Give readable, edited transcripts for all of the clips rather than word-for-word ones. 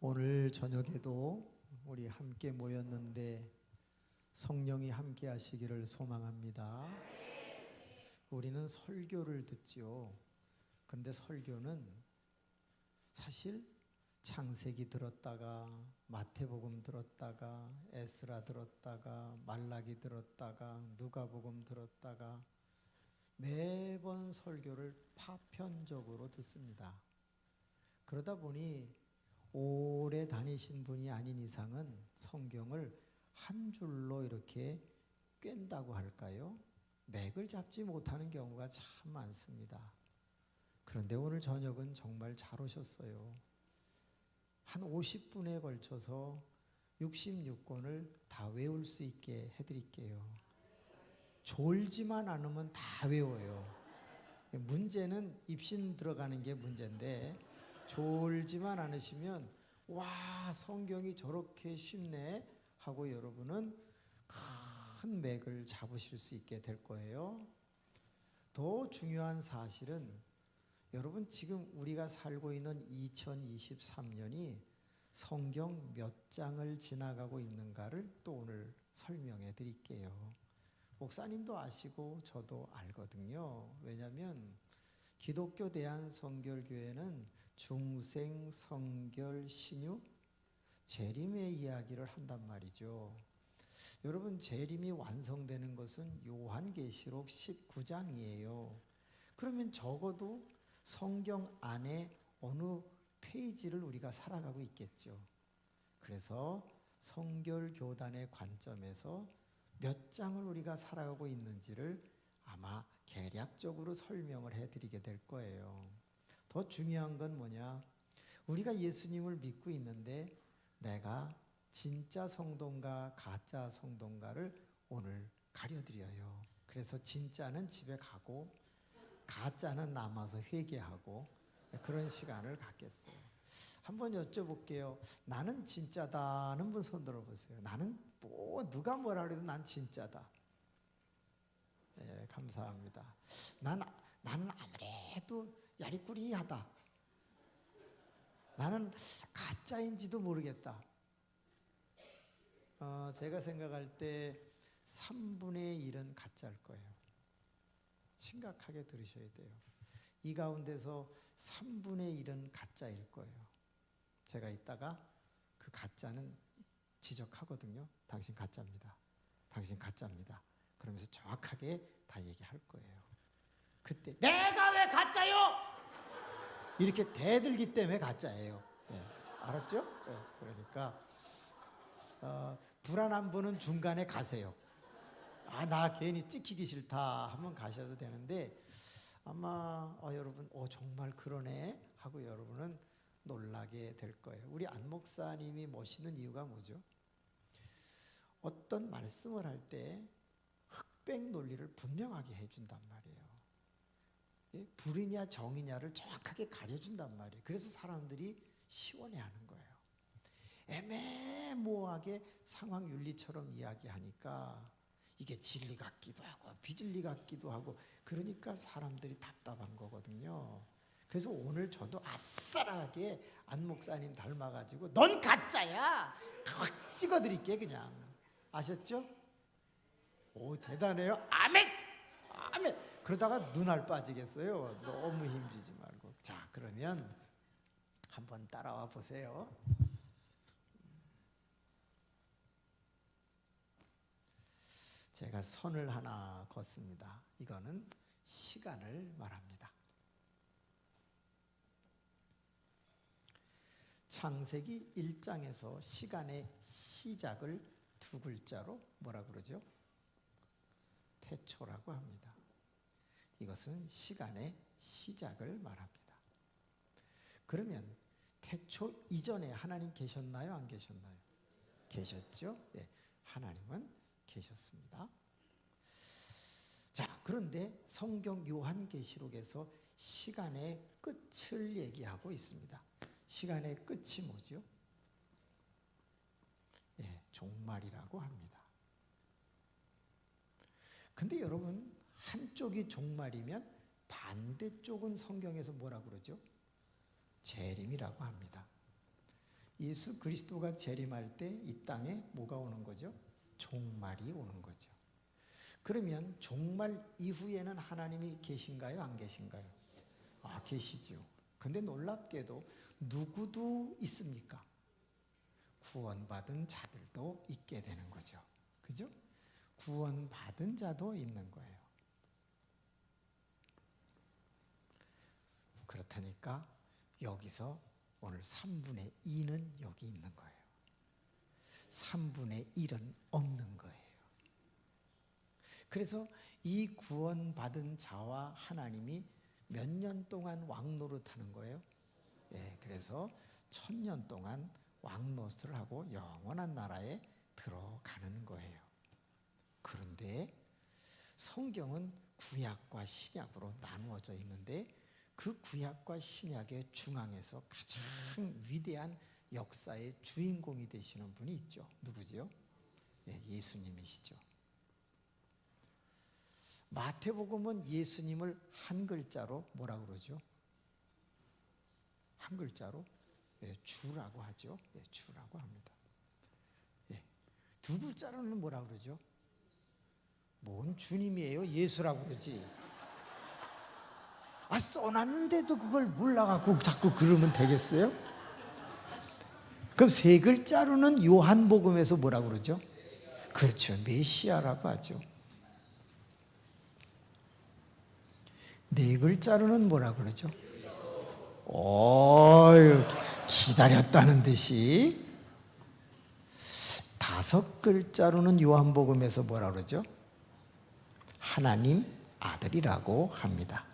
오늘 저녁에도 우리 함께 모였는데 성령이 함께 하시기를 소망합니다. 우리는 설교를 듣지요. 근데 설교는 사실 창세기 들었다가 마태복음 들었다가 에스라 들었다가 말라기 들었다가 누가복음 들었다가 매번 설교를 파편적으로 듣습니다. 그러다 보니 오래 다니신 분이 아닌 이상은 성경을 한 줄로 이렇게 꿰다고 할까요? 맥을 잡지 못하는 경우가 참 많습니다. 그런데 오늘 저녁은 정말 잘 오셨어요. 한 50분에 걸쳐서 66권을 다 외울 수 있게 해드릴게요. 졸지만 않으면 다 외워요. 문제는 입신 들어가는 게 문제인데 졸지만 않으시면 와, 성경이 저렇게 쉽네 하고 여러분은 큰 맥을 잡으실 수 있게 될 거예요. 더 중요한 사실은 여러분 지금 우리가 살고 있는 2023년이 성경 몇 장을 지나가고 있는가를 또 오늘 설명해 드릴게요. 목사님도 아시고 저도 알거든요. 왜냐하면 기독교 대한성결교회는 중생, 성결, 신유, 재림의 이야기를 한단 말이죠. 여러분 재림이 완성되는 것은 요한계시록 19장이에요. 그러면 적어도 성경 안에 어느 페이지를 우리가 살아가고 있겠죠. 그래서 성결교단의 관점에서 몇 장을 우리가 살아가고 있는지를 아마 개략적으로 설명을 해드리게 될 거예요. 더 중요한 건 뭐냐? 우리가 예수님을 믿고 있는데 내가 진짜 성도인가 가짜 성도인가를 오늘 가려드려요. 그래서 진짜는 집에 가고 가짜는 남아서 회개하고 그런 시간을 갖겠어요. 한번 여쭤볼게요. 나는 진짜다 하는 분 손 들어보세요. 나는 누가 뭐라 그래도 난 진짜다. 네, 감사합니다. 나는 아무래도 야리꾸리하다. 나는 가짜인지도 모르겠다. 제가 생각할 때 3분의 1은 가짜일 거예요. 심각하게 들으셔야 돼요. 이 가운데서 3분의 1은 가짜일 거예요. 제가 이따가 그 가짜는 지적하거든요. 당신 가짜입니다. 당신 가짜입니다. 그러면서 정확하게 다 얘기할 거예요. 그때 내가 왜 가짜요? 이렇게 대들기 때문에 가짜예요. 네, 알았죠? 네, 그러니까 불안한 분은 중간에 가세요. 나 괜히 찍히기 싫다 하면 가셔도 되는데 아마 여러분 정말 그러네 하고 여러분은 놀라게 될 거예요. 우리 안 목사님이 모시는 이유가 뭐죠? 어떤 말씀을 할 때 흑백 논리를 분명하게 해준단 말이에요. 불이냐 정이냐를 정확하게 가려준단 말이에요. 그래서 사람들이 시원해하는 거예요. 애매모호하게 상황 윤리처럼 이야기하니까 이게 진리 같기도 하고 비진리 같기도 하고 그러니까 사람들이 답답한 거거든요. 그래서 오늘 저도 아싸라하게 안 목사님 닮아가지고 넌 가짜야! 확 찍어드릴게 그냥. 아셨죠? 오, 대단해요. 아멘! 아멘! 그러다가 눈알 빠지겠어요. 너무 힘주지 말고. 자, 그러면 한번 따라와 보세요. 제가 선을 하나 걷습니다. 이거는 시간을 말합니다. 창세기 1장에서 시간의 시작을 두 글자로 뭐라 그러죠? 태초라고 합니다. 이것은 시간의 시작을 말합니다. 그러면 태초 이전에 하나님 계셨나요? 안 계셨나요? 계셨죠? 네, 하나님은 계셨습니다. 자, 그런데 성경 요한계시록에서 시간의 끝을 얘기하고 있습니다. 시간의 끝이 뭐죠? 네, 종말이라고 합니다. 근데 여러분 한쪽이 종말이면 반대쪽은 성경에서 뭐라 그러죠? 재림이라고 합니다. 예수 그리스도가 재림할 때 이 땅에 뭐가 오는 거죠? 종말이 오는 거죠. 그러면 종말 이후에는 하나님이 계신가요? 안 계신가요? 계시죠. 근데 놀랍게도 누구도 있습니까? 구원받은 자들도 있게 되는 거죠. 그죠? 구원받은 자도 있는 거예요. 그렇다니까 여기서 오늘 3분의 2는 여기 있는 거예요. 3분의 1은 없는 거예요. 그래서 이 구원받은 자와 하나님이 몇 년 동안 왕노릇하는 거예요? 그래서 1000년 동안 왕노릇을 하고 영원한 나라에 들어가는 거예요. 그런데 성경은 구약과 신약으로 나누어져 있는데 그 구약과 신약의 중앙에서 가장 위대한 역사의 주인공이 되시는 분이 있죠. 누구지요? 예수님이시죠. 마태복음은 예수님을 한 글자로 뭐라 그러죠? 한 글자로 주라고 하죠. 주라고 합니다. 두 글자로는 뭐라 그러죠? 뭔 주님이에요? 예수라고 그러지. 써놨는데도 그걸 몰라갖고 자꾸 그러면 되겠어요? 그럼 세 글자로는 요한복음에서 뭐라 그러죠? 그렇죠. 메시아라고 하죠. 네 글자로는 뭐라 그러죠? 기다렸다는 듯이. 5 글자로는 요한복음에서 뭐라 그러죠? 하나님 아들이라고 합니다.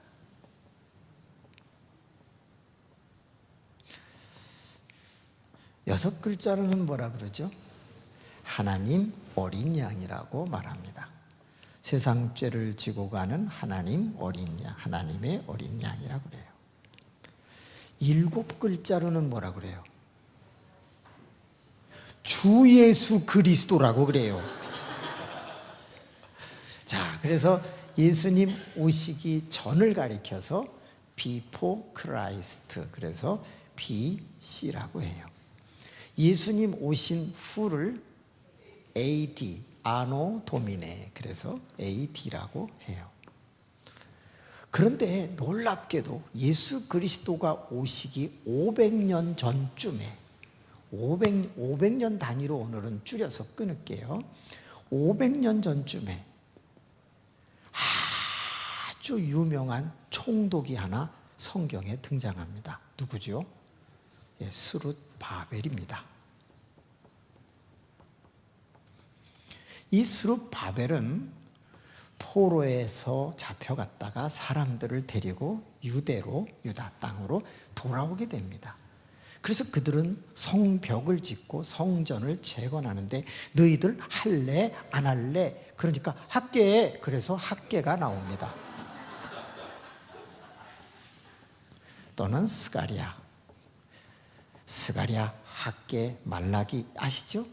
6 글자로는 뭐라 그러죠? 하나님 어린 양이라고 말합니다. 세상 죄를 지고 가는 하나님 어린 양, 하나님의 어린 양이라고 그래요. 7 글자로는 뭐라 그래요? 주 예수 그리스도라고 그래요. 자, 그래서 예수님 오시기 전을 가리켜서 before Christ, 그래서 BC라고 해요. 예수님 오신 후를 AD, 아노 도미네, 그래서 AD라고 해요. 그런데 놀랍게도 예수 그리스도가 오시기 500년 전쯤에 500년 단위로 오늘은 줄여서 끊을게요. 500년 전쯤에 아주 유명한 총독이 하나 성경에 등장합니다. 누구죠? 스룹바벨입니다. 이 스룹바벨은 포로에서 잡혀갔다가 사람들을 데리고 유다 땅으로 돌아오게 됩니다. 그래서 그들은 성벽을 짓고 성전을 재건하는데 너희들 할래? 안 할래? 그러니까 할게. 그래서 할게가 나옵니다. 또는 스가랴, 학계, 말라기 아시죠?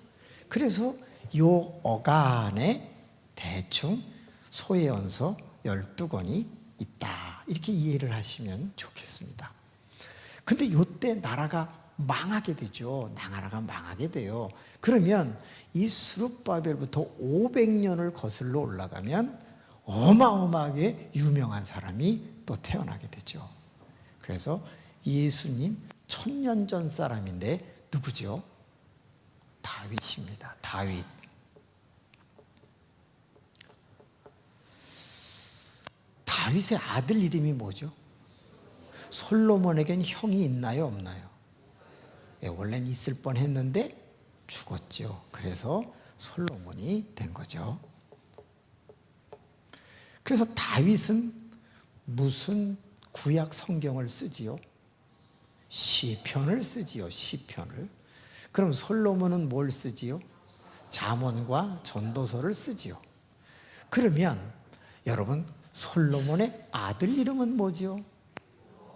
그래서 요 어간에 대충 소예언서 12권이 있다, 이렇게 이해를 하시면 좋겠습니다. 근데 요때 나라가 망하게 되죠. 나라가 망하게 돼요. 그러면 이 스룹바벨부터 500년을 거슬러 올라가면 어마어마하게 유명한 사람이 또 태어나게 되죠. 그래서 예수님 1000년 전 사람인데 누구죠? 다윗입니다. 다윗. 다윗의 아들 이름이 뭐죠? 솔로몬에겐 형이 있나요, 없나요? 원래는 있을 뻔했는데 죽었죠. 그래서 솔로몬이 된 거죠. 그래서 다윗은 무슨 구약 성경을 쓰지요? 시편을 쓰지요. 시편을. 그럼 솔로몬은 뭘 쓰지요? 잠언과 전도서를 쓰지요. 그러면 여러분, 솔로몬의 아들 이름은 뭐죠?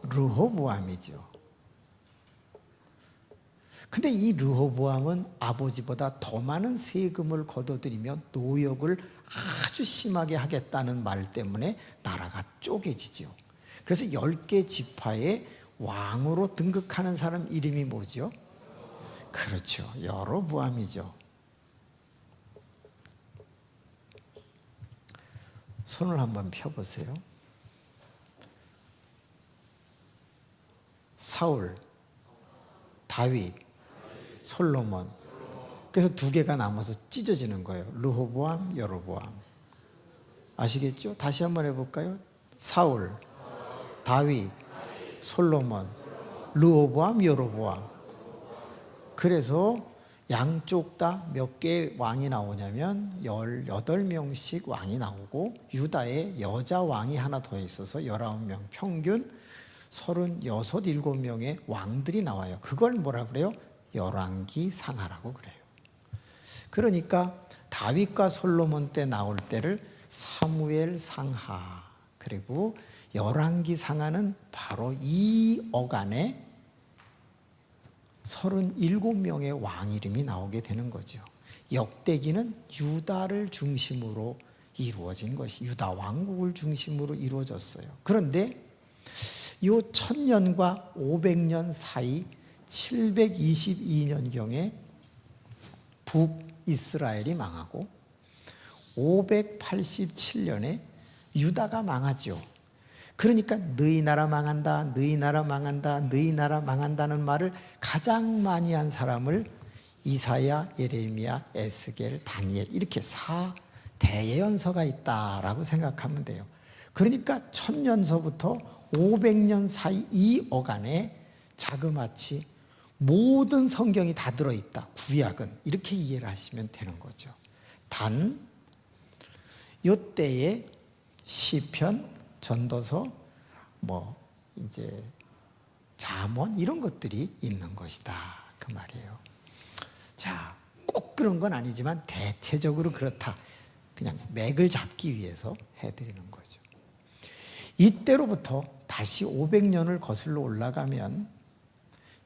르호보암이죠. 근데 이 르호보암은 아버지보다 더 많은 세금을 걷어들이며 노역을 아주 심하게 하겠다는 말 때문에 나라가 쪼개지죠. 그래서 10개 지파의 왕으로 등극하는 사람 이름이 뭐죠? 그렇죠. 여로보암이죠. 손을 한번 펴보세요. 사울, 다윗, 솔로몬. 그래서 두 개가 남아서 찢어지는 거예요. 르호보암, 여로보암. 아시겠죠? 다시 한번 해볼까요? 사울, 다윗, 솔로몬, 르호보암, 여로보암. 그래서 양쪽 다 몇 개의 왕이 나오냐면 18명씩 왕이 나오고 유다에 여자 왕이 하나 더 있어서 19명, 평균 36, 7명의 왕들이 나와요. 그걸 뭐라 그래요? 열왕기 상하라고 그래요. 그러니까 다윗과 솔로몬 때 나올 때를 사무엘 상하, 그리고 열왕기 상하는 바로 이 어간에 37명의 왕 이름이 나오게 되는 거죠. 역대기는 유다를 중심으로 이루어진 것이, 유다 왕국을 중심으로 이루어졌어요. 그런데 이 1000년과 500년 사이 722년경에 북이스라엘이 망하고 587년에 유다가 망하죠. 그러니까 너희 나라 망한다, 너희 나라 망한다, 너희 나라 망한다는 말을 가장 많이 한 사람을 이사야, 예레미야, 에스겔, 다니엘 이렇게 4대예언서가 있다라고 생각하면 돼요. 그러니까 1000년서부터 500년 사이 이 어간에 자그마치 모든 성경이 다 들어있다. 구약은 이렇게 이해를 하시면 되는 거죠. 단 이때에 시편, 전도서, 이제 잠언 이런 것들이 있는 것이다 그 말이에요. 자, 꼭 그런 건 아니지만 대체적으로 그렇다. 그냥 맥을 잡기 위해서 해드리는 거죠. 이때로부터 다시 500년을 거슬러 올라가면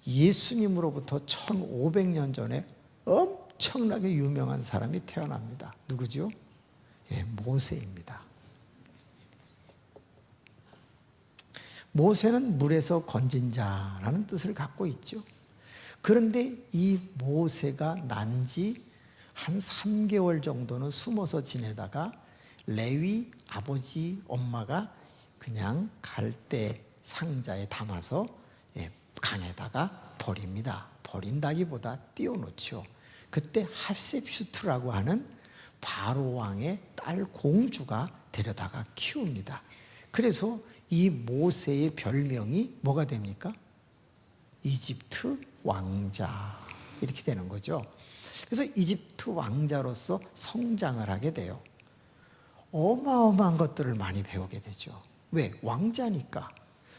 예수님으로부터 1500년 전에 엄청나게 유명한 사람이 태어납니다. 누구죠? 모세입니다. 모세는 물에서 건진 자라는 뜻을 갖고 있죠. 그런데 이 모세가 난 지 한 3개월 정도는 숨어서 지내다가 레위 아버지 엄마가 그냥 갈대 상자에 담아서 강에다가 버립니다. 버린다기보다 띄워놓죠. 그때 하셉슈트라고 하는 바로 왕의 딸 공주가 데려다가 키웁니다. 그래서 이 모세의 별명이 뭐가 됩니까? 이집트 왕자 이렇게 되는 거죠. 그래서 이집트 왕자로서 성장을 하게 돼요. 어마어마한 것들을 많이 배우게 되죠. 왜? 왕자니까.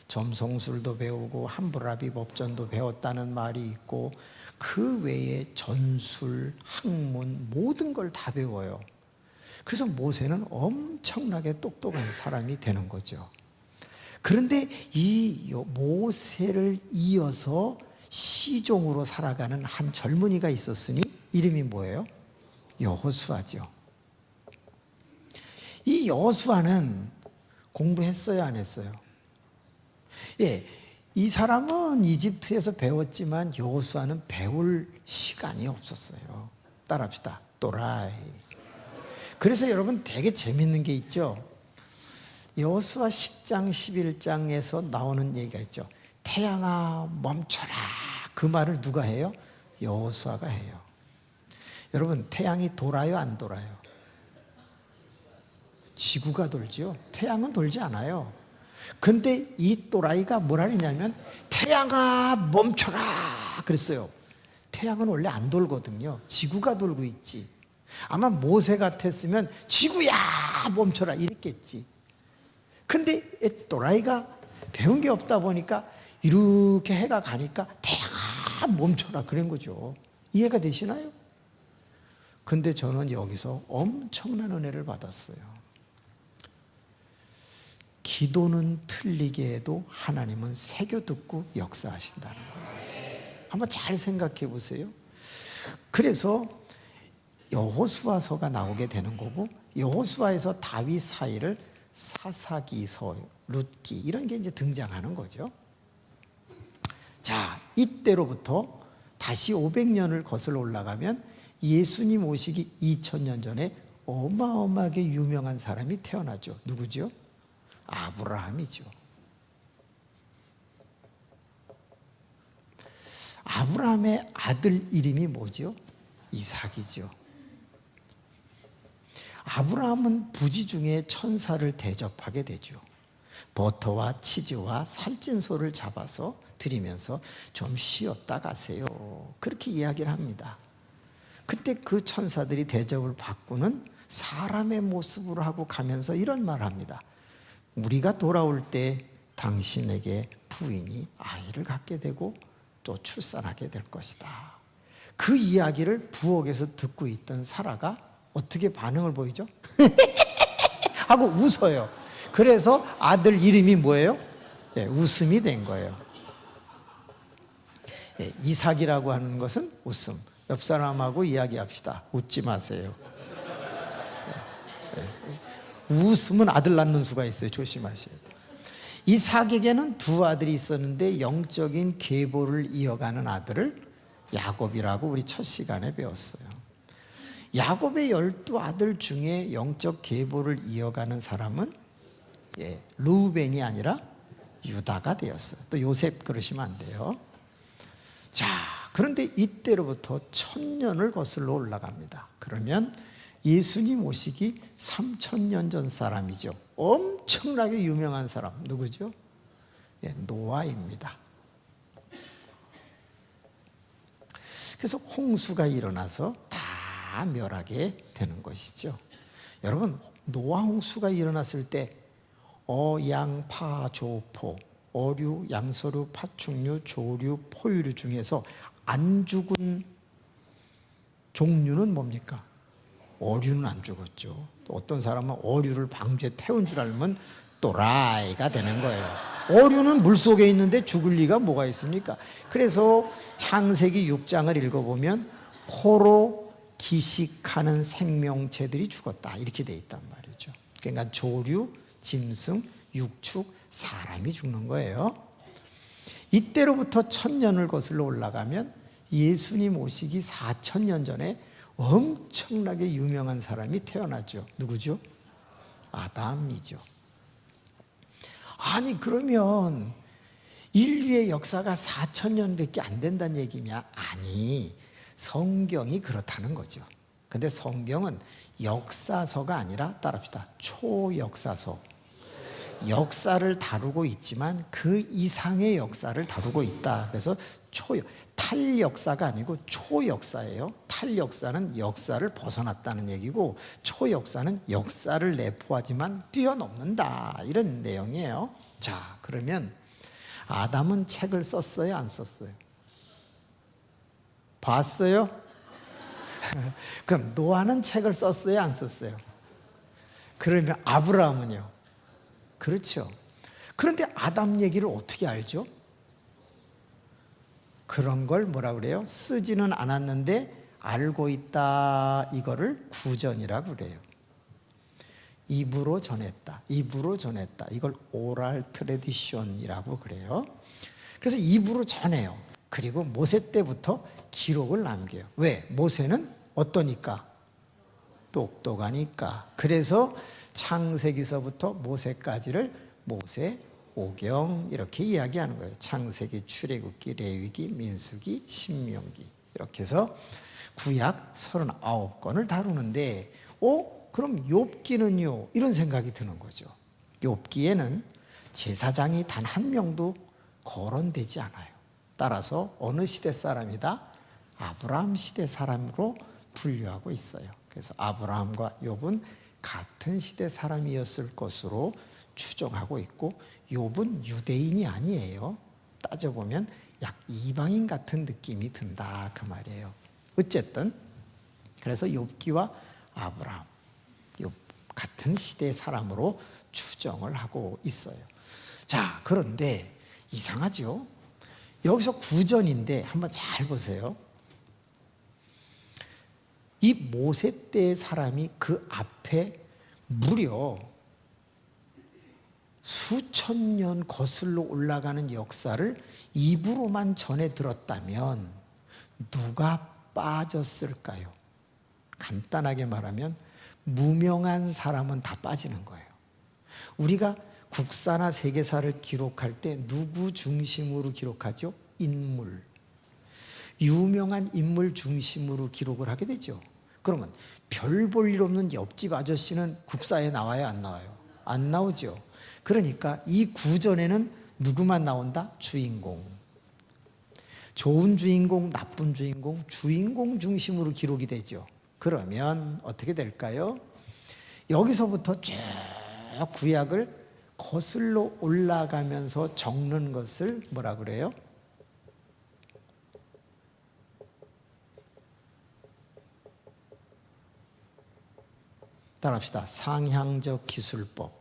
점성술도 배우고 함부라비 법전도 배웠다는 말이 있고 그 외에 전술, 학문 모든 걸 다 배워요. 그래서 모세는 엄청나게 똑똑한 사람이 되는 거죠. 그런데 이 모세를 이어서 시종으로 살아가는 한 젊은이가 있었으니 이름이 뭐예요? 여호수아죠. 이 여호수아는 공부했어요, 안 했어요? 이 사람은 이집트에서 배웠지만 여호수아는 배울 시간이 없었어요. 따라합시다. 또라이. 그래서 여러분 되게 재밌는 게 있죠. 여호수아 10장 11장에서 나오는 얘기가 있죠. 태양아 멈춰라. 그 말을 누가 해요? 여호수아가 해요. 여러분 태양이 돌아요, 안 돌아요? 지구가 돌죠. 태양은 돌지 않아요. 근데 이 또라이가 뭐라 했냐면 태양아 멈춰라 그랬어요. 태양은 원래 안 돌거든요. 지구가 돌고 있지. 아마 모세 같았으면 지구야 멈춰라 이랬겠지. 근데 이 또라이가 배운 게 없다 보니까 이렇게 해가 가니까 태양아 멈춰라 그런 거죠. 이해가 되시나요? 근데 저는 여기서 엄청난 은혜를 받았어요. 기도는 틀리게 해도 하나님은 새겨듣고 역사하신다는 거예요. 한번 잘 생각해 보세요. 그래서 여호수아서가 나오게 되는 거고 여호수아에서 다윗 사이를 사사기서, 룻기 이런 게 이제 등장하는 거죠. 자, 이때로부터 다시 500년을 거슬러 올라가면 예수님 오시기 2000년 전에 어마어마하게 유명한 사람이 태어나죠. 누구죠? 아브라함이죠. 아브라함의 아들 이름이 뭐죠? 이삭이죠. 아브라함은 부지 중에 천사를 대접하게 되죠. 버터와 치즈와 살찐 소를 잡아서 드리면서 좀 쉬었다 가세요. 그렇게 이야기를 합니다. 그때 그 천사들이 대접을 받고는 사람의 모습으로 하고 가면서 이런 말을 합니다. 우리가 돌아올 때 당신에게 부인이 아이를 갖게 되고 또 출산하게 될 것이다. 그 이야기를 부엌에서 듣고 있던 사라가 어떻게 반응을 보이죠? 하고 웃어요. 그래서 아들 이름이 뭐예요? 네, 웃음이 된 거예요. 네, 이삭이라고 하는 것은 웃음. 옆 사람하고 이야기합시다. 웃지 마세요. 네, 네. 웃음은 아들 낳는 수가 있어요. 조심하셔야 돼요. 이삭에게는 두 아들이 있었는데 영적인 계보를 이어가는 아들을 야곱이라고 우리 첫 시간에 배웠어요. 야곱의 12아들 중에 영적 계보를 이어가는 사람은 루벤이 아니라 유다가 되었어요. 또 요셉 그러시면 안 돼요. 자, 그런데 이때로부터 1000년을 거슬러 올라갑니다. 그러면 예수님 오시기 3000년 전 사람이죠. 엄청나게 유명한 사람 누구죠? 노아입니다. 그래서 홍수가 일어나서 다 멸하게 되는 것이죠. 여러분, 노아 홍수가 일어났을 때 양, 파, 조, 포, 어류, 양서류, 파충류, 조류, 포유류 중에서 안 죽은 종류는 뭡니까? 어류는 안 죽었죠. 또 어떤 사람은 어류를 방주에 태운 줄 알면 또라이가 되는 거예요. 어류는 물속에 있는데 죽을 리가 뭐가 있습니까? 그래서 창세기 6장을 읽어보면 코로 기식하는 생명체들이 죽었다 이렇게 돼 있단 말이죠. 그러니까 조류, 짐승, 육축, 사람이 죽는 거예요. 이때로부터 1000년을 거슬러 올라가면 예수님 오시기 4000년 전에 엄청나게 유명한 사람이 태어나죠. 누구죠? 아담이죠. 아니 그러면 인류의 역사가 4000년밖에 안 된다는 얘기냐? 아니, 성경이 그렇다는 거죠. 근데 성경은 역사서가 아니라 따라합시다. 초역사서. 역사를 다루고 있지만 그 이상의 역사를 다루고 있다. 그래서 탈역사가 아니고 초역사예요. 탈역사는 역사를 벗어났다는 얘기고 초역사는 역사를 내포하지만 뛰어넘는다 이런 내용이에요. 자, 그러면 아담은 책을 썼어요? 안 썼어요? 봤어요? 그럼 노아는 책을 썼어요? 안 썼어요? 그러면 아브라함은요? 그렇죠. 그런데 아담 얘기를 어떻게 알죠? 그런 걸 뭐라 그래요? 쓰지는 않았는데 알고 있다. 이거를 구전이라고 그래요. 입으로 전했다. 입으로 전했다. 이걸 오랄 트레디션이라고 그래요. 그래서 입으로 전해요. 그리고 모세 때부터 기록을 남겨요. 왜? 모세는 어떠니까? 똑똑하니까. 그래서 창세기서부터 모세까지를 모세오경 이렇게 이야기하는 거예요. 창세기, 출애굽기, 레위기, 민수기, 신명기 이렇게 해서 구약 39권을 다루는데 그럼 욥기는요? 이런 생각이 드는 거죠. 욥기에는 제사장이 단 한 명도 거론되지 않아요. 따라서 어느 시대 사람이다? 아브라함 시대 사람으로 분류하고 있어요. 그래서 아브라함과 욥은 같은 시대 사람이었을 것으로 추정하고 있고 욥은 유대인이 아니에요. 따져보면 약 이방인 같은 느낌이 든다 그 말이에요. 어쨌든 그래서 욥기와 아브라함 욥 같은 시대 사람으로 추정을 하고 있어요. 자, 그런데 이상하죠? 여기서 구전인데 한번 잘 보세요. 이 모세 때의 사람이 그 앞에 무려 수천 년 거슬러 올라가는 역사를 입으로만 전해 들었다면 누가 빠졌을까요? 간단하게 말하면 무명한 사람은 다 빠지는 거예요. 우리가 국사나 세계사를 기록할 때 누구 중심으로 기록하죠? 인물. 유명한 인물 중심으로 기록을 하게 되죠. 그러면 별 볼 일 없는 옆집 아저씨는 국사에 나와요, 안 나와요? 안 나오죠. 그러니까 이 구전에는 누구만 나온다? 주인공. 좋은 주인공, 나쁜 주인공, 주인공 중심으로 기록이 되죠. 그러면 어떻게 될까요? 여기서부터 쭉 구약을 거슬러 올라가면서 적는 것을 뭐라 그래요? 따라합시다. 상향적 기술법.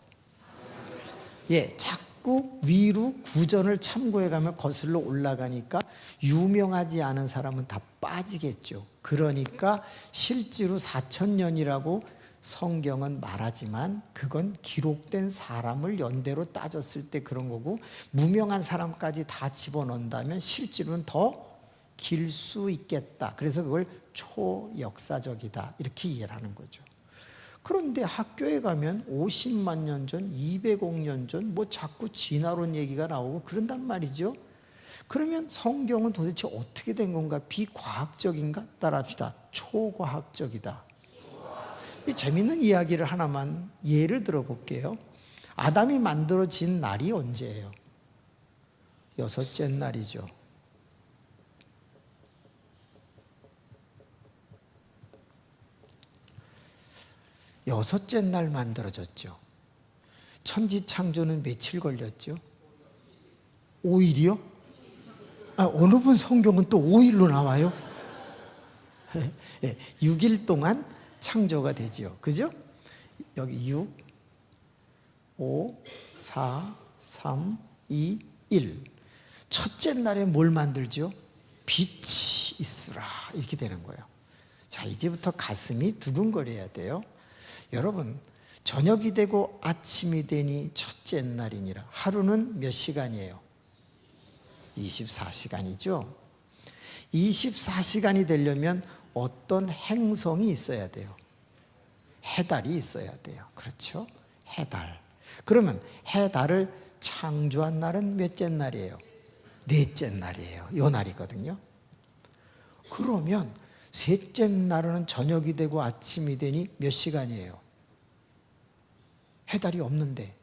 예, 자꾸 위로 구전을 참고해 가면 거슬러 올라가니까 유명하지 않은 사람은 다 빠지겠죠. 그러니까 실제로 4,000년이라고 성경은 말하지만 그건 기록된 사람을 연대로 따졌을 때 그런 거고, 무명한 사람까지 다 집어넣는다면 실제로는 더 길 수 있겠다. 그래서 그걸 초역사적이다 이렇게 이해를 하는 거죠. 그런데 학교에 가면 50만 년 전, 200억 년 전 뭐 자꾸 진화론 얘기가 나오고 그런단 말이죠. 그러면 성경은 도대체 어떻게 된 건가? 비과학적인가? 따라합시다. 초과학적이다. 이 재밌는 이야기를 하나만 예를 들어볼게요. 아담이 만들어진 날이 언제예요? 6째 날이죠. 여섯째 날 만들어졌죠. 천지창조는 며칠 걸렸죠? 5일이요? 어느 분 성경은 또 5일로 나와요? 6일 동안 창조가 되죠. 그죠? 여기 6, 5, 4, 3, 2, 1. 첫째 날에 뭘 만들죠? 빛이 있으라. 이렇게 되는 거예요. 자, 이제부터 가슴이 두근거려야 돼요. 여러분, 저녁이 되고 아침이 되니 첫째 날이니라. 하루는 몇 시간이에요? 24시간이죠. 24시간이 되려면 어떤 행성이 있어야 돼요? 해달이 있어야 돼요. 그렇죠? 해달. 그러면 해달을 창조한 날은 몇째 날이에요? 넷째 날이에요. 요 날이거든요. 그러면 셋째 날은 저녁이 되고 아침이 되니 몇 시간이에요? 해달이 없는데.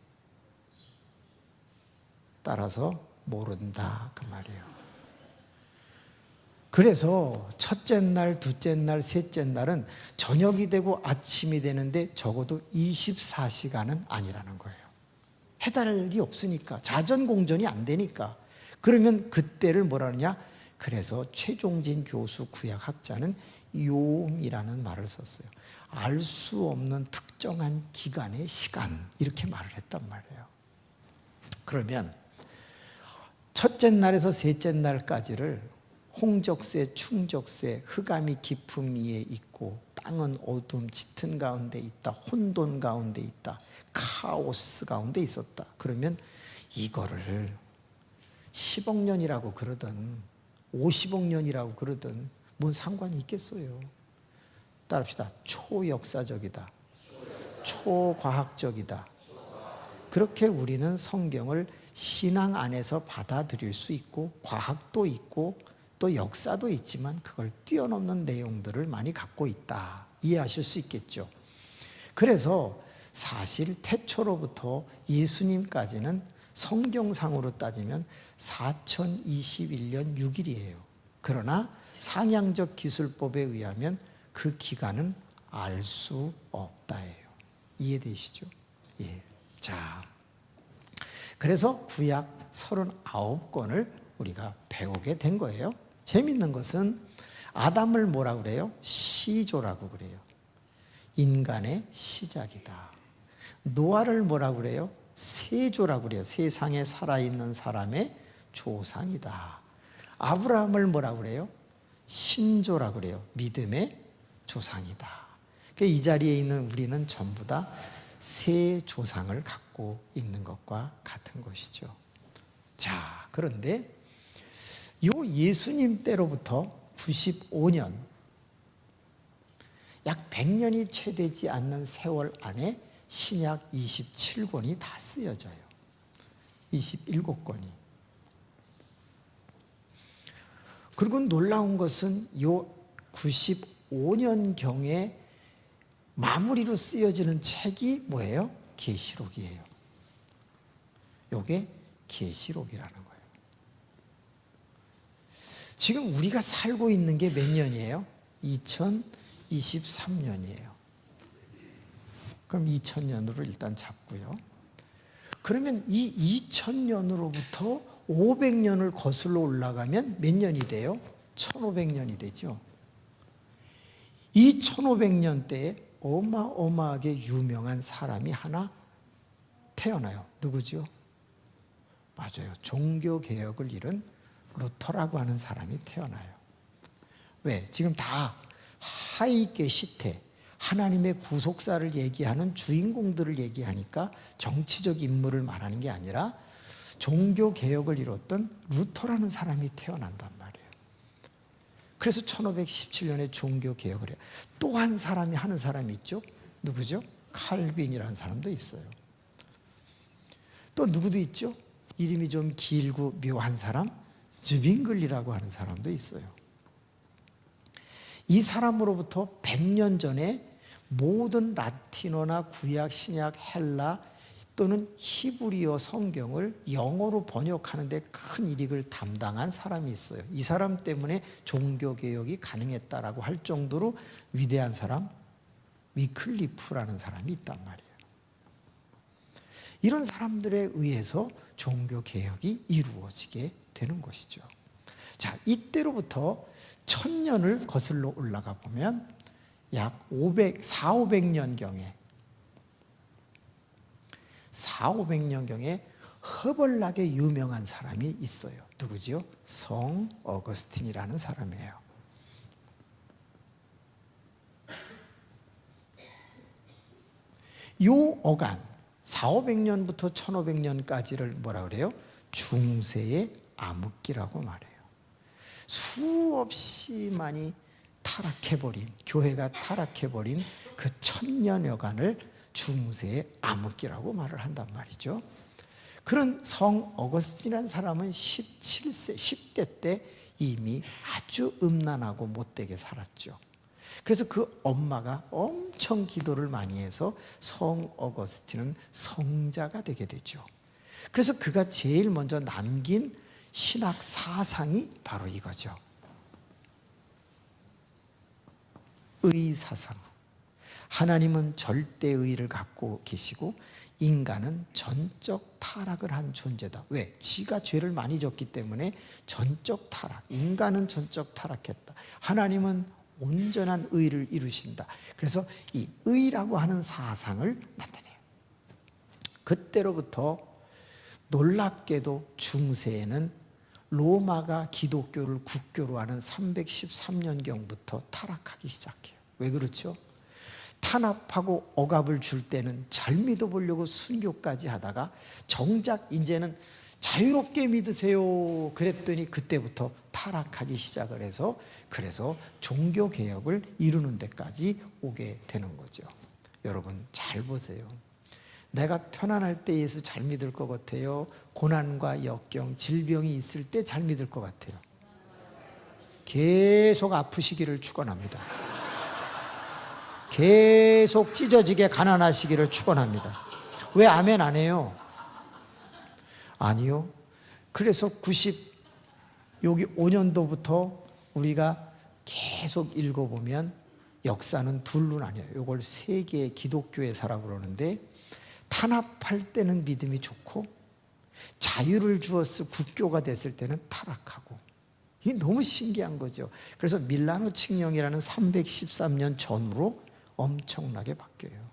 따라서 모른다 그 말이에요. 그래서 첫째 날, 둘째 날, 셋째 날은 저녁이 되고 아침이 되는데 적어도 24시간은 아니라는 거예요. 해달이 없으니까, 자전공전이 안 되니까. 그러면 그때를 뭐라 하느냐? 그래서 최종진 교수 구약학자는 요음이라는 말을 썼어요. 알 수 없는 특정한 기간의 시간, 이렇게 말을 했단 말이에요. 그러면 첫째 날에서 셋째 날까지를 홍적세, 충적세, 흑암이 깊음 위에 있고 땅은 어둠, 짙은 가운데 있다, 혼돈 가운데 있다, 카오스 가운데 있었다. 그러면 이거를 10억 년이라고 그러든 50억 년이라고 그러든 뭔 상관이 있겠어요? 따라합시다. 초역사적이다. 초과학적이다. 그렇게 우리는 성경을 신앙 안에서 받아들일 수 있고, 과학도 있고 또 역사도 있지만 그걸 뛰어넘는 내용들을 많이 갖고 있다. 이해하실 수 있겠죠. 그래서 사실 태초로부터 예수님까지는 성경상으로 따지면 4021년 6일이에요. 그러나 상향적 기술법에 의하면 그 기간은 알 수 없다예요. 이해되시죠? 예. 자, 그래서 구약 39권을 우리가 배우게 된 거예요. 재밌는 것은 아담을 뭐라 그래요? 시조라고 그래요. 인간의 시작이다. 노아를 뭐라 그래요? 세조라고 그래요. 세상에 살아있는 사람의 조상이다. 아브라함을 뭐라 그래요? 신조라고 그래요. 믿음의 조상이다. 이 자리에 있는 우리는 전부 다 세 조상을 갖고 있는 것과 같은 것이죠. 자, 그런데 요 예수님 때로부터 95년, 약 100년이 채 되지 않는 세월 안에 신약 27권이 다 쓰여져요. 27권이. 그리고 놀라운 것은 요 95년경에 마무리로 쓰여지는 책이 뭐예요? 계시록이에요. 요게 계시록이라는 거예요. 지금 우리가 살고 있는 게 몇 년이에요? 2023년이에요. 그럼 2000년으로 일단 잡고요. 그러면 이 2000년으로부터 500년을 거슬러 올라가면 몇 년이 돼요? 1500년이 되죠. 이 1500년 때에 어마어마하게 유명한 사람이 하나 태어나요. 누구죠? 맞아요. 종교개혁을 이룬 루터라고 하는 사람이 태어나요. 왜? 지금 다 하이게 시태, 하나님의 구속사를 얘기하는 주인공들을 얘기하니까 정치적 인물을 말하는 게 아니라 종교개혁을 이뤘던 루터라는 사람이 태어난단 말이에요. 그래서 1517년에 종교개혁을 해요. 또 한 사람이 하는 사람이 있죠. 누구죠? 칼빈이라는 사람도 있어요. 또 누구도 있죠? 이름이 좀 길고 묘한 사람, 즈빙글리라고 하는 사람도 있어요. 이 사람으로부터 100년 전에 모든 라틴어나 구약, 신약, 헬라 또는 히브리어 성경을 영어로 번역하는 데 큰 이익을 담당한 사람이 있어요. 이 사람 때문에 종교개혁이 가능했다라고 할 정도로 위대한 사람, 위클리프라는 사람이 있단 말이에요. 이런 사람들에 의해서 종교개혁이 이루어지게 되는 것이죠. 자, 이때로부터 1000년을 거슬러 올라가 보면 약 400~500년경에 400~500년경에 허벌나게 유명한 사람이 있어요. 누구죠? 성 어거스틴이라는 사람이에요. 요 어간 400~500년부터 1500년까지를 뭐라 그래요? 중세의 암흑기라고 말해요. 수없이 많이 타락해버린, 교회가 타락해버린 그 1000년여간을 중세의 암흑기라고 말을 한단 말이죠. 그런 성 어거스틴이라는 사람은 17세, 10대 때 이미 아주 음란하고 못되게 살았죠. 그래서 그 엄마가 엄청 기도를 많이 해서 성 어거스틴은 성자가 되게 되죠. 그래서 그가 제일 먼저 남긴 신학 사상이 바로 이거죠. 의사상. 하나님은 절대의를 갖고 계시고 인간은 전적 타락을 한 존재다. 왜? 지가 죄를 많이 졌기 때문에 전적 타락. 인간은 전적 타락했다. 하나님은 온전한 의를 이루신다. 그래서 이 의라고 하는 사상을 나타내요. 그때로부터 놀랍게도 중세에는 로마가 기독교를 국교로 하는 313년경부터 타락하기 시작해요. 왜 그렇죠? 탄압하고 억압을 줄 때는 잘 믿어보려고 순교까지 하다가 정작 이제는 자유롭게 믿으세요 그랬더니 그때부터 타락하기 시작을 해서 그래서 종교개혁을 이루는 데까지 오게 되는 거죠. 여러분 잘 보세요. 내가 편안할 때 예수 잘 믿을 것 같아요? 고난과 역경, 질병이 있을 때 잘 믿을 것 같아요? 계속 아프시기를 축원합니다. 계속 찢어지게 가난하시기를 축원합니다. 왜 아멘 안 해요? 아니요. 그래서 여기 5년도부터 우리가 계속 읽어보면 역사는 둘로 나뉘어요. 이걸 세계의 기독교의 사라고 그러는데 탄압할 때는 믿음이 좋고 자유를 주었을 국교가 됐을 때는 타락하고 이게 너무 신기한 거죠. 그래서 밀라노 칙령이라는 313년 전후로 엄청나게 바뀌어요.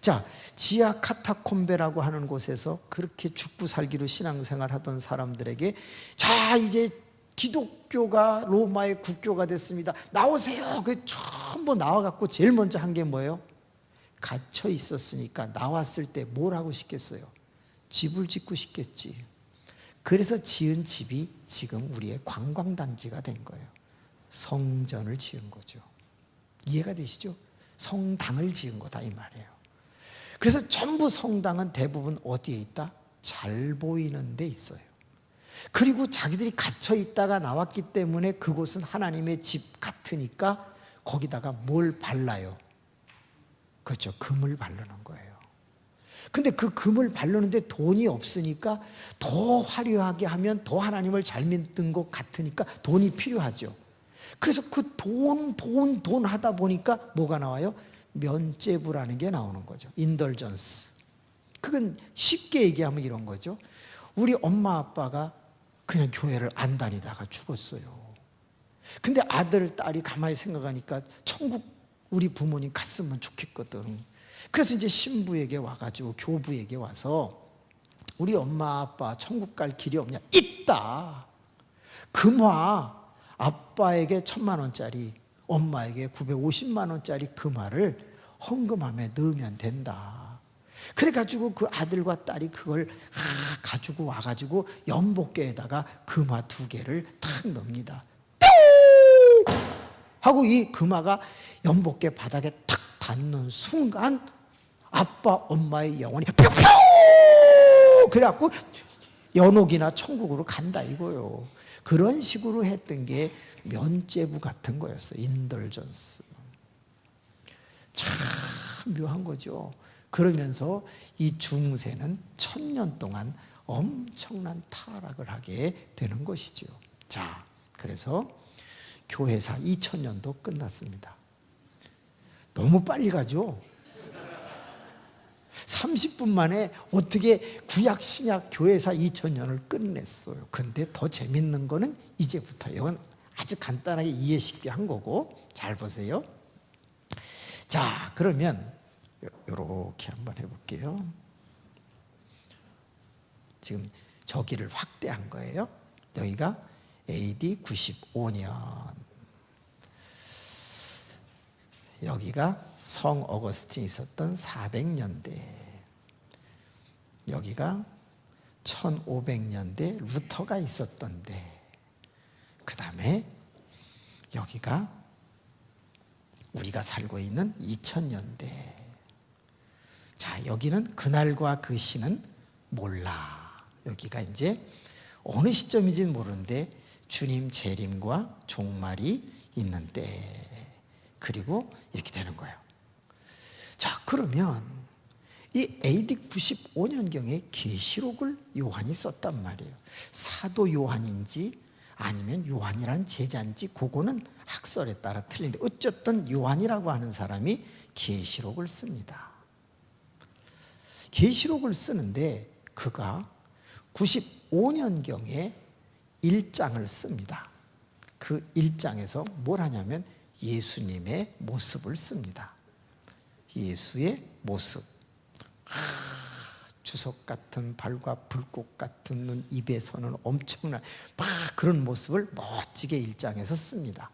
자, 지하 카타콤베라고 하는 곳에서 그렇게 죽고 살기로 신앙생활 하던 사람들에게 자 이제 기독교가 로마의 국교가 됐습니다. 나오세요. 그 전부 나와갖고 제일 먼저 한 게 뭐예요? 갇혀 있었으니까 나왔을 때 뭘 하고 싶겠어요? 집을 짓고 싶겠지. 그래서 지은 집이 지금 우리의 관광단지가 된 거예요. 성전을 지은 거죠. 이해가 되시죠? 성당을 지은 거다 이 말이에요. 그래서 전부 성당은 대부분 어디에 있다? 잘 보이는 데 있어요. 그리고 자기들이 갇혀 있다가 나왔기 때문에 그곳은 하나님의 집 같으니까 거기다가 뭘 발라요? 그렇죠. 금을 바르는 거예요. 근데 그 금을 바르는데 돈이 없으니까 더 화려하게 하면 더 하나님을 잘 믿는 것 같으니까 돈이 필요하죠. 그래서 그 돈 하다 보니까 뭐가 나와요? 면죄부라는 게 나오는 거죠. 인덜전스. 그건 쉽게 얘기하면 이런 거죠. 우리 엄마 아빠가 그냥 교회를 안 다니다가 죽었어요. 근데 아들, 딸이 가만히 생각하니까 천국 우리 부모님 갔으면 좋겠거든. 그래서 이제 신부에게 와가지고 교부에게 와서 우리 엄마 아빠 천국 갈 길이 없냐? 있다. 금화 아빠에게 1,000만 원짜리, 엄마에게 950만 원짜리 금화를 헌금함에 넣으면 된다. 그래가지고 그 아들과 딸이 그걸 가지고 와가지고 연복계에다가 금화 2개를 탁 넣습니다. 하고 이 금화가 연복계 바닥에 탁 닿는 순간 아빠 엄마의 영혼이 그래갖고 연옥이나 천국으로 간다 이거요. 그런 식으로 했던 게 면죄부 같은 거였어요. 인덜전스. 참 묘한 거죠. 그러면서 이 중세는 1000년 동안 엄청난 타락을 하게 되는 것이죠. 자, 그래서 교회사 2000년도 끝났습니다. 너무 빨리 가죠. 30분 만에 어떻게 구약 신약 교회사 2000년을 끝냈어요. 근데 더 재밌는 거는 이제부터 이건 아주 간단하게 이해 쉽게 한 거고 잘 보세요. 자, 그러면 이렇게 한번 해볼게요. 지금 저기를 확대한 거예요. 여기가 AD 95년. 여기가 성 어거스틴이 있었던 400년대. 여기가 1500년대 루터가 있었던 데. 그 다음에 여기가 우리가 살고 있는 2000년대. 자, 여기는 그날과 그 시는 몰라. 여기가 이제 어느 시점인지는 모르는데 주님 재림과 종말이 있는 때. 그리고 이렇게 되는 거예요. 자, 그러면 이 AD 95년경에 계시록을 요한이 썼단 말이에요. 사도 요한인지 아니면 요한이라는 제자인지 그거는 학설에 따라 틀린데 어쨌든 요한이라고 하는 사람이 계시록을 씁니다. 계시록을 쓰는데 그가 95년경에 1장을 씁니다. 그 1장에서 뭘 하냐면 예수님의 모습을 씁니다. 예수의 모습. 주석 같은 발과 불꽃 같은 눈, 입에서는 엄청난 막 그런 모습을 멋지게 1장에서 씁니다.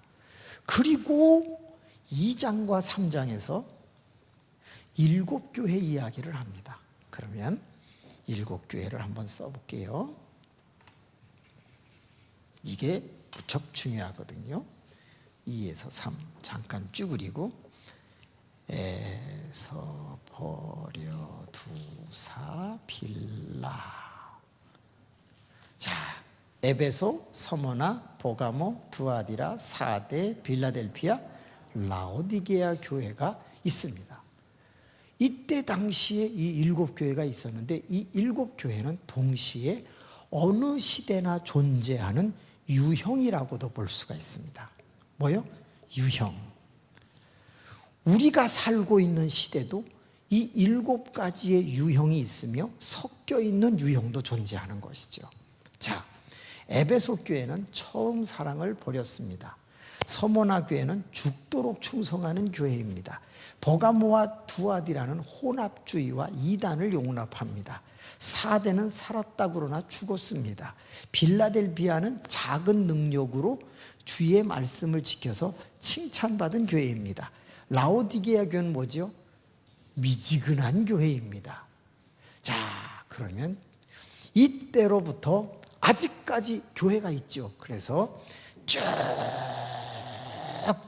그리고 2장과 3장에서 7교회 이야기를 합니다. 그러면 7교회를 한번 써볼게요. 이게 무척 중요하거든요. 2에서 3 잠깐 쭈그리고 에서 버려 두사 빌라. 자, 에베소, 서머나, 보가모, 두아디라, 사데, 빌라델피아, 라오디게아 교회가 있습니다. 이때 당시에 이 7교회가 있었는데 이 7교회는 동시에 어느 시대나 존재하는 유형이라고도 볼 수가 있습니다. 뭐요? 유형. 우리가 살고 있는 시대도 이 7가지의 유형이 있으며 섞여 있는 유형도 존재하는 것이죠. 자, 에베소 교회는 처음 사랑을 버렸습니다. 서모나 교회는 죽도록 충성하는 교회입니다. 버가모와 두아디라는 혼합주의와 이단을 용납합니다. 사대는 살았다 그러나 죽었습니다. 빌라델비아는 작은 능력으로 주의 말씀을 지켜서 칭찬받은 교회입니다. 라오디게아 교회는 뭐죠? 미지근한 교회입니다. 자, 그러면 이때로부터 아직까지 교회가 있죠. 그래서 쭉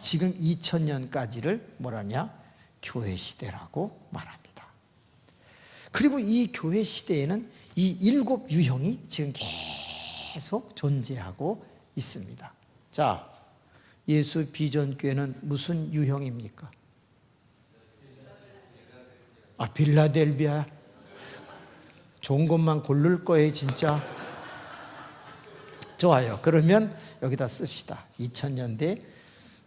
지금 2000년까지를 뭐라냐? 교회 시대라고 말합니다. 그리고 이 교회 시대에는 이 7 유형이 지금 계속 존재하고 있습니다. 자, 예수 비전교회는 무슨 유형입니까? 빌라델비아. 좋은 것만 고를 거예요, 진짜. 좋아요. 그러면 여기다 씁시다. 2000년대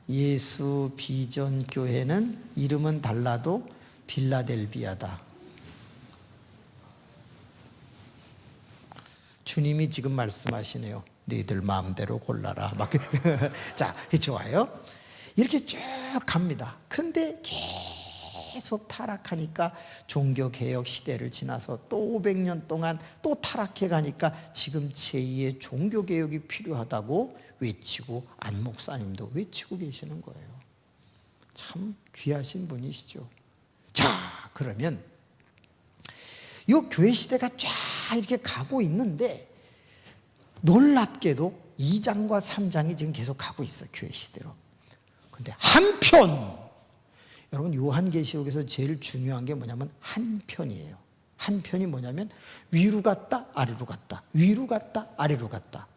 예수 비전교회는 이름은 달라도 빌라델비아다. 주님이 지금 말씀하시네요. 너희들 마음대로 골라라. 막. 자, 좋아요. 이렇게 쭉 갑니다. 근데 계속 타락하니까 종교개혁 시대를 지나서 또 500년 동안 또 타락해 가니까 지금 제2의 종교개혁이 필요하다고 외치고 안 목사님도 외치고 계시는 거예요. 참 귀하신 분이시죠. 자, 그러면 이 교회 시대가 쫙 이렇게 가고 있는데 놀랍게도 2장과 3장이 지금 계속 가고 있어요. 교회 시대로. 근데 한편 여러분 요한계시록에서 제일 중요한 게 뭐냐면 한편이에요. 한편이 뭐냐면 위로 갔다 아래로 갔다 위로 갔다 아래로 갔다.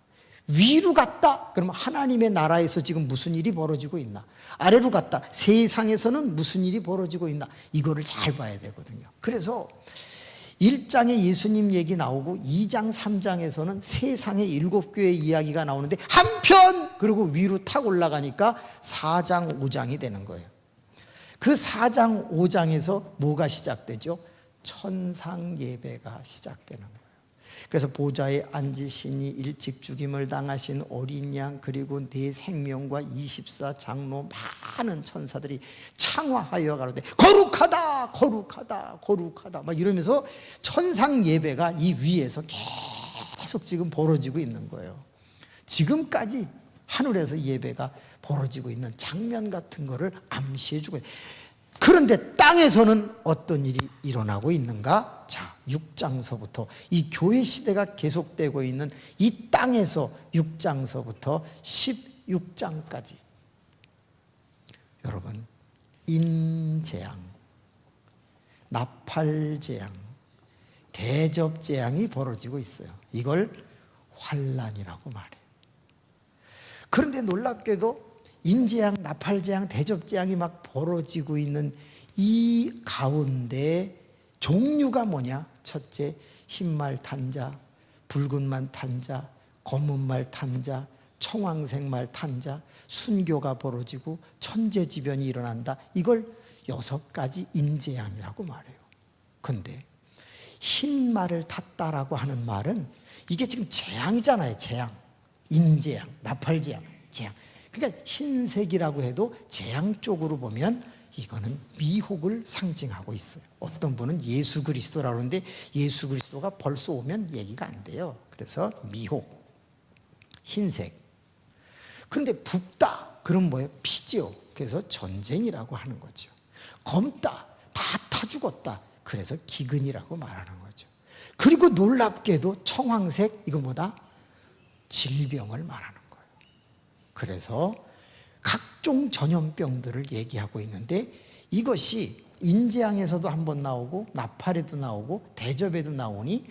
위로 갔다 그러면 하나님의 나라에서 지금 무슨 일이 벌어지고 있나, 아래로 갔다 세상에서는 무슨 일이 벌어지고 있나, 이거를 잘 봐야 되거든요. 그래서 1장에 예수님 얘기 나오고 2장 3장에서는 세상의 7교회 이야기가 나오는데 한편 그리고 위로 탁 올라가니까 4장 5장이 되는 거예요. 그 4장 5장에서 뭐가 시작되죠? 천상 예배가 시작되는 거예요. 그래서 보좌에 앉으시니 일찍 죽임을 당하신 어린 양 그리고 내 생명과 24 장로 많은 천사들이 창화하여 가로되 거룩하다 거룩하다 거룩하다 막 이러면서 천상 예배가 이 위에서 계속 지금 벌어지고 있는 거예요. 지금까지 하늘에서 예배가 벌어지고 있는 장면 같은 거를 암시해 주고 있어요. 그런데 땅에서는 어떤 일이 일어나고 있는가? 자, 6장서부터 이 교회 시대가 계속되고 있는 이 땅에서 6장서부터 16장까지 여러분 인재앙, 나팔재앙, 대접재앙이 벌어지고 있어요. 이걸 환란이라고 말해요. 그런데 놀랍게도 인재앙, 나팔재앙, 대접재앙이 막 벌어지고 있는 이 가운데 종류가 뭐냐? 첫째, 흰말 탄 자, 붉은 말 탄 자, 검은 말 탄 자, 청황색 말 탄 자, 순교가 벌어지고 천재지변이 일어난다. 이걸 6가지 인재앙이라고 말해요. 근데 흰 말을 탔다라고 하는 말은 이게 지금 재앙이잖아요. 재앙, 인재앙, 나팔재앙, 재앙. 그러니까 흰색이라고 해도 재앙 쪽으로 보면 이거는 미혹을 상징하고 있어요. 어떤 분은 예수 그리스도라고 하는데 예수 그리스도가 벌써 오면 얘기가 안 돼요. 그래서 미혹, 흰색. 그런데 붓다, 그럼 뭐예요? 피지요. 그래서 전쟁이라고 하는 거죠. 검다, 다 타 죽었다. 그래서 기근이라고 말하는 거죠. 그리고 놀랍게도 청황색, 이건 뭐다? 질병을 말하는 거예요. 그래서 각종 전염병들을 얘기하고 있는데 이것이 인재앙에서도 한번 나오고 나팔에도 나오고 대접에도 나오니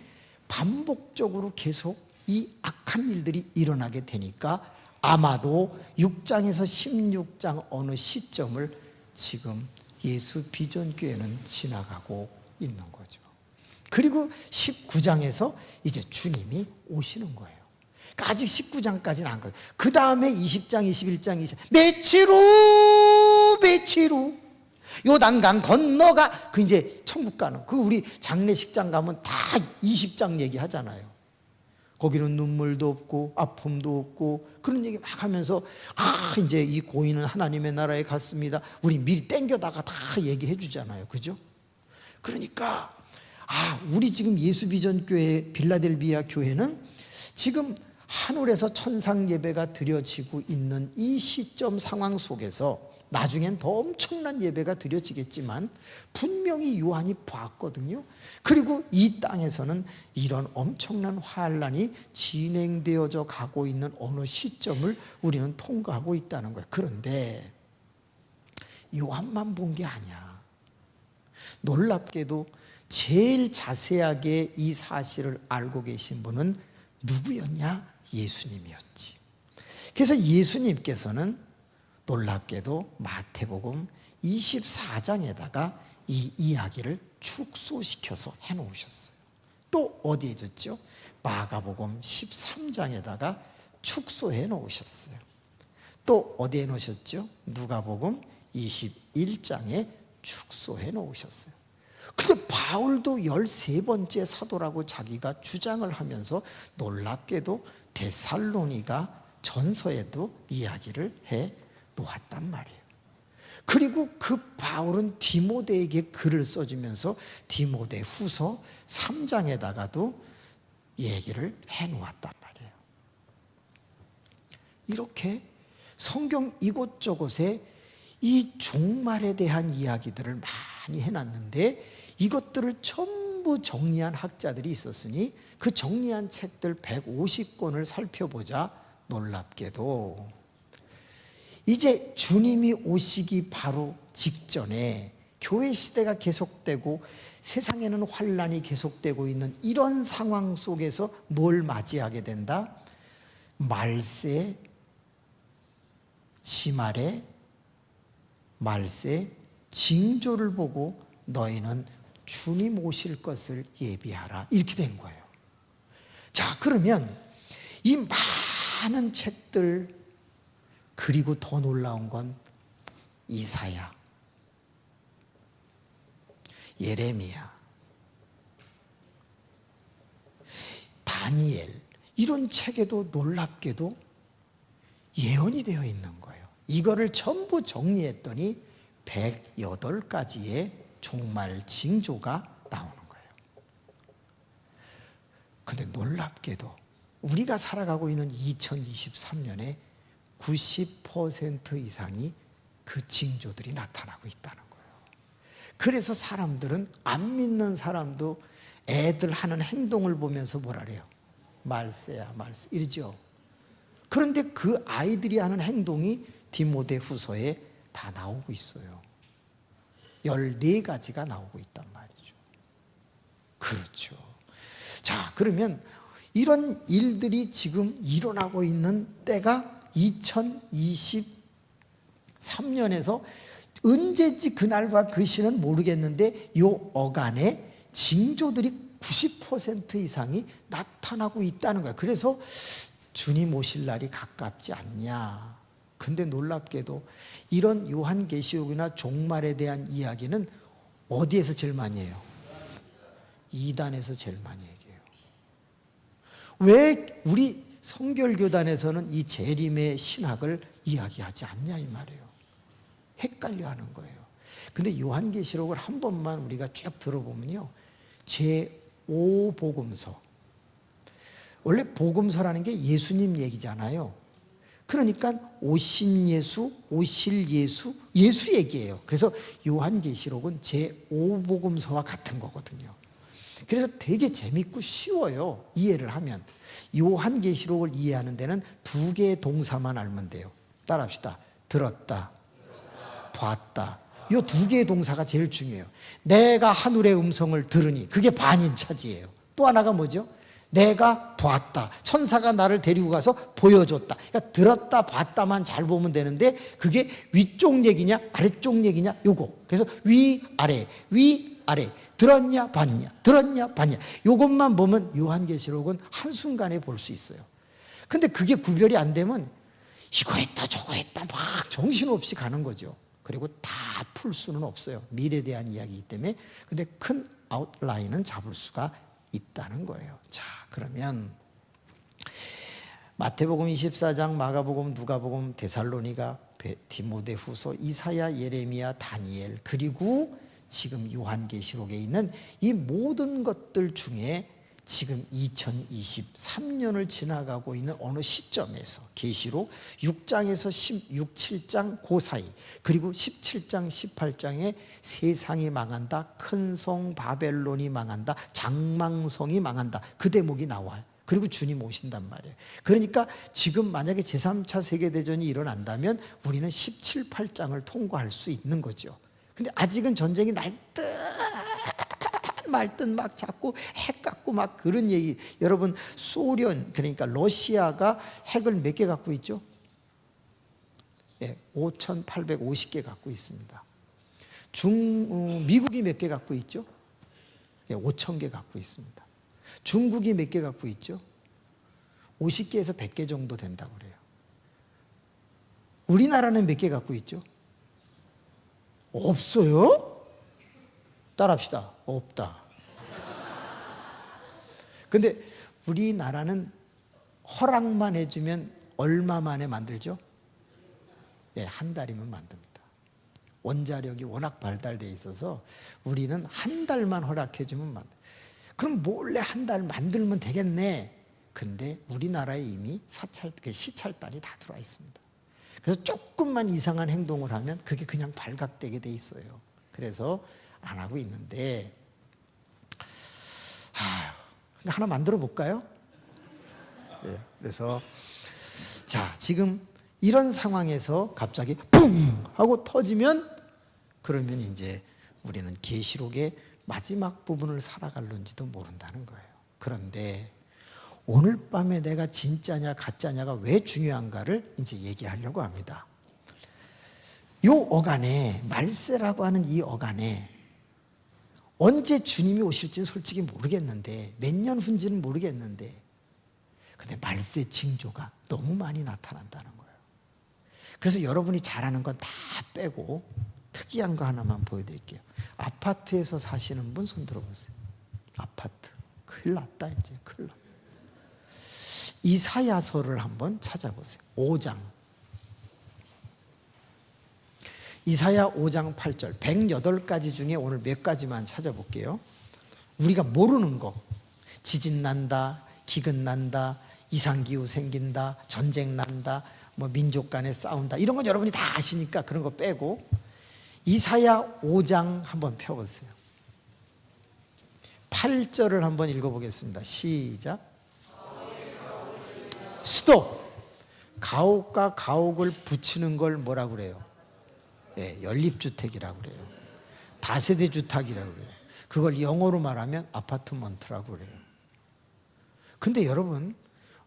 반복적으로 계속 이 악한 일들이 일어나게 되니까 아마도 6장에서 16장 어느 시점을 지금 예수 비전교회는 지나가고 있는 거죠. 그리고 19장에서 이제 주님이 오시는 거예요. 그러니까 아직 19장까지는 안 가요. 그 다음에 20장, 21장, 22장 며칠 후 요단강 건너가 그 이제 천국 가는 그 우리 장례식장 가면 다 20장 얘기하잖아요. 거기는 눈물도 없고 아픔도 없고 그런 얘기 막 하면서 이제 이 고인은 하나님의 나라에 갔습니다. 우리 미리 땡겨다가 다 얘기해 주잖아요. 그죠? 그러니까 우리 지금 예수비전교회 빌라델비아 교회는 지금 하늘에서 천상 예배가 드려지고 있는 이 시점 상황 속에서 나중엔 더 엄청난 예배가 드려지겠지만 분명히 요한이 봤거든요. 그리고 이 땅에서는 이런 엄청난 환란이 진행되어져 가고 있는 어느 시점을 우리는 통과하고 있다는 거예요. 그런데 요한만 본 게 아니야. 놀랍게도 제일 자세하게 이 사실을 알고 계신 분은 누구였냐? 예수님이었지. 그래서 예수님께서는 놀랍게도 마태복음 24장에다가 이 이야기를 축소시켜서 해놓으셨어요. 또 어디에 줬죠? 마가복음 13장에다가 축소해 놓으셨어요. 또 어디에 놓으셨죠? 누가복음 21장에 축소해 놓으셨어요. 근데 바울도 13번째 사도라고 자기가 주장을 하면서 놀랍게도 데살로니가 전서에도 이야기를 해 놓았단 말이에요. 그리고 그 바울은 디모데에게 글을 써주면서 디모데 후서 3장에다가도 얘기를 해 놓았단 말이에요. 이렇게 성경 이곳저곳에 이 종말에 대한 이야기들을 많이 해놨는데 이것들을 전부 정리한 학자들이 있었으니 그 정리한 책들 150권을 살펴보자 놀랍게도 이제 주님이 오시기 바로 직전에 교회 시대가 계속되고 세상에는 환란이 계속되고 있는 이런 상황 속에서 뭘 맞이하게 된다? 말세, 지말에 말세, 징조를 보고 너희는 주님 오실 것을 예비하라. 이렇게 된 거예요. 자, 그러면 이 많은 책들, 그리고 더 놀라운 건 이사야, 예레미야, 다니엘, 이런 책에도 놀랍게도 예언이 되어 있는 거예요. 이거를 전부 정리했더니 108가지의 종말 징조가 나오는 거예요. 근데 놀랍게도 우리가 살아가고 있는 2023년에 90% 이상이 그 징조들이 나타나고 있다는 거예요. 그래서 사람들은 안 믿는 사람도 애들 하는 행동을 보면서 뭐라 그래요? 말세야 말세 이러죠. 그런데 그 아이들이 하는 행동이 디모데 후서에 다 나오고 있어요. 14가지가 나오고 있단 말이죠. 그렇죠. 자, 그러면 이런 일들이 지금 일어나고 있는 때가 2023년에서 언제지 그날과 그 시는 모르겠는데 요 어간에 징조들이 90% 이상이 나타나고 있다는 거예요. 그래서 주님 오실 날이 가깝지 않냐. 근데 놀랍게도 이런 요한계시록이나 종말에 대한 이야기는 어디에서 제일 많이 해요? 이단에서 제일 많이 얘기해요. 왜 우리 성결교단에서는 이 재림의 신학을 이야기하지 않냐 이 말이에요. 헷갈려 하는 거예요. 근데 요한계시록을 한 번만 우리가 쭉 들어보면요, 제5복음서, 원래 복음서라는 게 예수님 얘기잖아요. 그러니까 오신 예수, 오실 예수, 예수 얘기예요. 그래서 요한계시록은 제5복음서와 같은 거거든요. 그래서 되게 재밌고 쉬워요, 이해를 하면. 요한계시록을 이해하는 데는 2개의 동사만 알면 돼요. 따라합시다. 들었다, 봤다. 이 2개의 동사가 제일 중요해요. 내가 하늘의 음성을 들으니, 그게 반인차지예요. 또 하나가 뭐죠? 내가 봤다. 천사가 나를 데리고 가서 보여줬다. 그러니까 들었다 봤다만 잘 보면 되는데 그게 위쪽 얘기냐 아래쪽 얘기냐 요거. 그래서 위아래 위아래 들었냐 봤냐 들었냐 봤냐 요것만 보면 요한계시록은 한순간에 볼 수 있어요. 근데 그게 구별이 안 되면 이거 했다 저거 했다 막 정신없이 가는 거죠. 그리고 다 풀 수는 없어요. 미래에 대한 이야기이기 때문에. 근데 큰 아웃라인은 잡을 수가 있다는 거예요. 자, 그러면 마태복음 24장, 마가복음, 누가복음, 데살로니가, 디모데후서, 이사야, 예레미야, 다니엘, 그리고 지금 요한계시록에 있는 이 모든 것들 중에 지금 2023년을 지나가고 있는 어느 시점에서 계시록 6장에서 16, 7장 그 사이, 그리고 17장, 18장에 세상이 망한다, 큰 성 바벨론이 망한다, 장망성이 망한다, 그 대목이 나와요. 그리고 주님 오신단 말이에요. 그러니까 지금 만약에 제3차 세계대전이 일어난다면 우리는 17, 8장을 통과할 수 있는 거죠. 근데 아직은 전쟁이 날 듯 말 듯 막 자꾸 핵 갖고 막 그런 얘기. 여러분 소련, 그러니까 러시아가 핵을 몇 개 갖고 있죠? 5,850개 갖고 있습니다. 미국이 몇 개 갖고 있죠? 5,000개 갖고 있습니다. 중국이 몇 개 갖고 있죠? 50개에서 100개 정도 된다고 그래요. 우리나라는 몇 개 갖고 있죠? 없어요? 따라합시다. 없다. 근데 우리나라는 허락만 해주면 얼마 만에 만들죠? 한 달이면 만듭니다. 원자력이 워낙 발달되어 있어서 우리는 한 달만 허락해주면 만듭니다. 그럼 몰래 한 달 만들면 되겠네. 근데 우리나라에 이미 시찰단이 다 들어와 있습니다. 그래서 조금만 이상한 행동을 하면 그게 그냥 발각되게 돼 있어요. 그래서 안 하고 있는데, 하나 만들어 볼까요? 그래서 자, 지금 이런 상황에서 갑자기 뿡 하고 터지면, 그러면 이제 우리는 계시록의 마지막 부분을 살아갈는지도 모른다는 거예요. 그런데 오늘 밤에 내가 진짜냐 가짜냐가 왜 중요한가를 이제 얘기하려고 합니다. 이 어간에, 말세라고 하는 이 어간에 언제 주님이 오실지는 솔직히 모르겠는데, 몇 년 후인지는 모르겠는데, 근데 말세 징조가 너무 많이 나타난다는 거예요. 그래서 여러분이 잘하는 건 다 빼고 특이한 거 하나만 보여드릴게요. 아파트에서 사시는 분 손 들어보세요. 아파트. 큰일 났다, 이제. 큰일 났다. 이사야서를 한번 찾아보세요. 5장. 이사야 5장 8절. 108가지 중에 오늘 몇 가지만 찾아볼게요. 우리가 모르는 거. 지진 난다, 기근 난다, 이상기후 생긴다, 전쟁 난다, 뭐 민족 간에 싸운다, 이런 건 여러분이 다 아시니까 그런 거 빼고 이사야 5장 한번 펴보세요. 8절을 한번 읽어보겠습니다. 시작. 스톱. 가옥과 가옥을 붙이는 걸 뭐라고 그래요? 연립주택이라고 그래요. 다세대 주택이라고 그래요. 그걸 영어로 말하면 아파트먼트라고 그래요. 근데 여러분,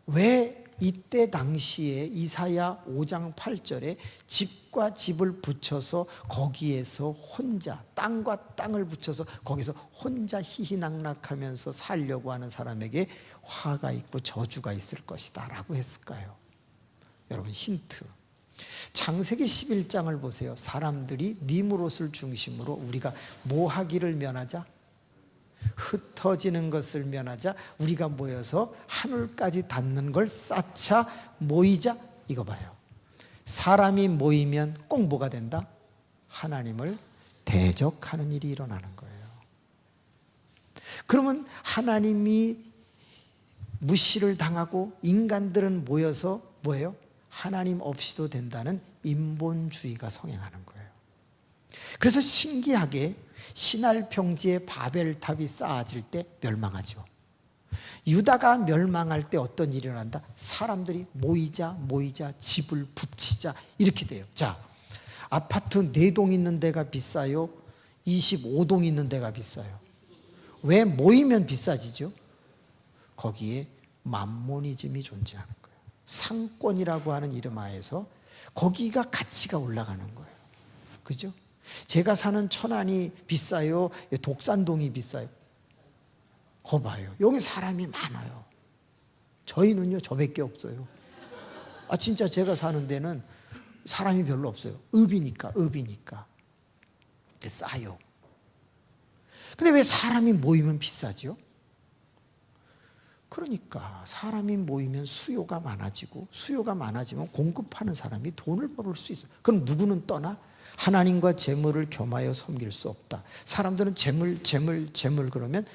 왜 이때 당시에 이사야 5장 8절에 집과 집을 붙여서 거기에서 혼자, 땅과 땅을 붙여서 거기서 혼자 희희낙낙하면서 살려고 하는 사람에게 화가 있고 저주가 있을 것이다 라고 했을까요? 여러분, 힌트. 창세기 11장을 보세요. 사람들이 니므롯을 중심으로 우리가 뭐 하기를 면하자? 흩어지는 것을 면하자. 우리가 모여서 하늘까지 닿는 걸 쌓자, 모이자. 이거 봐요. 사람이 모이면 꼭 뭐가 된다? 하나님을 대적하는 일이 일어나는 거예요. 그러면 하나님이 무시를 당하고 인간들은 모여서 뭐예요? 하나님 없이도 된다는 인본주의가 성행하는 거예요. 그래서 신기하게 신할 평지에 바벨탑이 쌓아질 때 멸망하죠. 유다가 멸망할 때 어떤 일이 일어난다? 사람들이 모이자 집을 붙이자 이렇게 돼요. 자, 아파트 4동 있는 데가 비싸요? 25동 있는 데가 비싸요? 왜 모이면 비싸지죠? 거기에 맘모니즘이 존재하는 거예요. 상권이라고 하는 이름 하에서 거기가 가치가 올라가는 거예요. 그죠? 제가 사는 천안이 비싸요? 독산동이 비싸요? 거 봐요. 여기 사람이 많아요. 저희는요, 저밖에 없어요. 진짜 제가 사는 데는 사람이 별로 없어요. 읍이니까. 싸요. 근데 왜 사람이 모이면 비싸죠? 그러니까 사람이 모이면 수요가 많아지면 공급하는 사람이 돈을 벌을 수 있어요. 그럼 누구는 떠나? 하나님과 재물을 겸하여 섬길 수 없다. 사람들은 재물 그러면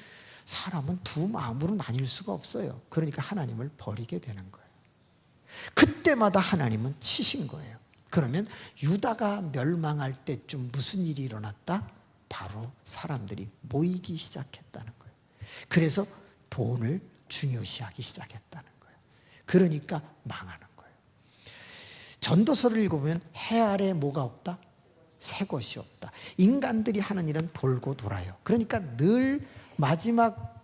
사람은 두 마음으로 나뉠 수가 없어요. 그러니까 하나님을 버리게 되는 거예요. 그때마다 하나님은 치신 거예요. 그러면 유다가 멸망할 때쯤 무슨 일이 일어났다? 바로 사람들이 모이기 시작했다는 거예요. 그래서 돈을 중요시하기 시작했다는 거예요. 그러니까 망하는 거예요. 전도서를 읽으면 해 아래 뭐가 없다? 새 것이 없다. 인간들이 하는 일은 돌고 돌아요. 그러니까 늘 마지막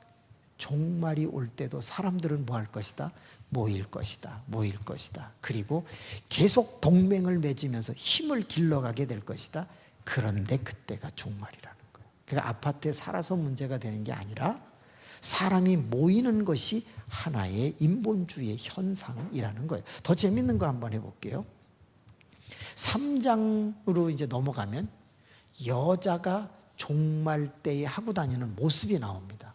종말이 올 때도 사람들은 뭐 할 것이다? 모일 것이다. 모일 것이다. 그리고 계속 동맹을 맺으면서 힘을 길러가게 될 것이다. 그런데 그때가 종말이라는 거예요. 그러니까 아파트에 살아서 문제가 되는 게 아니라 사람이 모이는 것이 하나의 인본주의의 현상이라는 거예요. 더 재밌는 거 한번 해볼게요. 3장으로 이제 넘어가면 여자가 종말 때에 하고 다니는 모습이 나옵니다.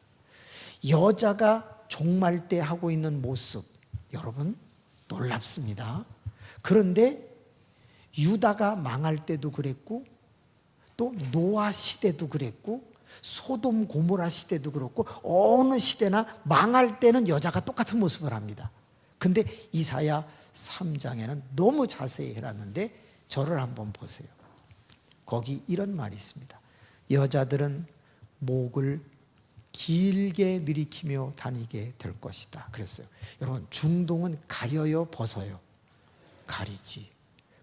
여자가 종말 때 하고 있는 모습, 여러분 놀랍습니다. 그런데 유다가 망할 때도 그랬고 또 노아 시대도 그랬고 소돔 고모라 시대도 그렇고 어느 시대나 망할 때는 여자가 똑같은 모습을 합니다. 근데 이사야 3장에는 너무 자세히 해놨는데 저를 한번 보세요. 거기 이런 말이 있습니다. 여자들은 목을 길게 들이키며 다니게 될 것이다 그랬어요. 여러분 중동은 가려요 벗어요? 가리지.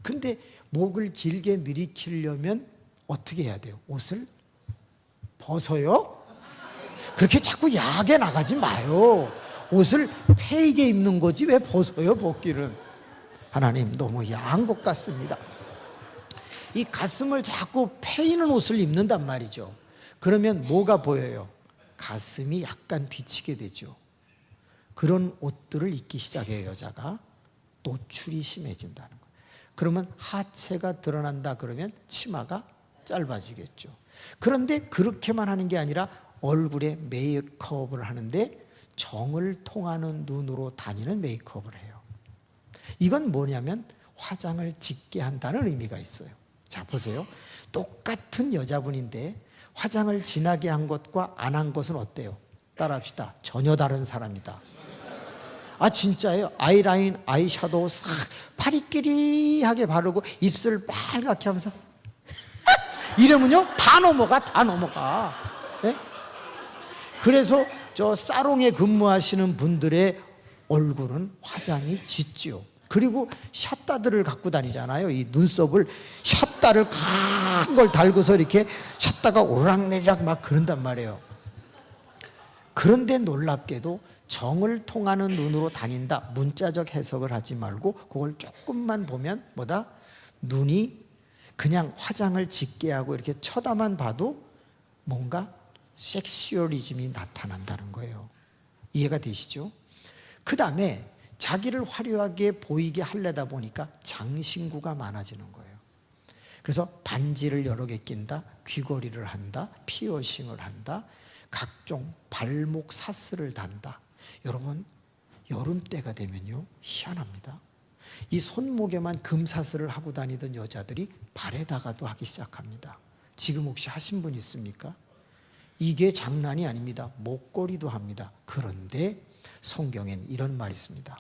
근데 목을 길게 들이키려면 어떻게 해야 돼요? 옷을 벗어요? 그렇게 자꾸 야하게 나가지 마요. 옷을 패이게 입는 거지 왜 벗어요 벗기를. 하나님 너무 야한 것 같습니다. 이 가슴을 자꾸 패이는 옷을 입는단 말이죠. 그러면 뭐가 보여요? 가슴이 약간 비치게 되죠. 그런 옷들을 입기 시작해요. 여자가 노출이 심해진다는 거예요. 그러면 하체가 드러난다 그러면 치마가 짧아지겠죠. 그런데 그렇게만 하는 게 아니라 얼굴에 메이크업을 하는데 정을 통하는 눈으로 다니는 메이크업을 해요. 이건 뭐냐면 화장을 짙게 한다는 의미가 있어요. 자 보세요. 똑같은 여자분인데 화장을 진하게 한 것과 안 한 것은 어때요? 따라합시다. 전혀 다른 사람이다. 아 진짜예요. 아이라인, 아이샤도우 싹 파리끼리하게 바르고 입술 빨갛게 하면서 이러면요 다 넘어가. 네? 그래서 저 사롱에 근무하시는 분들의 얼굴은 화장이 짙죠. 그리고 샷다들을 갖고 다니잖아요. 이 눈썹을 샷다를 큰 걸 달고서 이렇게 샷다가 오락내리락 막 그런단 말이에요. 그런데 놀랍게도 정을 통하는 눈으로 다닌다. 문자적 해석을 하지 말고 그걸 조금만 보면 뭐다? 눈이 그냥 화장을 짙게 하고 이렇게 쳐다만 봐도 뭔가 섹슈얼리즘이 나타난다는 거예요. 이해가 되시죠? 그 다음에 자기를 화려하게 보이게 하려다 보니까 장신구가 많아지는 거예요. 그래서 반지를 여러 개 낀다, 귀걸이를 한다, 피어싱을 한다, 각종 발목 사슬을 단다. 여러분 여름 때가 되면요 희한합니다. 이 손목에만 금사슬을 하고 다니던 여자들이 발에다가도 하기 시작합니다. 지금 혹시 하신 분 있습니까? 이게 장난이 아닙니다. 목걸이도 합니다. 그런데 성경엔 이런 말이 있습니다.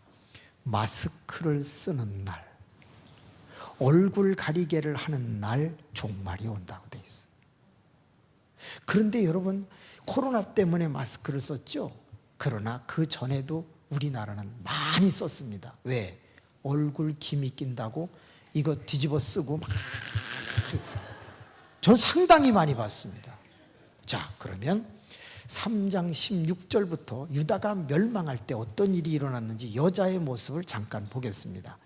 마스크를 쓰는 날, 얼굴 가리개를 하는 날 종말이 온다고 돼 있어요. 그런데 여러분 코로나 때문에 마스크를 썼죠. 그러나 그 전에도 우리나라는 많이 썼습니다. 왜? 얼굴 김이 낀다고 이거 뒤집어 쓰고 막 전 상당히 많이 봤습니다. 자 그러면 3장 16절부터 유다가 멸망할 때 어떤 일이 일어났는지 여자의 모습을 잠깐 보겠습니다.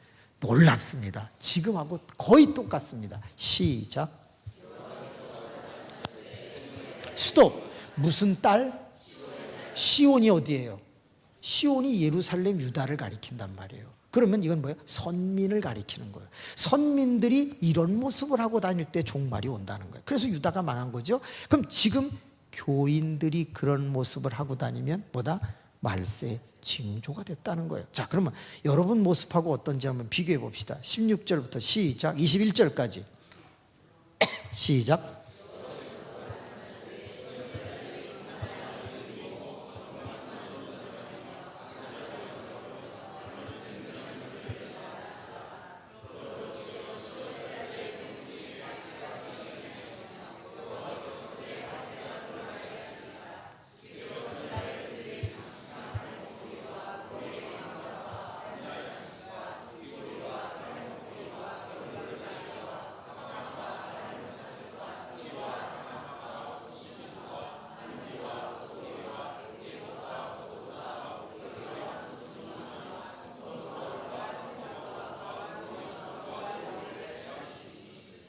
놀랍습니다. 지금하고 거의 똑같습니다. 시작. 스톱. 무슨 딸? 시온이 어디예요? 시온이 예루살렘 유다를 가리킨단 말이에요. 그러면 이건 뭐예요? 선민을 가리키는 거예요. 선민들이 이런 모습을 하고 다닐 때 종말이 온다는 거예요. 그래서 유다가 망한 거죠. 그럼 지금 교인들이 그런 모습을 하고 다니면 뭐다? 말세 징조가 됐다는 거예요. 자 그러면 여러분 모습하고 어떤지 한번 비교해 봅시다. 16절부터 시작. 21절까지 시작.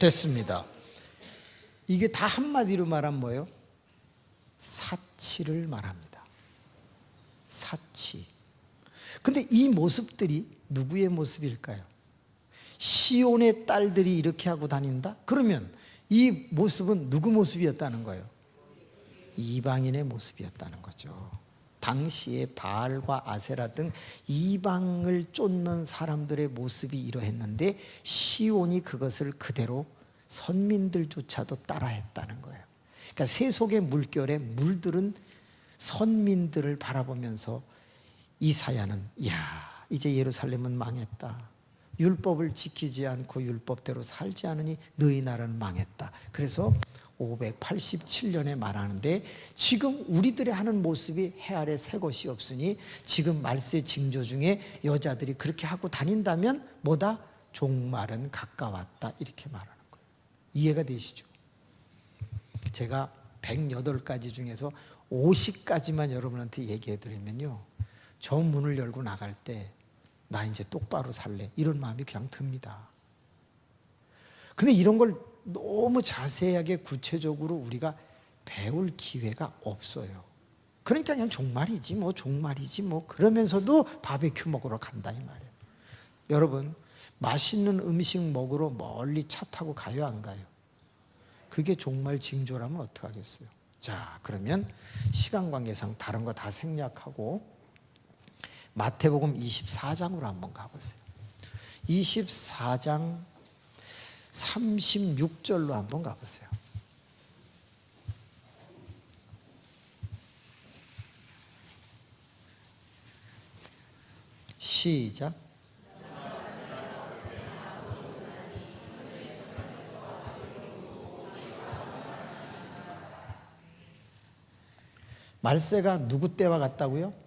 됐습니다. 이게 다 한마디로 말하면 뭐예요? 사치를 말합니다. 사치. 근데 이 모습들이 누구의 모습일까요? 시온의 딸들이 이렇게 하고 다닌다? 그러면 이 모습은 누구 모습이었다는 거예요? 이방인의 모습이었다는 거죠. 당시에 바알과 아세라 등 이방을 쫓는 사람들의 모습이 이러했는데 시온이 그것을 그대로 선민들조차도 따라했다는 거예요. 그러니까 세속의 물결에 물들은 선민들을 바라보면서 이사야는 이제 예루살렘은 망했다. 율법을 지키지 않고 율법대로 살지 않으니 너희 나라는 망했다. 그래서 587년에 말하는데 지금 우리들의 하는 모습이 해 아래 새 것이 없으니 지금 말세 징조 중에 여자들이 그렇게 하고 다닌다면 뭐다? 종말은 가까웠다. 이렇게 말하는 거예요. 이해가 되시죠? 제가 108가지 중에서 50가지만 여러분한테 얘기해 드리면요, 저 문을 열고 나갈 때 나 이제 똑바로 살래 이런 마음이 그냥 듭니다. 근데 이런 걸 너무 자세하게 구체적으로 우리가 배울 기회가 없어요. 그러니까 그냥 종말이지 뭐 그러면서도 바베큐 먹으러 간다 이 말이에요. 여러분, 맛있는 음식 먹으러 멀리 차 타고 가요, 안 가요? 그게 종말 징조라면 어떡하겠어요? 자, 그러면 시간 관계상 다른 거 다 생략하고 마태복음 24장으로 한번 가보세요. 24장 36절로 한번 가보세요. 시작. 말세가 누구 때와 같다고요?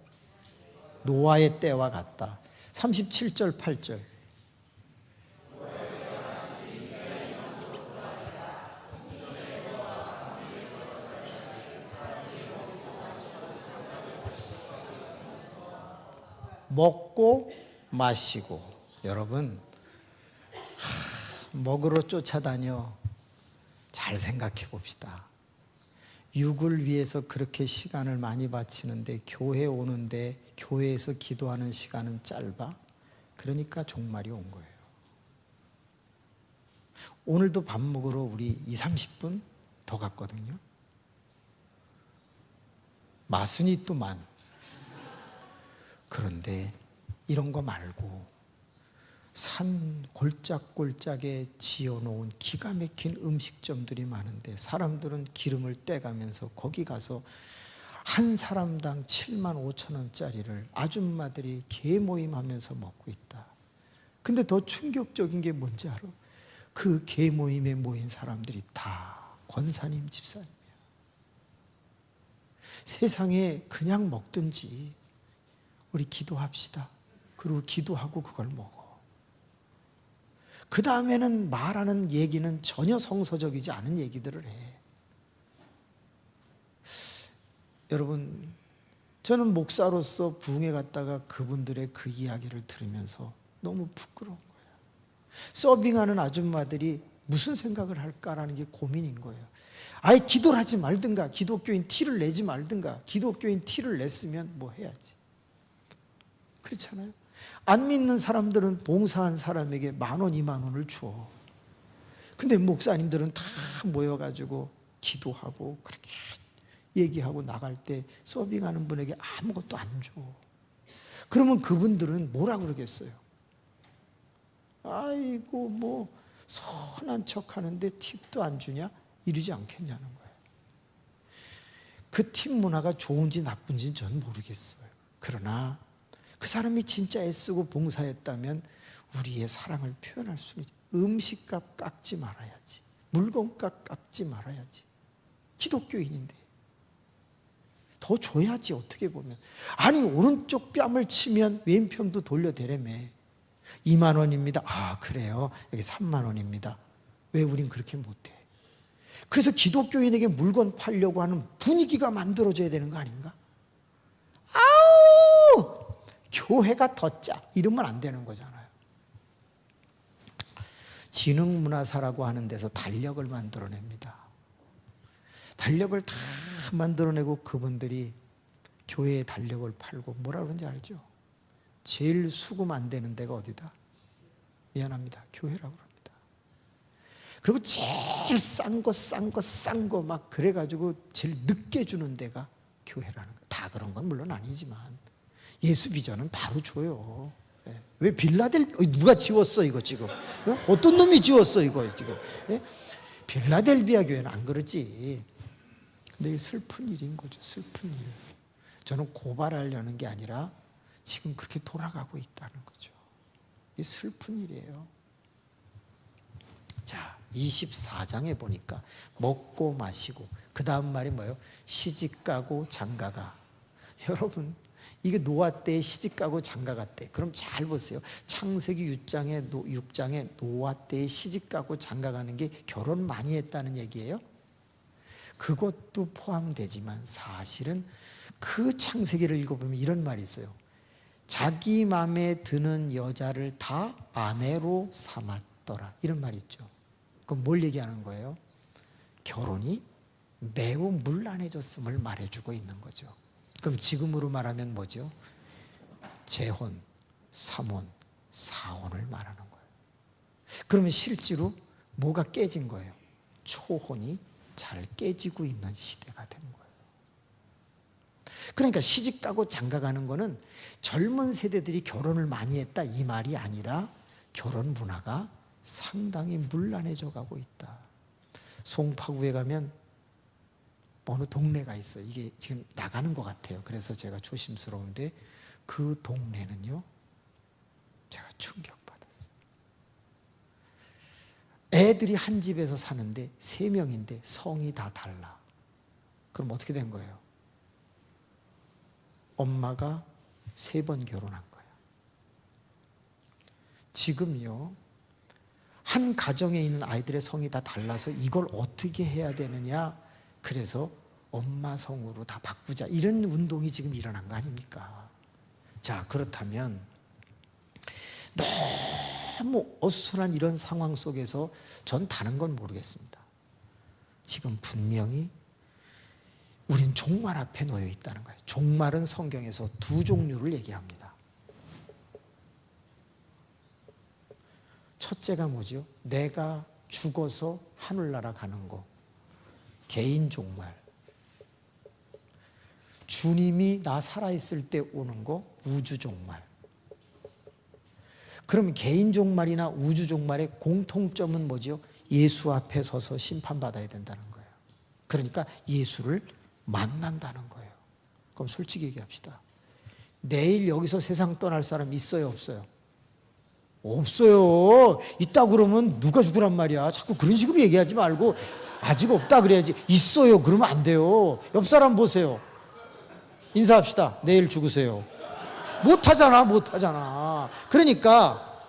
노아의 때와 같다. 37절 8절. 먹고 마시고. 여러분, 먹으러 쫓아다녀. 잘 생각해 봅시다. 육을 위해서 그렇게 시간을 많이 바치는데 교회 오는데 교회에서 기도하는 시간은 짧아? 그러니까 종말이 온 거예요. 오늘도 밥 먹으러 우리 20-30분 더 갔거든요. 마순이 또 만. 그런데 이런 거 말고 산 골짜골짜기에 지어놓은 기가 막힌 음식점들이 많은데 사람들은 기름을 떼가면서 거기 가서 한 사람당 75,000원짜리를 아줌마들이 개모임하면서 먹고 있다. 근데 더 충격적인 게 뭔지 알아? 그 개모임에 모인 사람들이 다 권사님 집사님이야. 세상에 그냥 먹든지 우리 기도합시다. 그리고 기도하고 그걸 먹어. 그 다음에는 말하는 얘기는 전혀 성서적이지 않은 얘기들을 해. 여러분, 저는 목사로서 부흥회 갔다가 그분들의 그 이야기를 들으면서 너무 부끄러운 거예요. 서빙하는 아줌마들이 무슨 생각을 할까라는 게 고민인 거예요. 아예 기도를 하지 말든가, 기독교인 티를 내지 말든가, 기독교인 티를 냈으면 뭐 해야지. 그렇잖아요. 안 믿는 사람들은 봉사한 사람에게 10,000원, 20,000원을 줘. 근데 목사님들은 다 모여가지고 기도하고 그렇게 얘기하고 나갈 때 서빙하는 분에게 아무것도 안 줘. 그러면 그분들은 뭐라 그러겠어요? 아이고 뭐 선한 척 하는데 팁도 안 주냐? 이러지 않겠냐는 거예요. 그 팁 문화가 좋은지 나쁜지는 저는 모르겠어요. 그러나 그 사람이 진짜 애쓰고 봉사했다면 우리의 사랑을 표현할 수 있지. 음식값 깎지 말아야지. 물건값 깎지 말아야지. 기독교인인데 더 줘야지. 어떻게 보면 아니 오른쪽 뺨을 치면 왼편도 돌려대라며. 20,000원입니다. 아 그래요? 여기 30,000원입니다. 왜 우린 그렇게 못해? 그래서 기독교인에게 물건 팔려고 하는 분위기가 만들어져야 되는 거 아닌가? 교회가 더 짜 이러면 안 되는 거잖아요. 진흥문화사라고 하는 데서 달력을 만들어냅니다. 달력을 다 만들어내고 그분들이 교회에 달력을 팔고 뭐라 그러는지 알죠? 제일 수금 안 되는 데가 어디다? 미안합니다. 교회라고 합니다. 그리고 제일 싼 거 막 그래가지고 제일 늦게 주는 데가 교회라는 거예요. 다 그런 건 물론 아니지만 예수 비전은 바로 줘요. 왜 누가 지웠어 이거 지금? 어떤 놈이 지웠어 이거 지금? 빌라델비아 교회는 안 그러지. 근데 슬픈 일인 거죠. 슬픈 일. 저는 고발하려는 게 아니라 지금 그렇게 돌아가고 있다는 거죠. 이 슬픈 일이에요. 자, 24장에 보니까 먹고 마시고 그 다음 말이 뭐예요? 시집가고 장가가. 여러분 이게 노아 때에 시집가고 장가가 때. 그럼 잘 보세요. 창세기 6장에 노아 때에 시집가고 장가가는 게 결혼 많이 했다는 얘기예요. 그것도 포함되지만 사실은 그 창세기를 읽어보면 이런 말이 있어요. 자기 마음에 드는 여자를 다 아내로 삼았더라. 이런 말이 있죠. 그럼 뭘 얘기하는 거예요? 결혼이 매우 문란해졌음을 말해주고 있는 거죠. 그럼 지금으로 말하면 뭐죠? 재혼, 삼혼, 사혼을 말하는 거예요. 그러면 실제로 뭐가 깨진 거예요? 초혼이 잘 깨지고 있는 시대가 된 거예요. 그러니까 시집가고 장가가는 거는 젊은 세대들이 결혼을 많이 했다 이 말이 아니라 결혼 문화가 상당히 문란해져 가고 있다. 송파구에 가면 어느 동네가 있어요. 이게 지금 나가는 것 같아요. 그래서 제가 조심스러운데 그 동네는요, 제가 충격받았어요. 애들이 한 집에서 사는데 3명인데 성이 다 달라. 그럼 어떻게 된 거예요? 엄마가 3번 결혼한 거예요. 지금요, 한 가정에 있는 아이들의 성이 다 달라서 이걸 어떻게 해야 되느냐. 그래서 엄마 성으로 다 바꾸자. 이런 운동이 지금 일어난 거 아닙니까? 자, 그렇다면 너무 어수선한 이런 상황 속에서 전 다른 건 모르겠습니다. 지금 분명히 우린 종말 앞에 놓여 있다는 거예요. 종말은 성경에서 2 종류를 얘기합니다. 첫째가 뭐죠? 내가 죽어서 하늘나라 가는 거. 개인 종말. 주님이 나 살아있을 때 오는 거. 우주 종말. 그러면 개인 종말이나 우주 종말의 공통점은 뭐죠? 예수 앞에 서서 심판받아야 된다는 거예요. 그러니까 예수를 만난다는 거예요. 그럼 솔직히 얘기합시다. 내일 여기서 세상 떠날 사람 있어요, 없어요? 없어요. 있다 그러면 누가 죽으란 말이야. 자꾸 그런 식으로 얘기하지 말고 아직 없다 그래야지. 있어요. 그러면 안 돼요. 옆 사람 보세요. 인사합시다. 내일 죽으세요. 못하잖아. 그러니까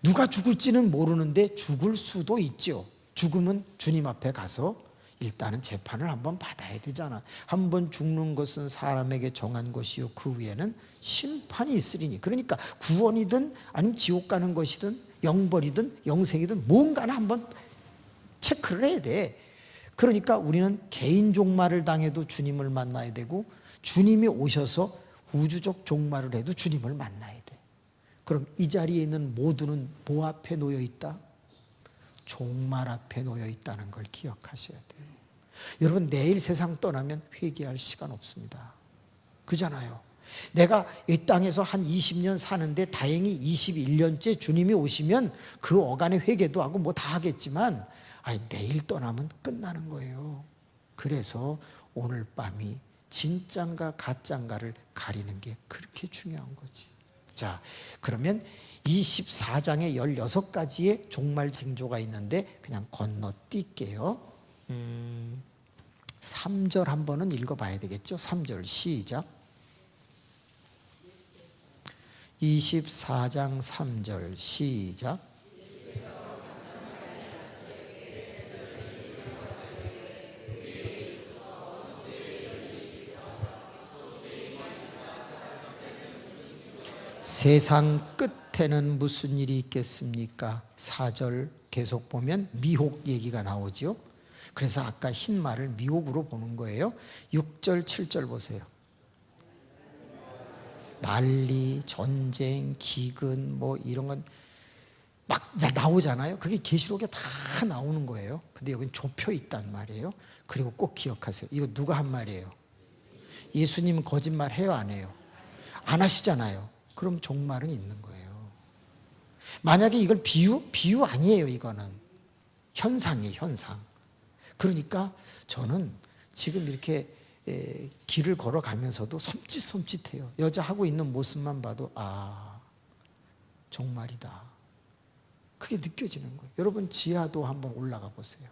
누가 죽을지는 모르는데 죽을 수도 있죠. 죽으면 주님 앞에 가서 일단은 재판을 한번 받아야 되잖아. 한번 죽는 것은 사람에게 정한 것이요 그 위에는 심판이 있으리니. 그러니까 구원이든 아니면 지옥 가는 것이든 영벌이든 영생이든 뭔가는 한번 체크를 해야 돼. 그러니까 우리는 개인 종말을 당해도 주님을 만나야 되고 주님이 오셔서 우주적 종말을 해도 주님을 만나야 돼. 그럼 이 자리에 있는 모두는 뭐 앞에 놓여 있다? 종말 앞에 놓여 있다는 걸 기억하셔야 돼요. 여러분 내일 세상 떠나면 회개할 시간 없습니다. 그잖아요. 내가 이 땅에서 한 20년 사는데 다행히 21년째 주님이 오시면 그 어간의 회개도 하고 뭐 다 하겠지만 내일 떠나면 끝나는 거예요. 그래서 오늘 밤이 진짠가 가짠가를 가리는 게 그렇게 중요한 거지. 자, 그러면 24장에 16가지의 종말 징조가 있는데 그냥 건너뛸게요. 3절 한 번은 읽어봐야 되겠죠. 3절 시작. 24장 3절 시작. 세상 겉에는 무슨 일이 있겠습니까? 4절 계속 보면 미혹 얘기가 나오죠. 그래서 아까 흰 말을 미혹으로 보는 거예요. 6절 7절 보세요. 난리, 전쟁, 기근 뭐 이런 건 막 나오잖아요. 그게 계시록에 다 나오는 거예요. 근데 여기는 좁혀 있단 말이에요. 그리고 꼭 기억하세요. 이거 누가 한 말이에요? 예수님은 거짓말 해요, 안 해요? 안 하시잖아요. 그럼 종말은 있는 거예요. 만약에 이걸 비유 아니에요. 이거는 현상이에요, 현상. 그러니까 저는 지금 이렇게 길을 걸어가면서도 섬찟해요. 여자 하고 있는 모습만 봐도 종말이다. 그게 느껴지는 거예요. 여러분 지하도 한번 올라가 보세요.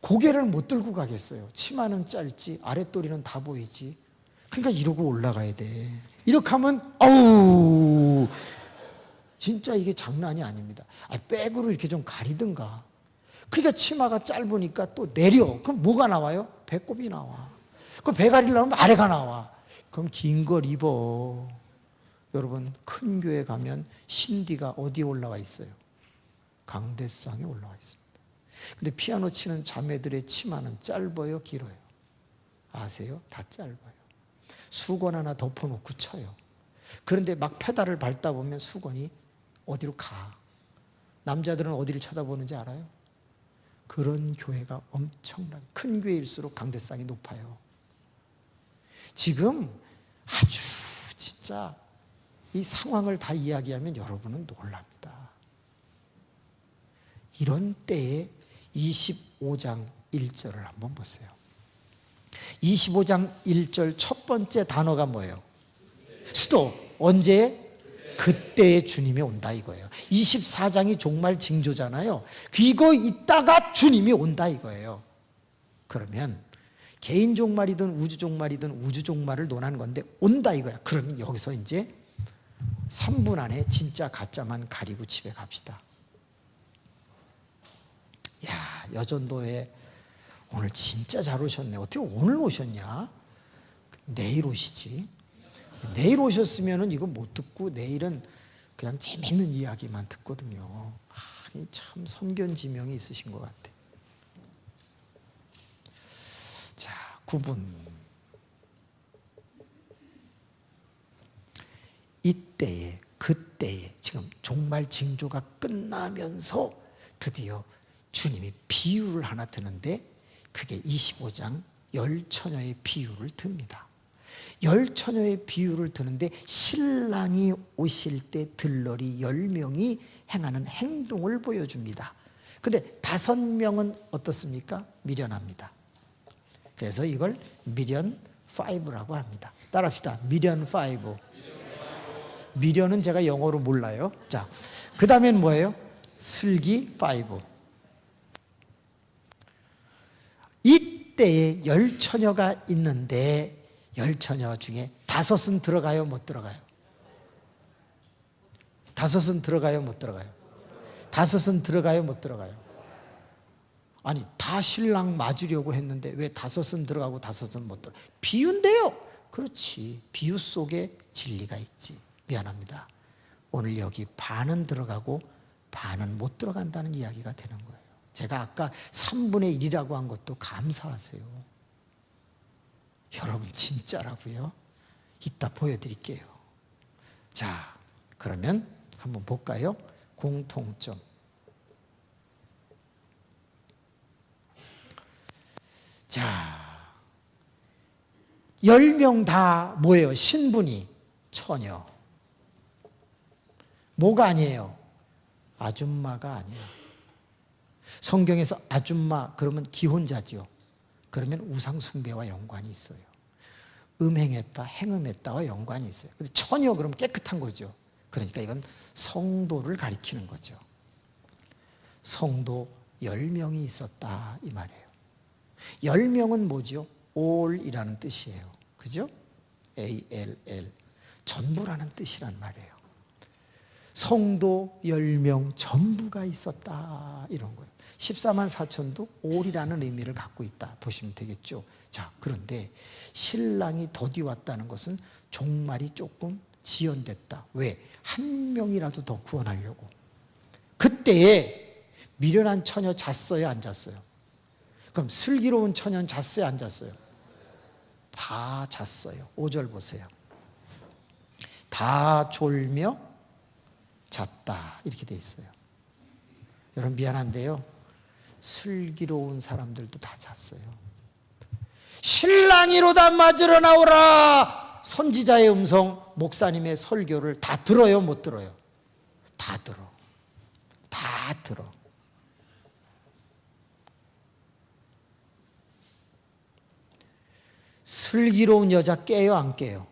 고개를 못 들고 가겠어요. 치마는 짧지 아랫도리는 다 보이지. 그러니까 이러고 올라가야 돼. 이렇게 하면 어우 진짜 이게 장난이 아닙니다. 백으로 이렇게 좀 가리든가. 그러니까 치마가 짧으니까 또 내려. 그럼 뭐가 나와요? 배꼽이 나와. 그럼 배 가리려면 아래가 나와. 그럼 긴 걸 입어. 여러분 큰 교회 가면 신디가 어디에 올라와 있어요? 강대상에 올라와 있습니다. 근데 피아노 치는 자매들의 치마는 짧아요, 길어요? 아세요? 다 짧아요. 수건 하나 덮어놓고 쳐요. 그런데 막 페달을 밟다 보면 수건이 어디로 가. 남자들은 어디를 쳐다보는지 알아요? 그런 교회가 엄청나게 큰 교회일수록 강대상이 높아요. 지금 아주 진짜 이 상황을 다 이야기하면 여러분은 놀랍니다. 이런 때에 25장 1절을 한번 보세요. 25장 1절 첫 번째 단어가 뭐예요? 스톱. 언제? 그때의 주님이 온다 이거예요. 24장이 종말 징조잖아요. 이거 있다가 주님이 온다 이거예요. 그러면 개인 종말이든 우주 종말이든 우주 종말을 논하는 건데 온다 이거야. 그러면 여기서 이제 3분 안에 진짜 가짜만 가리고 집에 갑시다. 야, 여전도에 오늘 진짜 잘 오셨네. 어떻게 오늘 오셨냐? 내일 오시지. 내일 오셨으면 이거 못 듣고 내일은 그냥 재밌는 이야기만 듣거든요. 참 선견지명이 있으신 것 같아. 자, 9분. 이때에 그때에 지금 종말 징조가 끝나면서 드디어 주님이 비유를 하나 드는데 그게 25장 열처녀의 비유를 듭니다. 열처녀의 비유를 드는데 신랑이 오실 때 들러리 10명이 행하는 행동을 보여줍니다. 근데 5명은 어떻습니까? 미련합니다. 그래서 이걸 미련 5라고 합니다. 따라합시다. 미련 5. 미련은 제가 영어로 몰라요. 자, 그 다음엔 뭐예요? 슬기 5. 이때에 열처녀가 있는데 열처녀 중에 5은 들어가요? 못 들어가요? 5은 들어가요? 못 들어가요? 5은 들어가요? 못 들어가요? 아니 다 신랑 맞으려고 했는데 왜 5은 들어가고 5은 못 들어가요? 비유인데요. 그렇지. 비유 속에 진리가 있지. 미안합니다. 오늘 여기 반은 들어가고 반은 못 들어간다는 이야기가 되는 거예요. 제가 아까 3분의 1이라고 한 것도 감사하세요. 여러분 진짜라고요? 이따 보여드릴게요. 자, 그러면 한번 볼까요? 공통점. 자, 10명 다 뭐예요? 신분이 처녀. 뭐가 아니에요? 아줌마가 아니에요. 성경에서 아줌마 그러면 기혼자지요. 그러면 우상숭배와 연관이 있어요. 음행했다, 행음했다와 연관이 있어요. 근데 처녀 그러면 깨끗한 거죠. 그러니까 이건 성도를 가리키는 거죠. 성도 10명이 있었다 이 말이에요. 10명은 뭐죠? all이라는 뜻이에요. 그죠? A-L-L. 전부라는 뜻이란 말이에요. 성도 10명 전부가 있었다 이런 거예요. 14만 4천도 all이라는 의미를 갖고 있다 보시면 되겠죠. 자, 그런데 신랑이 더디 왔다는 것은 종말이 조금 지연됐다. 왜? 한 명이라도 더 구원하려고. 그때에 미련한 처녀 잤어요, 안 잤어요? 그럼 슬기로운 처녀는 잤어요, 안 잤어요? 다 잤어요. 5절 보세요. 다 졸며 잤다 이렇게 돼 있어요. 여러분 미안한데요, 슬기로운 사람들도 다 잤어요. 신랑이로다 맞으러 나오라, 선지자의 음성, 목사님의 설교를 다 들어요, 못 들어요? 다 들어. 다 들어. 슬기로운 여자 깨요, 안 깨요?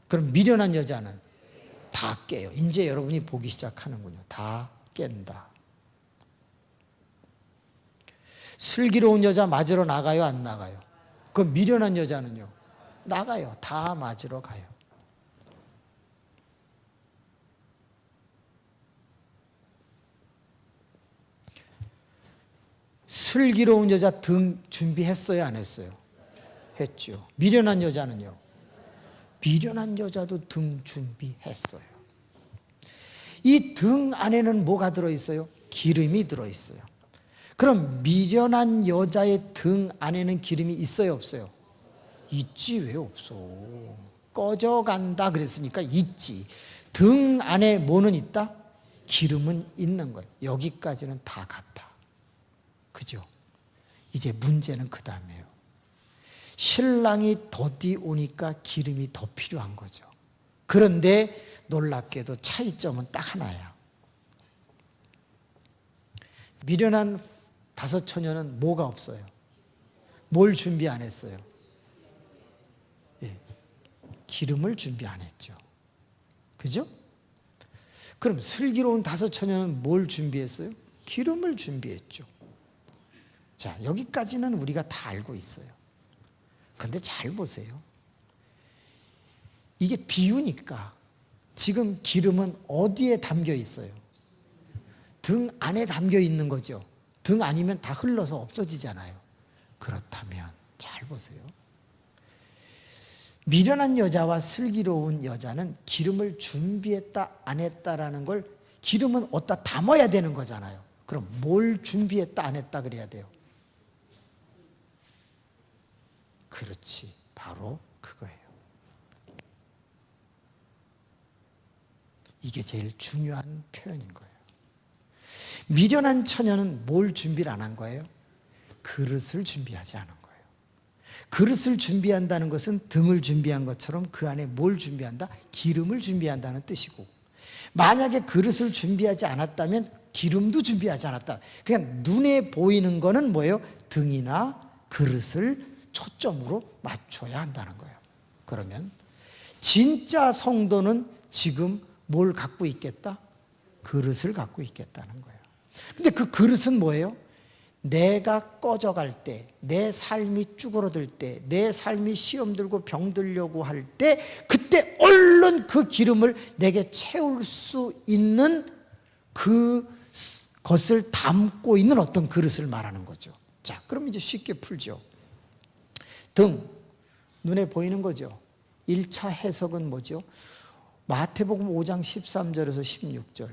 그럼 미련한 여자는 다 깨요. 이제 여러분이 보기 시작하는군요. 다 깬다. 슬기로운 여자 맞으러 나가요, 안 나가요? 그럼 미련한 여자는요? 나가요. 다 맞으러 가요. 슬기로운 여자 등 준비했어요, 안 했어요? 했죠. 미련한 여자는요? 미련한 여자도 등 준비했어요. 이 등 안에는 뭐가 들어있어요? 기름이 들어있어요. 그럼 미련한 여자의 등 안에는 기름이 있어요, 없어요? 있지, 왜 없어? 꺼져간다 그랬으니까 있지. 등 안에 뭐는 있다? 기름은 있는 거예요. 여기까지는 다 같다. 그죠? 이제 문제는 그 다음에요. 신랑이 더디 오니까 기름이 더 필요한 거죠. 그런데 놀랍게도 차이점은 딱 하나야. 미련한 5 처녀는 뭐가 없어요? 뭘 준비 안 했어요? 예, 기름을 준비 안 했죠. 그죠? 그럼 슬기로운 5 처녀는 뭘 준비했어요? 기름을 준비했죠. 자, 여기까지는 우리가 다 알고 있어요. 근데 잘 보세요. 이게 비유니까 지금 기름은 어디에 담겨 있어요? 등 안에 담겨 있는 거죠. 등 아니면 다 흘러서 없어지잖아요. 그렇다면 잘 보세요. 미련한 여자와 슬기로운 여자는 기름을 준비했다 안 했다라는 걸, 기름은 어디다 담아야 되는 거잖아요. 그럼 뭘 준비했다 안 했다 그래야 돼요? 그렇지, 바로 그거예요. 이게 제일 중요한 표현인 거예요. 미련한 처녀는 뭘 준비를 안 한 거예요? 그릇을 준비하지 않은 거예요. 그릇을 준비한다는 것은 등을 준비한 것처럼 그 안에 뭘 준비한다? 기름을 준비한다는 뜻이고, 만약에 그릇을 준비하지 않았다면 기름도 준비하지 않았다. 그냥 눈에 보이는 거는 뭐예요? 등이나 그릇을 초점으로 맞춰야 한다는 거예요. 그러면 진짜 성도는 지금 뭘 갖고 있겠다? 그릇을 갖고 있겠다는 거예요. 근데 그 그릇은 뭐예요? 내가 꺼져갈 때, 내 삶이 쭈그러들 때, 내 삶이 시험 들고 병 들려고 할 때, 그때 얼른 그 기름을 내게 채울 수 있는 그것을 담고 있는 어떤 그릇을 말하는 거죠. 자, 그럼 이제 쉽게 풀죠. 등, 눈에 보이는 거죠. 1차 해석은 뭐죠? 마태복음 5장 13절에서 16절.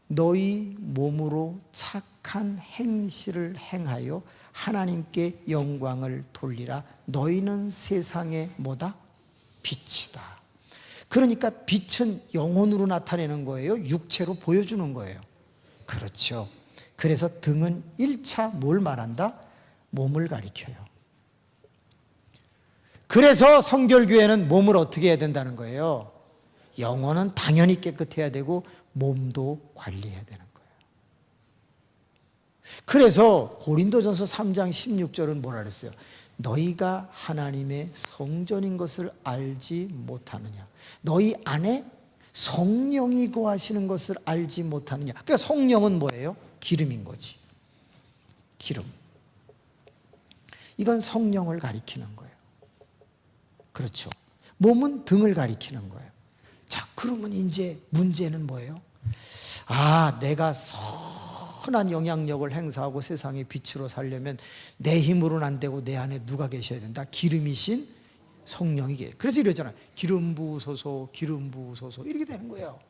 너희 몸으로 착한 행실을 행하여 하나님께 영광을 돌리라. 너희는 세상의 뭐다? 빛이다. 그러니까 빛은 영혼으로 나타내는 거예요? 육체로 보여주는 거예요? 그렇죠. 그래서 등은 1차 뭘 말한다? 몸을 가리켜요. 그래서 성결교회는 몸을 어떻게 해야 된다는 거예요? 영혼은 당연히 깨끗해야 되고 몸도 관리해야 되는 거예요. 그래서 고린도전서 3장 16절은 뭐라 그랬어요? 너희가 하나님의 성전인 것을 알지 못하느냐? 너희 안에 성령이 거하시는 것을 알지 못하느냐? 그러니까 성령은 뭐예요? 기름인 거지. 기름. 이건 성령을 가리키는 거예요. 그렇죠. 몸은 등을 가리키는 거예요. 자, 그러면 이제 문제는 뭐예요? 아, 내가 선한 영향력을 행사하고 세상의 빛으로 살려면 내 힘으로는 안 되고 내 안에 누가 계셔야 된다? 기름이신 성령이게. 그래서 이러잖아요. 기름 부으소서, 기름 부으소서. 이렇게 되는 거예요.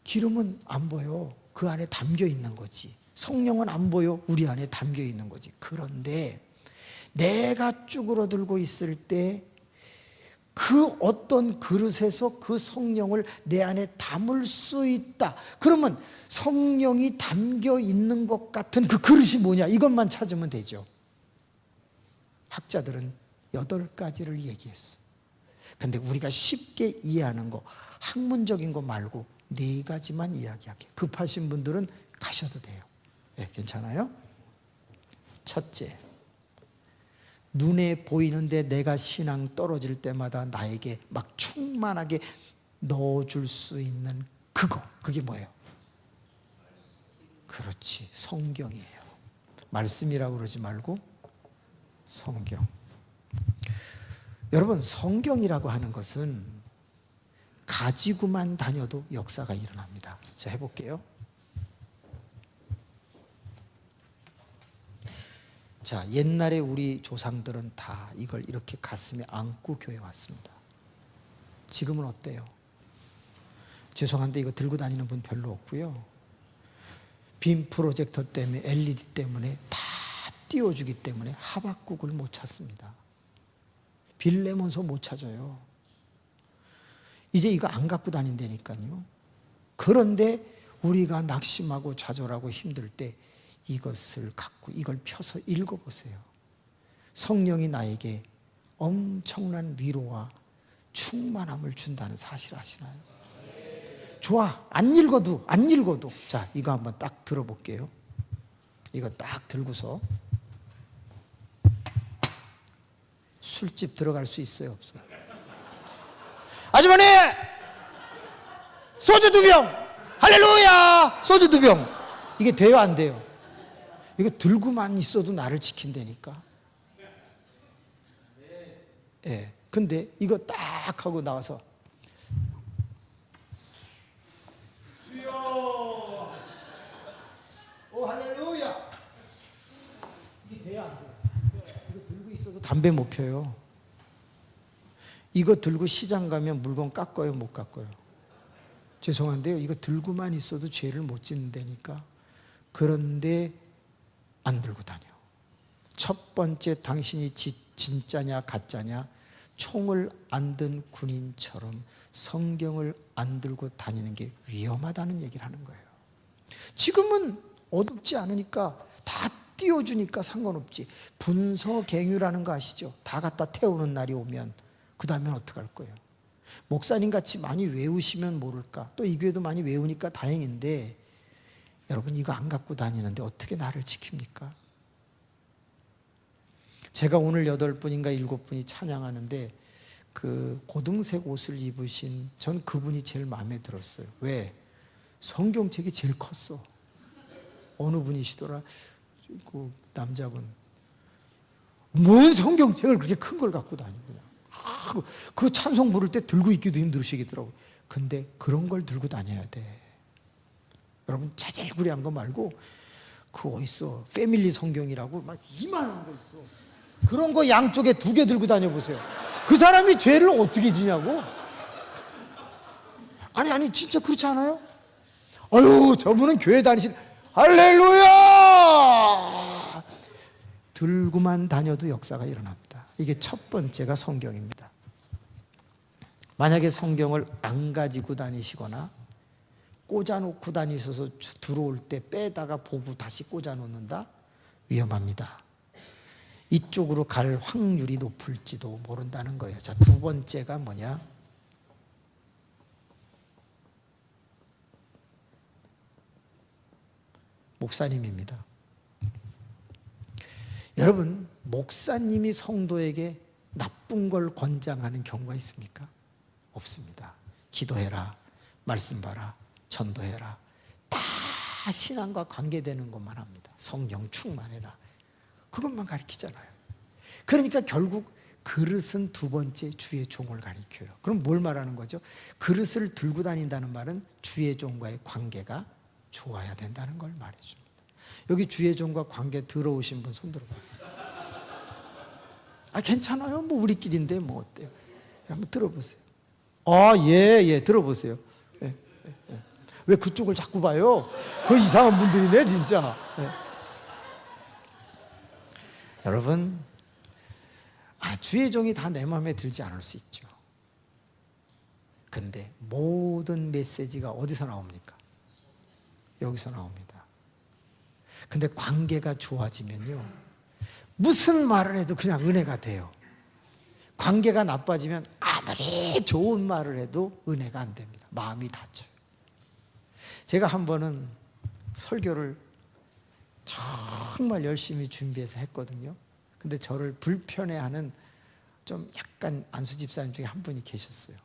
기름은 안 보여. 그 안에 담겨 있는 거지. 성령은 안 보여. 우리 안에 담겨 있는 거지. 그런데 내가 쭈그러들고 있을 때 그 어떤 그릇에서 그 성령을 내 안에 담을 수 있다. 그러면 성령이 담겨 있는 것 같은 그 그릇이 뭐냐? 이것만 찾으면 되죠. 학자들은 8가지를 얘기했어. 근데 우리가 쉽게 이해하는 거, 학문적인 거 말고 4가지만 이야기할게요. 급하신 분들은 가셔도 돼요. 네, 괜찮아요? 첫째, 눈에 보이는데 내가 신앙 떨어질 때마다 나에게 막 충만하게 넣어줄 수 있는 그거, 그게 뭐예요? 그렇지, 성경이에요. 말씀이라고 그러지 말고 성경. 여러분, 성경이라고 하는 것은 가지고만 다녀도 역사가 일어납니다. 자, 해볼게요. 자, 옛날에 우리 조상들은 다 이걸 이렇게 가슴에 안고 교회 왔습니다. 지금은 어때요? 죄송한데 이거 들고 다니는 분 별로 없고요. 빔 프로젝터 때문에, LED 때문에 다 띄워주기 때문에 하박국을 못 찾습니다. 빌레몬서 못 찾아요. 이제 이거 안 갖고 다닌다니까요. 그런데 우리가 낙심하고 좌절하고 힘들 때 이것을 갖고 이걸 펴서 읽어보세요. 성령이 나에게 엄청난 위로와 충만함을 준다는 사실 아시나요? 좋아, 안 읽어도. 자, 이거 한번 딱 들어볼게요. 이거 딱 들고서 술집 들어갈 수 있어요, 없어요? 아주머니, 소주 2병, 할렐루야, 소주 2병. 이게 돼요, 안 돼요? 이거 들고만 있어도 나를 지킨다니까. 예. 근데 이거 딱 하고 나와서 주여, 오 할렐루야. 이게 돼야 안 돼요? 이거 들고 있어도 담배 못 펴요. 이거 들고 시장 가면 물건 깎아요, 못 깎아요? 죄송한데요, 이거 들고만 있어도 죄를 못 짓는다니까. 그런데 안 들고 다녀. 첫 번째, 당신이 진짜냐 가짜냐, 총을 안 든 군인처럼 성경을 안 들고 다니는 게 위험하다는 얘기를 하는 거예요. 지금은 어둡지 않으니까 다 띄워주니까 상관없지. 분서갱유라는 거 아시죠? 다 갖다 태우는 날이 오면 그 다음엔 어떡할 거예요? 목사님 같이 많이 외우시면 모를까. 또 이 교회도 많이 외우니까 다행인데, 여러분 이거 안 갖고 다니는데 어떻게 나를 지킵니까? 제가 오늘 8분인가 7분이 찬양하는데 그 고등색 옷을 입으신, 전 그분이 제일 마음에 들었어요. 왜? 성경책이 제일 컸어. 어느 분이시더라? 그 남자분. 뭔 성경책을 그렇게 큰 걸 갖고 다니고 그냥. 그 찬송 부를 때 들고 있기도 힘들으시겠더라고요. 근데 그런 걸 들고 다녀야 돼. 여러분 자잘구레한 거 말고 그 어딨어, 패밀리 성경이라고 막 이만한 거 있어. 그런 거 양쪽에 2개 들고 다녀보세요. 그 사람이 죄를 어떻게 지냐고. 아니 진짜 그렇지 않아요? 아유, 저분은 교회 다니신, 할렐루야! 들고만 다녀도 역사가 일어납니다. 이게 첫 번째가 성경입니다. 만약에 성경을 안 가지고 다니시거나 꽂아놓고 다니셔서 들어올 때 빼다가 보고 다시 꽂아놓는다? 위험합니다. 이쪽으로 갈 확률이 높을지도 모른다는 거예요. 자, 2번째가 뭐냐? 목사님입니다. 여러분, 목사님이 성도에게 나쁜 걸 권장하는 경우가 있습니까? 없습니다. 기도해라, 말씀 봐라, 전도해라. 다 신앙과 관계되는 것만 합니다. 성령 충만해라. 그것만 가르치잖아요. 그러니까 결국 그릇은 2번째 주의 종을 가리켜요. 그럼 뭘 말하는 거죠? 그릇을 들고 다닌다는 말은 주의 종과의 관계가 좋아야 된다는 걸 말해줍니다. 여기 주의 종과 관계 들어오신 분 손 들어봐요. 아, 괜찮아요. 뭐 우리끼리인데 뭐 어때요? 한번 들어보세요. 아, 예, 들어보세요. 예. 왜 그쪽을 자꾸 봐요? 그 이상한 분들이네, 진짜. 예. 여러분, 주의 종이 다 내 마음에 들지 않을 수 있죠. 근데 모든 메시지가 어디서 나옵니까? 여기서 나옵니다. 근데 관계가 좋아지면요, 무슨 말을 해도 그냥 은혜가 돼요. 관계가 나빠지면 아무리 좋은 말을 해도 은혜가 안 됩니다. 마음이 다쳐요. 제가 한 번은 설교를 정말 열심히 준비해서 했거든요. 근데 저를 불편해하는 좀 약간 안수 집사님 중에 한 분이 계셨어요.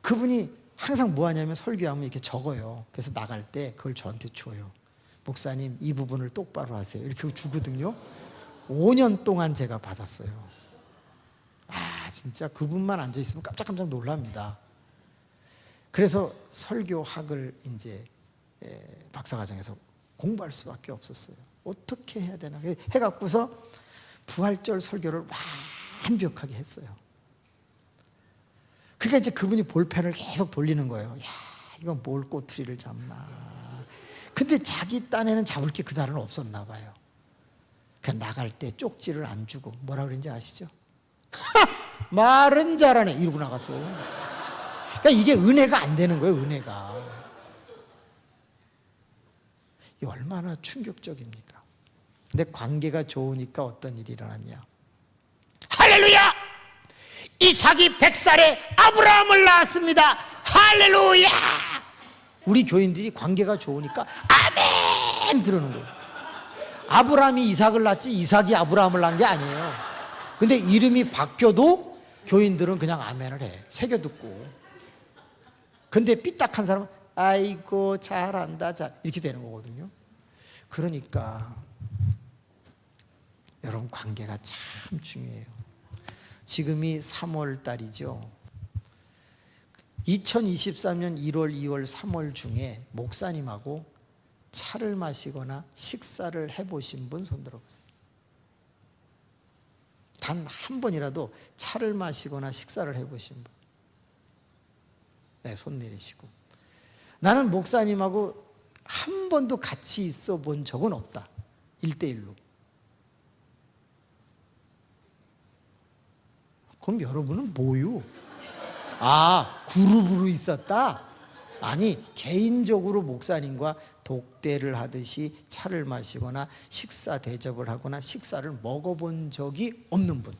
그분이 항상 뭐 하냐면 설교하면 이렇게 적어요. 그래서 나갈 때 그걸 저한테 줘요. 목사님, 이 부분을 똑바로 하세요. 이렇게 주거든요. 5년 동안 제가 받았어요. 진짜 그분만 앉아있으면 깜짝깜짝 놀랍니다. 그래서 설교학을 이제 박사과정에서 공부할 수밖에 없었어요. 어떻게 해야 되나 해갖고서 부활절 설교를 완벽하게 했어요. 그러니까 이제 그분이 볼펜을 계속 돌리는 거예요. 야, 이건 뭘 꼬투리를 잡나. 근데 자기 딴에는 잡을 게 그날은 없었나 봐요. 그냥 나갈 때 쪽지를 안 주고 뭐라 그랬는지 아시죠? 말은 잘하네 이러고 나갔죠. 그러니까 이게 은혜가 안 되는 거예요. 은혜가. 이 얼마나 충격적입니까? 근데 관계가 좋으니까 어떤 일이 일어났냐? 할렐루야! 이삭이 100살에 아브라함을 낳았습니다. 할렐루야! 우리 교인들이 관계가 좋으니까 아멘 그러는 거예요. 아브라함이 이삭을 낳지 이삭이 아브라함을 낳은 게 아니에요. 근데 이름이 바뀌어도 교인들은 그냥 아멘을 해. 새겨 듣고. 근데 삐딱한 사람은 아이고 잘한다 이렇게 되는 거거든요. 그러니까 여러분, 관계가 참 중요해요. 지금이 3월 달이죠. 2023년 1월, 2월, 3월 중에 목사님하고 차를 마시거나 식사를 해보신 분 손 들어보세요. 단 한 번이라도 차를 마시거나 식사를 해보신 분. 네, 손 내리시고. 나는 목사님하고 한 번도 같이 있어 본 적은 없다. 1대1로. 그럼 여러분은 뭐요? 그룹으로 있었다? 아니, 개인적으로 목사님과 독대를 하듯이 차를 마시거나 식사 대접을 하거나 식사를 먹어본 적이 없는 분.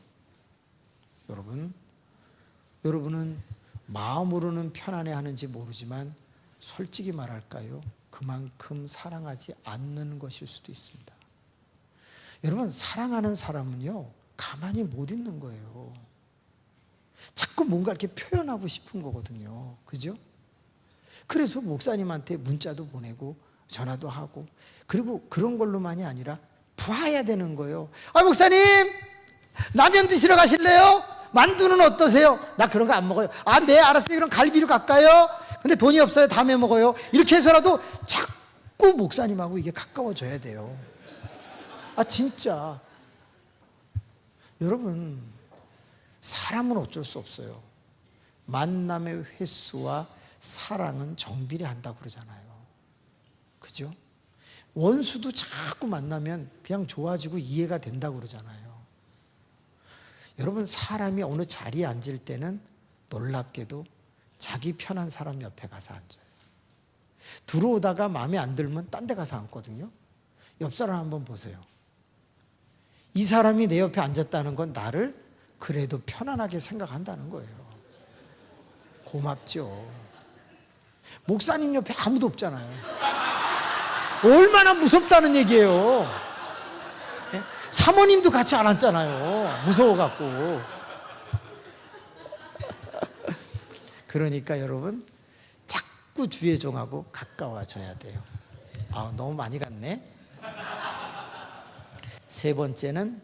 여러분은 마음으로는 편안해 하는지 모르지만 솔직히 말할까요? 그만큼 사랑하지 않는 것일 수도 있습니다. 여러분, 사랑하는 사람은요, 가만히 못 있는 거예요. 자꾸 뭔가 이렇게 표현하고 싶은 거거든요. 그죠? 그래서 목사님한테 문자도 보내고 전화도 하고, 그리고 그런 걸로만이 아니라 봐야 되는 거예요. 목사님, 라면 드시러 가실래요? 만두는 어떠세요? 나 그런 거 안 먹어요. 네, 알았어요. 그럼 갈비로 갈까요? 근데 돈이 없어요. 다음에 먹어요. 이렇게 해서라도 자꾸 목사님하고 이게 가까워져야 돼요. 진짜. 여러분, 사람은 어쩔 수 없어요. 만남의 횟수와 사랑은 정비례한다고 그러잖아요. 그죠? 원수도 자꾸 만나면 그냥 좋아지고 이해가 된다고 그러잖아요. 여러분, 사람이 어느 자리에 앉을 때는 놀랍게도 자기 편한 사람 옆에 가서 앉아요. 들어오다가 마음에 안 들면 딴 데 가서 앉거든요. 옆 사람 한번 보세요. 이 사람이 내 옆에 앉았다는 건 나를 그래도 편안하게 생각한다는 거예요. 고맙죠. 목사님 옆에 아무도 없잖아요. 얼마나 무섭다는 얘기예요. 사모님도 같이 안 앉잖아요. 무서워갖고. 그러니까 여러분, 자꾸 주의 종하고 가까워져야 돼요. 너무 많이 갔네. 세 번째는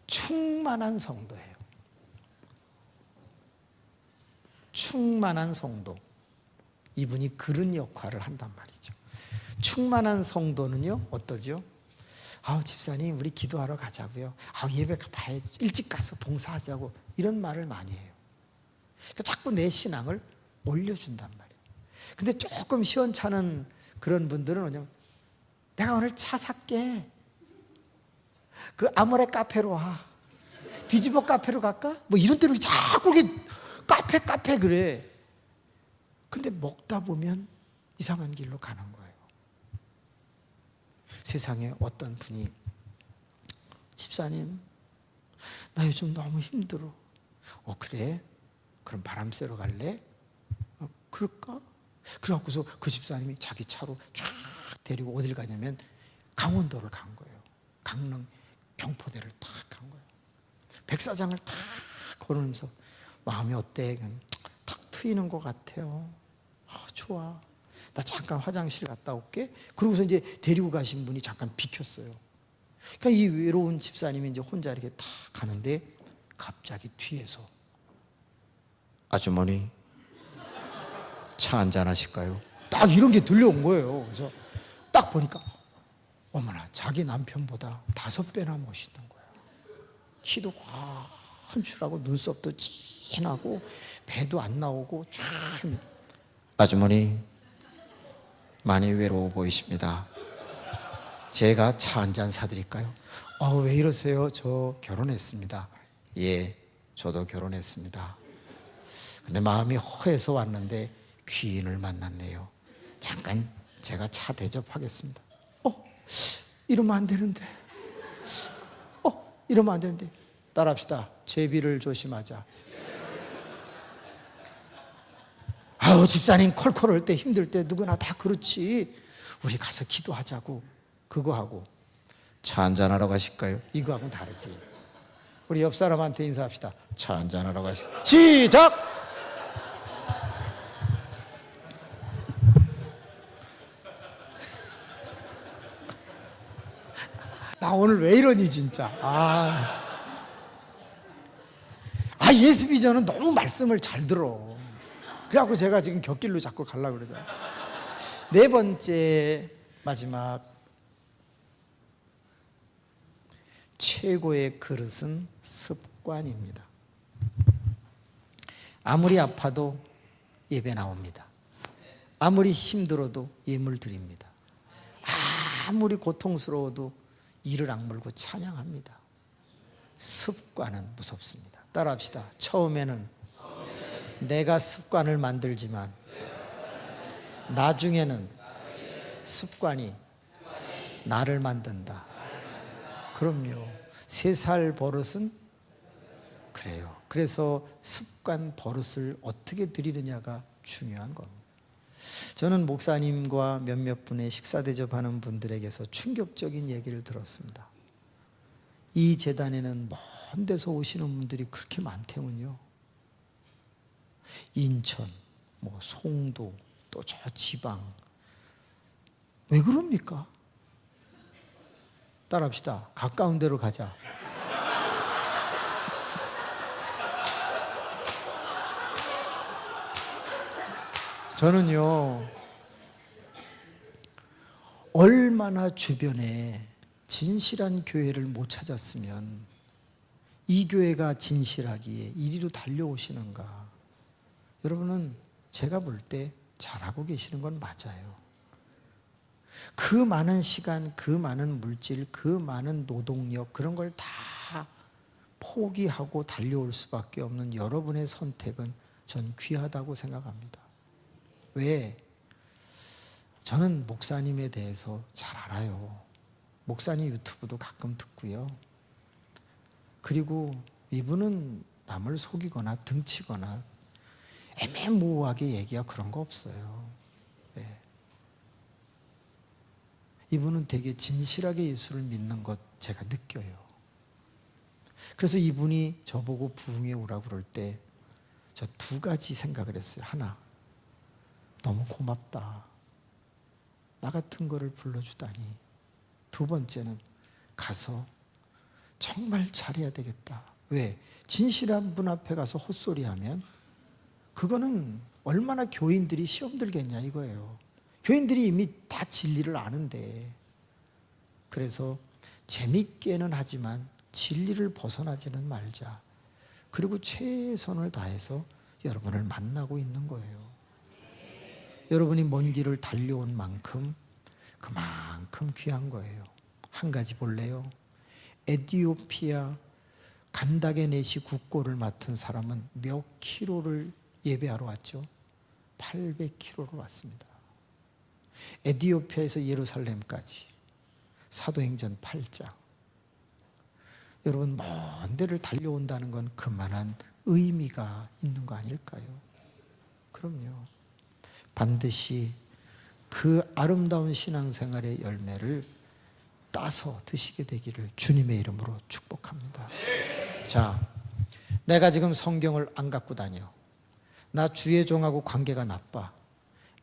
충만한 성도예요. 충만한 성도. 이분이 그런 역할을 한단 말이죠. 충만한 성도는요, 어떠죠? 아우 집사님 우리 기도하러 가자고요. 아우 예배 봐야지. 일찍 가서 봉사하자고. 이런 말을 많이 해요. 그러니까 자꾸 내 신앙을 올려준단 말이에요. 근데 조금 시원찮은 그런 분들은 뭐냐면 내가 오늘 차 살게. 그 아모레 카페로 와. 뒤집어 카페로 갈까? 뭐 이런 데로 자꾸 이렇게 카페 그래. 근데 먹다 보면 이상한 길로 가는 거예요. 세상에 어떤 분이 집사님 나 요즘 너무 힘들어. 그래? 그럼 바람 쐬러 갈래? 그럴까? 그래갖고서 그 집사님이 자기 차로 쫙 데리고 어딜 가냐면 강원도를 간 거예요. 강릉 경포대를 탁 간 거예요. 백사장을 탁 걸으면서 마음이 어때? 탁 트이는 것 같아요. 좋아. 나 잠깐 화장실 갔다 올게. 그러고서 이제 데리고 가신 분이 잠깐 비켰어요. 그러니까 이 외로운 집사님이 이제 혼자 이렇게 탁 가는데 갑자기 뒤에서 아주머니 차 한잔 하실까요? 딱 이런 게 들려온 거예요. 그래서 딱 보니까 어머나 자기 남편보다 5배나 멋있는 거예요. 키도 헌출하고 눈썹도 진하고 배도 안 나오고 쫙. 아주머니 많이 외로워 보이십니다. 제가 차 한잔 사드릴까요? 왜 이러세요? 저 결혼했습니다. 예, 저도 결혼했습니다. 근데 마음이 허해서 왔는데 귀인을 만났네요. 잠깐 제가 차 대접하겠습니다. 이러면 안 되는데. 이러면 안 되는데. 따라합시다. 제비를 조심하자. 집사님 콜콜 할 때 힘들 때 누구나 다 그렇지. 우리 가서 기도하자고. 그거 하고 차 한잔하러 가실까요? 이거하고는 다르지. 우리 옆 사람한테 인사합시다. 차 한잔하러 가실까요? 시작! 나 오늘 왜 이러니 진짜. 예수 비전은 너무 말씀을 잘 들어. 그래갖고 제가 지금 곁길로 자꾸 가려고 그러더라고요. 네 번째 마지막, 최고의 그릇은 습관입니다. 아무리 아파도 예배 나옵니다. 아무리 힘들어도 예물 드립니다. 아무리 고통스러워도 이를 악물고 찬양합니다. 습관은 무섭습니다. 따라합시다. 처음에는 내가 습관을 만들지만 나중에는 습관이 나를 만든다. 그럼요. 3살 버릇은 그래요. 그래서 습관 버릇을 어떻게 들이느냐가 중요한 겁니다. 저는 목사님과 몇몇 분의 식사 대접하는 분들에게서 충격적인 얘기를 들었습니다. 이 재단에는 먼 데서 오시는 분들이 그렇게 많대군요. 인천, 송도, 또 저 지방. 왜 그럽니까? 따라합시다. 가까운 데로 가자. 저는요, 얼마나 주변에 진실한 교회를 못 찾았으면 이 교회가 진실하기에 이리로 달려오시는가. 여러분은 제가 볼 때 잘하고 계시는 건 맞아요. 그 많은 시간, 그 많은 물질, 그 많은 노동력, 그런 걸 다 포기하고 달려올 수밖에 없는 여러분의 선택은 전 귀하다고 생각합니다. 왜? 저는 목사님에 대해서 잘 알아요. 목사님 유튜브도 가끔 듣고요. 그리고 이분은 남을 속이거나 등치거나 애매모호하게 얘기하고 그런 거 없어요. 네. 이분은 되게 진실하게 예수를 믿는 것 제가 느껴요. 그래서 이분이 저보고 부흥에 오라고 그럴 때 저 2가지 생각을 했어요. 하나, 너무 고맙다. 나 같은 거를 불러주다니. 2번째는 가서 정말 잘해야 되겠다. 왜? 진실한 분 앞에 가서 헛소리하면 그거는 얼마나 교인들이 시험 들겠냐 이거예요. 교인들이 이미 다 진리를 아는데. 그래서 재밌게는 하지만 진리를 벗어나지는 말자. 그리고 최선을 다해서 여러분을 만나고 있는 거예요. 여러분이 먼 길을 달려온 만큼 그만큼 귀한 거예요. 한 가지 볼래요? 에티오피아 간다게 네시 국고를 맡은 사람은 몇 킬로를 예배하러 왔죠? 800킬로를 왔습니다. 에티오피아에서 예루살렘까지 사도행전 8장. 여러분, 먼 데를 달려온다는 건 그만한 의미가 있는 거 아닐까요? 그럼요. 반드시 그 아름다운 신앙생활의 열매를 따서 드시게 되기를 주님의 이름으로 축복합니다. 자, 내가 지금 성경을 안 갖고 다녀. 나 주의 종하고 관계가 나빠.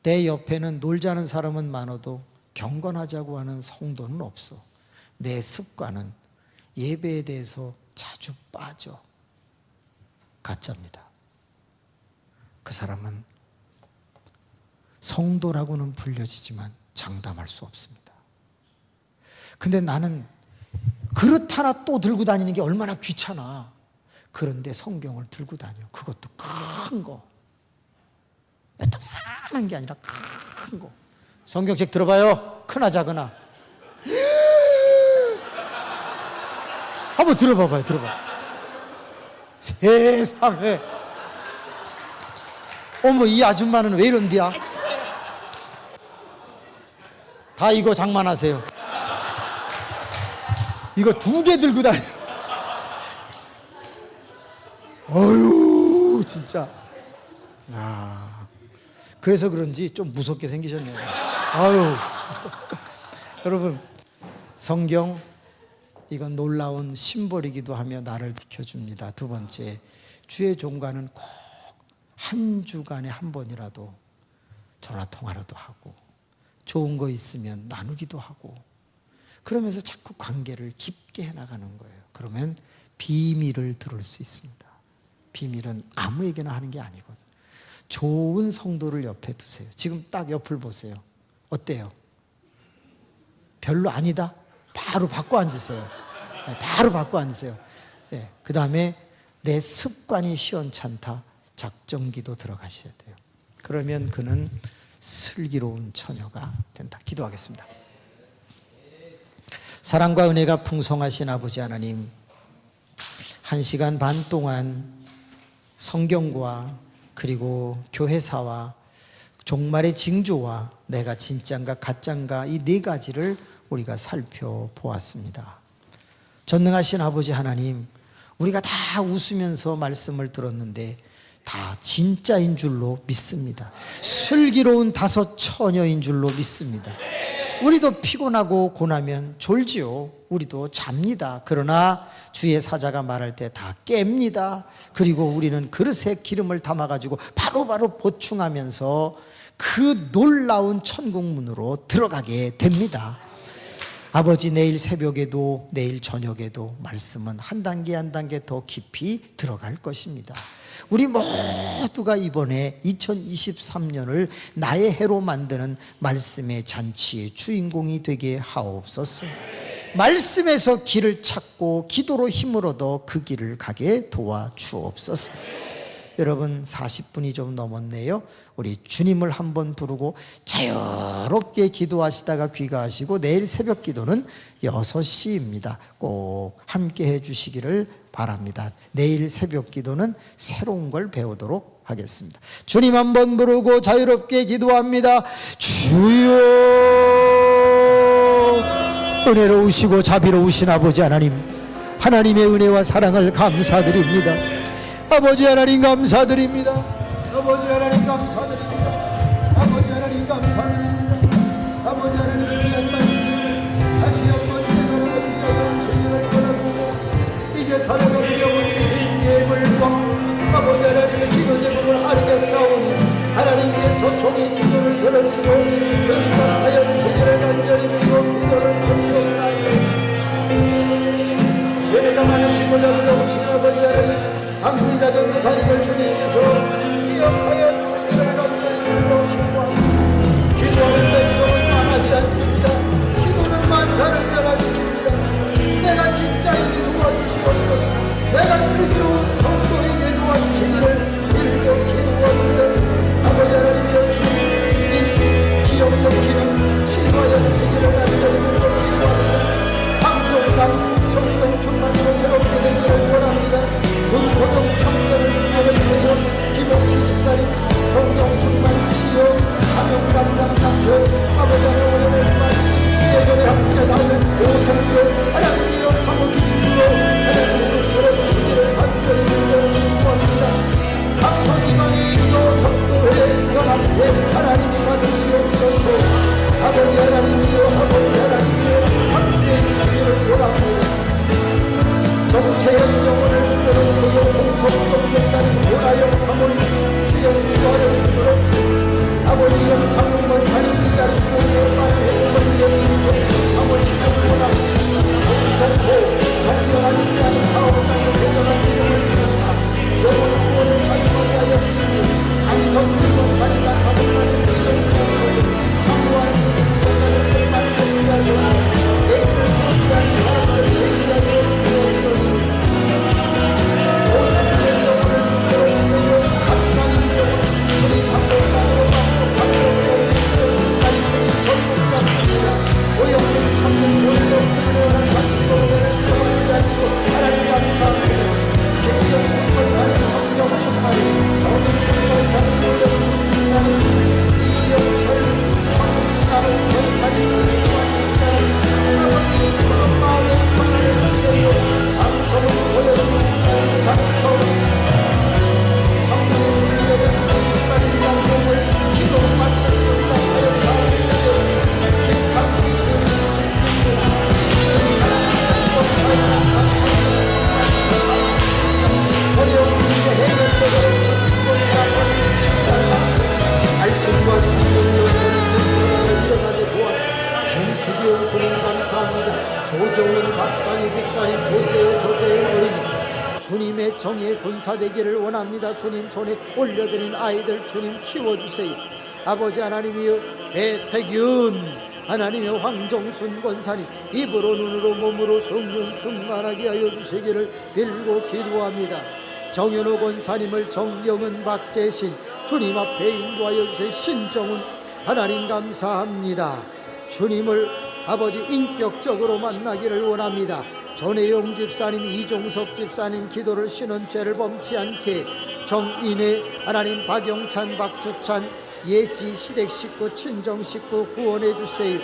내 옆에는 놀자는 사람은 많아도 경건하자고 하는 성도는 없어. 내 습관은 예배에 대해서 자주 빠져. 가짜입니다. 그 사람은 성도라고는 불려지지만 장담할 수 없습니다. 근데 나는 그릇 하나 또 들고 다니는 게 얼마나 귀찮아. 그런데 성경을 들고 다녀. 그것도 큰 거. 조그만 게 아니라 큰 거. 성경책 들어봐요. 크나 작으나. 한번 들어봐봐요. 들어봐. 세상에. 어머, 이 아줌마는 왜 이런디야? 다 이거 장만하세요. 이거 2개 들고 다녀. 어휴, 진짜. 야, 그래서 그런지 좀 무섭게 생기셨네요. 아유. 여러분, 성경, 이건 놀라운 심벌이기도 하며 나를 지켜줍니다. 두 번째, 주의 종과는 꼭 한 주간에 한 번이라도 전화통화라도 하고 좋은 거 있으면 나누기도 하고 그러면서 자꾸 관계를 깊게 해나가는 거예요. 그러면 비밀을 들을 수 있습니다. 비밀은 아무에게나 하는 게 아니거든요. 좋은 성도를 옆에 두세요. 지금 딱 옆을 보세요. 어때요? 별로 아니다? 바로 바꿔 앉으세요. 바로 바꿔 앉으세요. 네, 그 다음에 내 습관이 시원찮다. 작정기도 들어가셔야 돼요. 그러면 그는 슬기로운 처녀가 된다. 기도하겠습니다. 사랑과 은혜가 풍성하신 아버지 하나님, 1시간 반 동안 성경과 그리고 교회사와 종말의 징조와 내가 진짜인가 가짜인가 이 4가지를 우리가 살펴보았습니다. 전능하신 아버지 하나님, 우리가 다 웃으면서 말씀을 들었는데 다 진짜인 줄로 믿습니다. 슬기로운 5 처녀인 줄로 믿습니다. 우리도 피곤하고 고나면 졸지요. 우리도 잡니다. 그러나 주의 사자가 말할 때 다 깹니다. 그리고 우리는 그릇에 기름을 담아가지고 바로바로 보충하면서 그 놀라운 천국문으로 들어가게 됩니다. 아버지, 내일 새벽에도 내일 저녁에도 말씀은 한 단계 한 단계 더 깊이 들어갈 것입니다. 우리 모두가 이번에 2023년을 나의 해로 만드는 말씀의 잔치의 주인공이 되게 하옵소서. 말씀에서 길을 찾고 기도로 힘을 얻어 그 길을 가게 도와주옵소서. 여러분, 40분이 좀 넘었네요. 우리 주님을 한번 부르고 자유롭게 기도하시다가 귀가하시고 내일 새벽 기도는 6시입니다. 꼭 함께 해주시기를 바랍니다. 내일 새벽 기도는 새로운 걸 배우도록 하겠습니다. 주님 한번 부르고 자유롭게 기도합니다. 주여, 은혜로우시고 자비로우신 아버지 하나님, 하나님의 은혜와 사랑을 감사드립니다. 아버지 하나님 감사드립니다. 아버지 하나님 감사드립니다. 아버지 하나님 감사드립니다. 아버지 하나님을 위한 말씀을 다시 한번 깨달아 주시기를 원합니다. 이제 살아가는 영혼이 예물과 아버지 하나님의 기도 제목을 아뢰겠사오니 하나님께서 종의 기도를 들으시고 응답하여 주시기를 간절히 믿고 기도를 드리옵나이다. 예배가 많으시고 자비로우신 아버지 하나님, 한국이자 전도사님을 주님께서 기억하여 주시기를 간절히 믿고 기도합니다. 기도하는 백성은 망하지 않습니다. 기도는 만사를 변화시킵니다. 주기용 주님 감사합니다. 조정은 박상희 집사님, 조재호 어린이 주님의 정의에 군사되기를 원합니다. 주님 손에 올려드린 아이들 주님 키워주세요. 아버지 하나님이여, 배태균 하나님의 황정순 권사님 입으로 눈으로 몸으로 성령 충만하게 하여 주시기를 빌고 기도합니다. 정현호 권사님을 정영은 박재신 주님 앞에 인도하여 주세요. 신정은 하나님 감사합니다. 주님을 아버지 인격적으로 만나기를 원합니다. 전혜영 집사님, 이종석 집사님 기도를 쉬는 죄를 범치 않게 정인혜 하나님, 박영찬, 박주찬, 예지 시댁 식구, 친정 식구 구원해 주세요.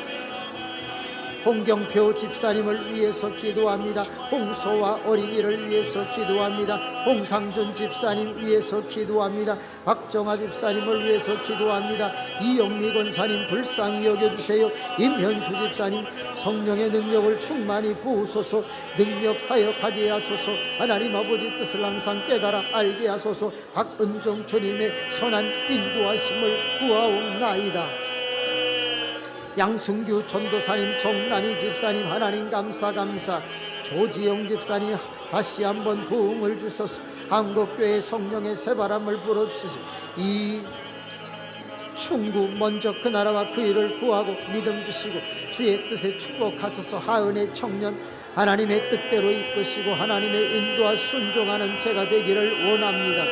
홍경표 집사님을 위해서 기도합니다. 홍소와 어린이를 위해서 기도합니다. 홍상준 집사님 위해서 기도합니다. 박정아 집사님을 위해서 기도합니다. 이영미 권사님 불쌍히 여겨주세요. 임현수 집사님 성령의 능력을 충만히 부으소서. 능력 사역하게 하소서. 하나님 아버지 뜻을 항상 깨달아 알게 하소서. 박은종 주님의 선한 인도하심을 구하옵나이다. 양승규 전도사님, 정란희 집사님 하나님 감사. 조지영 집사님 다시 한번 부흥을 주소서. 한국교회 성령의 새바람을 불어주소서. 이 충구 먼저 그 나라와 그 일을 구하고 믿음 주시고 주의 뜻에 축복하소서. 하은의 청년 하나님의 뜻대로 이끄시고 하나님의 인도와 순종하는 제가 되기를 원합니다.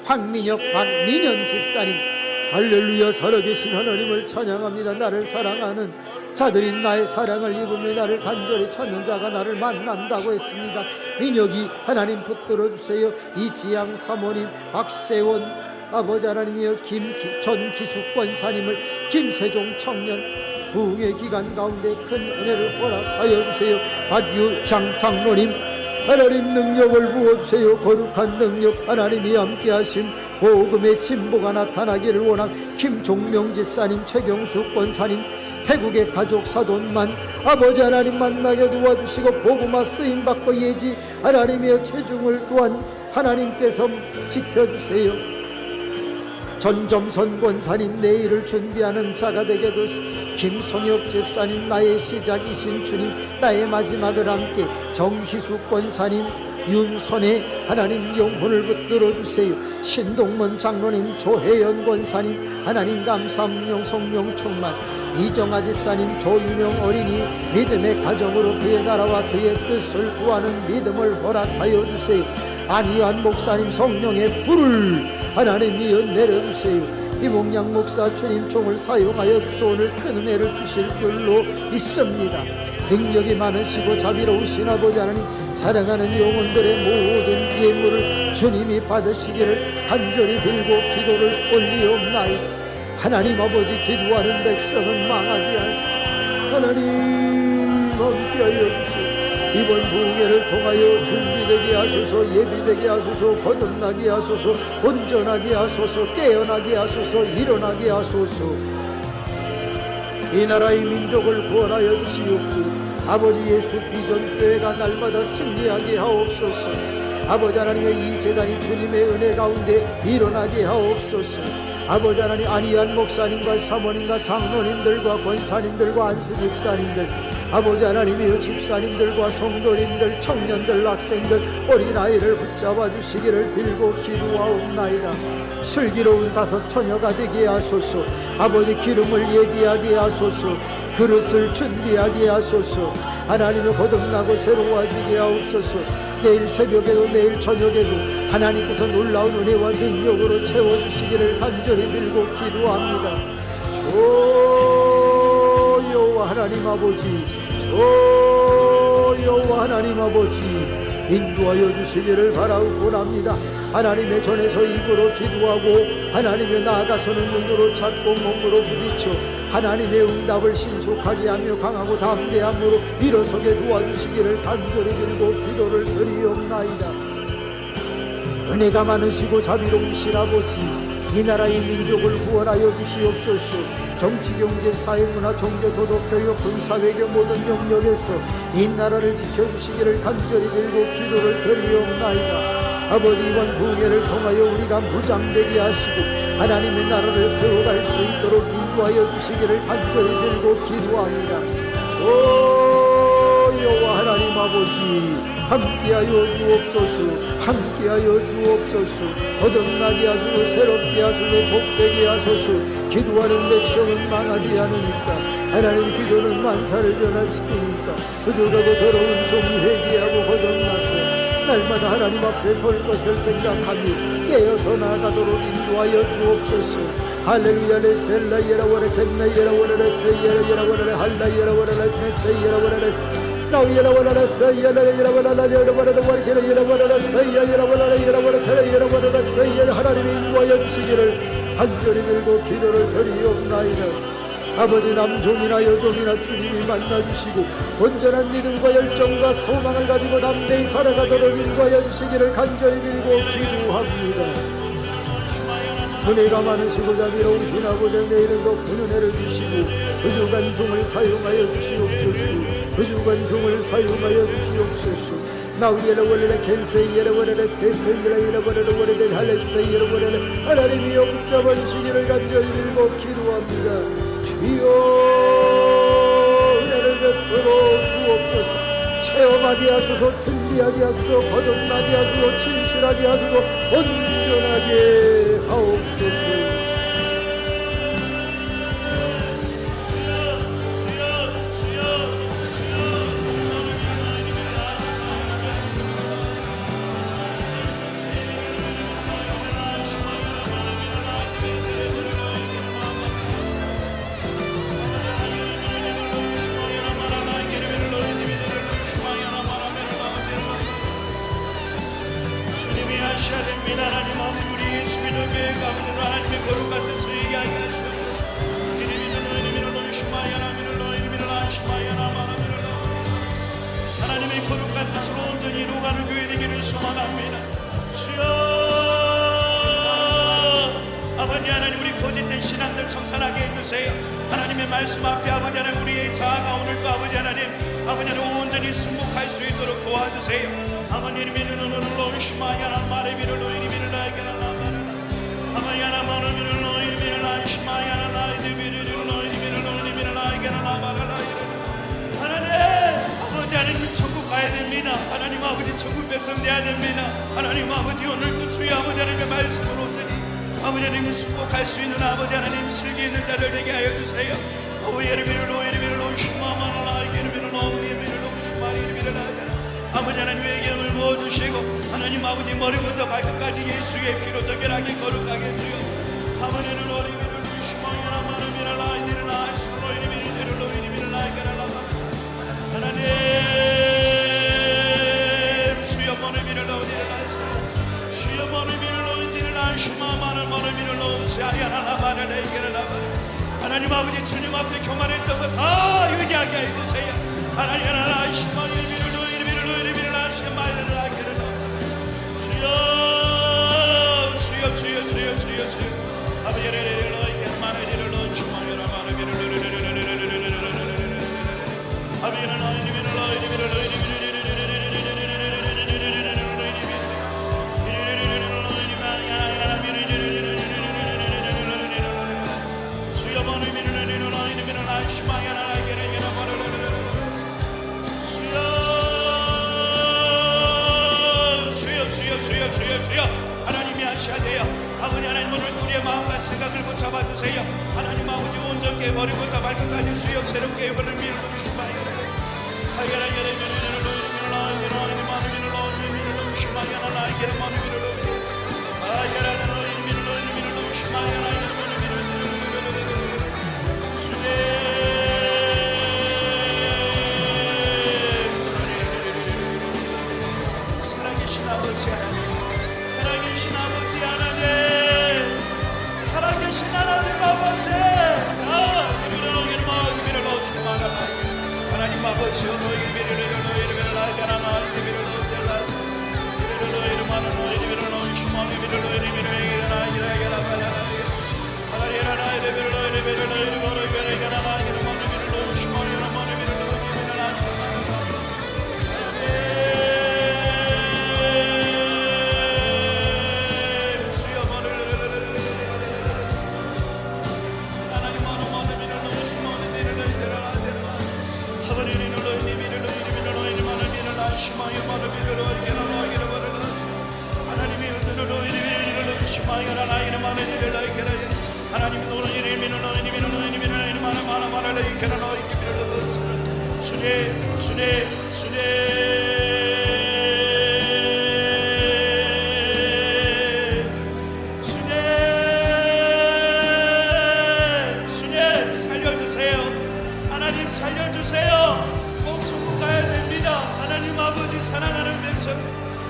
황민혁, 박민현 집사님 할렐루야, 살아계신 하나님을 찬양합니다. 나를 사랑하는 자들이 나의 사랑을 입으며 나를 간절히 찾는 자가 나를 만난다고 했습니다. 민혁이 하나님 붙들어 주세요. 이지양 사모님, 박세원 아버지 하나님이여, 전기숙 권사님을 김세종 청년 부흥의 기간 가운데 큰 은혜를 허락하여 주세요. 박유향 장로님 하나님 능력을 부어주세요. 거룩한 능력 하나님이 함께하심 복음의 진보가 나타나기를 원한 김종명 집사님, 최경숙 권사님, 태국의 가족 사돈만 아버지 하나님 만나게 도와주시고 복음화 쓰임받고 예지 하나님의 체중을 또한 하나님께서 지켜주세요. 전점선 권사님 내일을 준비하는 자가 되게 도시. 김성혁 집사님 나의 시작이신 주님 나의 마지막을 함께. 정희숙 권사님, 윤선의 하나님 영혼을 붙들어 주세요. 신동문 장로님, 조혜연 권사님 하나님 감사함령 성령 충만. 이정아 집사님, 조윤영 어린이 믿음의 가정으로 그의 나라와 그의 뜻을 구하는 믿음을 허락하여 주세요. 안희환 목사님 성령의 불을 하나님이여 내려주세요. 이몽양 목사 주님 종을 사용하여 주소. 오늘 큰 은혜를 주실 줄로 믿습니다. 능력이 많으시고 자비로우신 아버지 하나님, 사랑하는 영혼들의 모든 예물을 주님이 받으시기를 간절히 빌고 기도를 올리옵나이다. 하나님 아버지, 기도하는 백성은 망하지 않습니다. 하나님 함께하여 주시오. 이번 부흥회를 통하여 준비되게 하소서. 예비되게 하소서. 거듭나게 하소서. 온전하게 하소서. 깨어나게 하소서. 일어나게 하소서. 이 나라의 민족을 구원하여 주시옵고 아버지 예수 비전교회가 날마다 승리하게 하옵소서. 아버지 하나님의 이 재단이 주님의 은혜 가운데 일어나게 하옵소서. 아버지 하나님, 안희환 목사님과 사모님과 장로님들과 권사님들과 안수 집사님들, 아버지 하나님이여 집사님들과 성도님들, 청년들, 학생들, 어린아이를 붙잡아 주시기를 빌고 기도하옵나이다. 슬기로운 다섯 처녀가 되게 하소서. 아버지 기름을 예비하게 하소서. 그릇을 준비하게 하소서. 하나님의 거듭나고 새로워지게 하옵소서. 내일 새벽에도 내일 저녁에도 하나님께서 놀라운 은혜와 능력으로 채워주시기를 간절히 빌고 기도합니다. 여호와 하나님 아버지, 여호와 하나님 아버지 인도하여 주시기를 바라고 합니다. 하나님의 전에서 입으로 기도하고 하나님의 나아가서는 눈으로 찾고 몸으로 부딪혀 하나님의 응답을 신속하게 하며 강하고 담대함으로 일어서게 도와주시기를 간절히 빌고 기도를 드리옵나이다. 은혜가 많으시고 자비로우신 아버지, 이 나라의 민족을 구원하여 주시옵소서. 정치, 경제, 사회, 문화, 종교, 도덕, 교육, 군사, 외교 모든 영역에서 이 나라를 지켜주시기를 간절히 빌고 기도를 드리옵나이다. 아버지, 이번 부흥회를 통하여 우리가 무장되게 하시고 하나님의 나라를 세워갈 수 있도록 인도하여 주시기를 간절히 빌고 기도합니다. 함께하여 주옵소서. 함께하여 주옵소서. 거듭나게 하소서. 새롭게 하소서. 복되게 하소서. 기도하는데 시험은 망하지 않으니까, 하나님 기도는 만사를 변화시키니까 부족하고 더러운 종이 회개하고 거듭나서 날마다 하나님 앞에 설 것을 생각하며 깨어서 나아가도록 인도하여 주옵소서. 할렐루야. 레셀라 예라워레 겟나 예라워레 레세예라 예라워레 할라 예라워레 레세 예라워레 나우 예라워레 세예라 예라워레 예라워레 와르케라 예라워레 세예 예라워레 예라워레 테라 예라워레 세예. 하나님이 인도하여 주시기를 간절히 빌고 기도를 드리옵나이다. 아버지, 남종이나 여종이나 주님이 만나주시고 온전한 믿음과 열정과 소망을 가지고 담대히 살아가도록 인도하여 주시기를 간절히 빌고 기도합니다. 은혜가 많으시고 자비로우신 아버지, 내일은 높은 은혜를 주시고 부족한 종을 사용하여 주시옵소서. 부족한 종을 사용하여 주시옵소서. 나우예라 원래라 겐세이예라 원래라 데세이라 이라 원래라 원래라 할레세이라 원래라. 하나님이 영접해 주시기를 간절히 빌고 기도합니다. 주여, 은혜를 베풀어 주옵소서. 체험하게 하소서. 준비하게 하소서. 거듭나게 하소서. 진실하게 하소서. 온전하게 하옵소서. 하나님 아버지, 우리 예수 믿는 교회 가운데 하나님의 거룩한 뜻을 얘기하게 하시옵소서. 하나님의 거룩한 뜻으로 온전히 이루어가는 교회 되기를 소망합니다. 주여, 아버지 하나님, 우리 거짓된 신앙들 청산하게 해주세요. 하나님의 말씀 앞에 아버지 하나님, 우리의 자아가 오늘도 아버지 하나님 온전히 승복할 수 있도록 도와주세요. 아버님 이르는 로시마야나 마레비를 로이리비를 나이게나 마르나 아마야나 마르비를 로이리비를 나이시마야나 나이디비를 로이리비를 로이리비를 나이게나 마르나. 하나님 아버지, 하나님 천국 가야 됩니다. 하나님 아버지, 천국 백성돼야 됩니다. 하나님 아버지, 오늘도 주의 아버지 하나님의 말씀을 온전히 아버지 하나님 승복할 수 있는 아버지 하나님 슬기 있는 자를 되게 하여 주세요. 아버지 예르비를 로이리비를 로시마마나 나이게르비를 로이리비를 로시마리비를 나이게나. 아버지 하나님 외경을 부어주시고 하나님 아버지 머리부터 발끝까지 예수의 피로 정결하게 거룩하게 해주여. 아버지는 어리미를 루시마이나 마르미를 나이디를 나시로 로이리미를 로이리미를 나이게나 라마. 하나님 수여 머리미를 로이디를 나시로 수여 머리미를 로이디를 나시마마는 머리미를 로시아야나 라마를 나이게나 라마. 하나님 아버지, 주님 앞에 교만했던 것 다 유지하게 해주세요. 하나님 하나님 시마이미를 주여, 하나님이 하셔야 돼요. 아버지 하나님, 오늘 우리의 마음과 생각을 붙잡아주세요. 하나님 아버지, 온전케 머리부터 발끝까지 수여 새롭게 해버릴 미를 놓으시마요. 하여라 예레 미를 놓으시마요. 미를 놓으시마요. 나에게는 마음의 미를 놓으시마요. 하여라 미를 놓으시마요. 살아계신 아버지 하나님, 살아계신 아버지 하나님, 살아계신 하나님 아버지, 하나님 아버지, 심하여 마르비를 어디게나 너에게로 버려서 하나님이 어떤 너희를 심하여 나에게는 마르비를 너에게로 하나님이 너는 이를 믿는 너희는 믿는 너희는 믿는 너희는 많아 너에게나 너에게 버려서 주님 살려주세요. 하나님 살려주세요. 꼭 천국 가야 됩니다. 하나님 아버지 사랑하는 백성,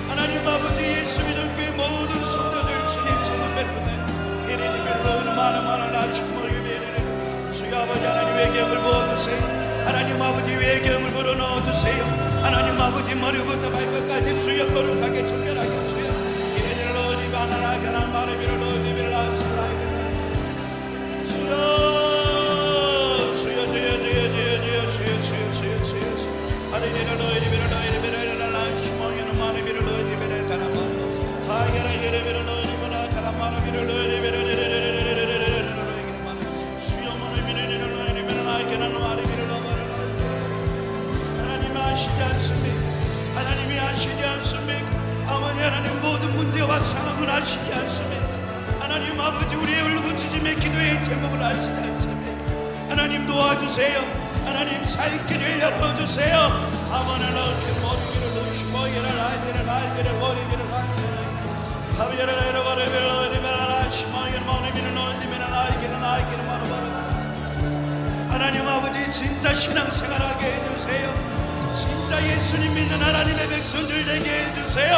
하나님 아버지 예수 믿는 교회 모든 성도들 주님 천국 뺏어내 이리니 빌로는 많은 나시고 주여 아버지 하나님 외경을 부어주세요. 하나님 아버지 외경을 불어 넣어주세요. 하나님 아버지 머리부터 발끝까지 주여 거룩하게 정결하게 주여 이리니 로니 바나나가나 마르비를 로니 빌라슬라이 주여 하나님을 너희를 너희를 시몬이는 마르비를 너희를 가라마 하야라 예레비를 너희를 가라마라 비를 너희를 수요문을 미르는 너희를 나에게는 마르비를 너희를 하나님 아시지 않습니까? 하나님이 아시지 않습니까? 아버지 하나님 모든 문제와 상황을 아시지 않습니까? 하나님 아버지 우리의 울부짖음의 기도의 제목을 아시지 않습니까? 하나님 도와주세요. 하나님 살 길을 열어주세요. 아버지는 이렇게 머리를 놓으시고 이를 날개를 머리를 하세요. 아버지를 잃어버리면 너희를 하시고 이를 머리를 놓으면 나에게는 하나님 아버지 진짜 신앙생활하게 해주세요. 진짜 예수님 믿는 하나님의 백성들 되게 해주세요.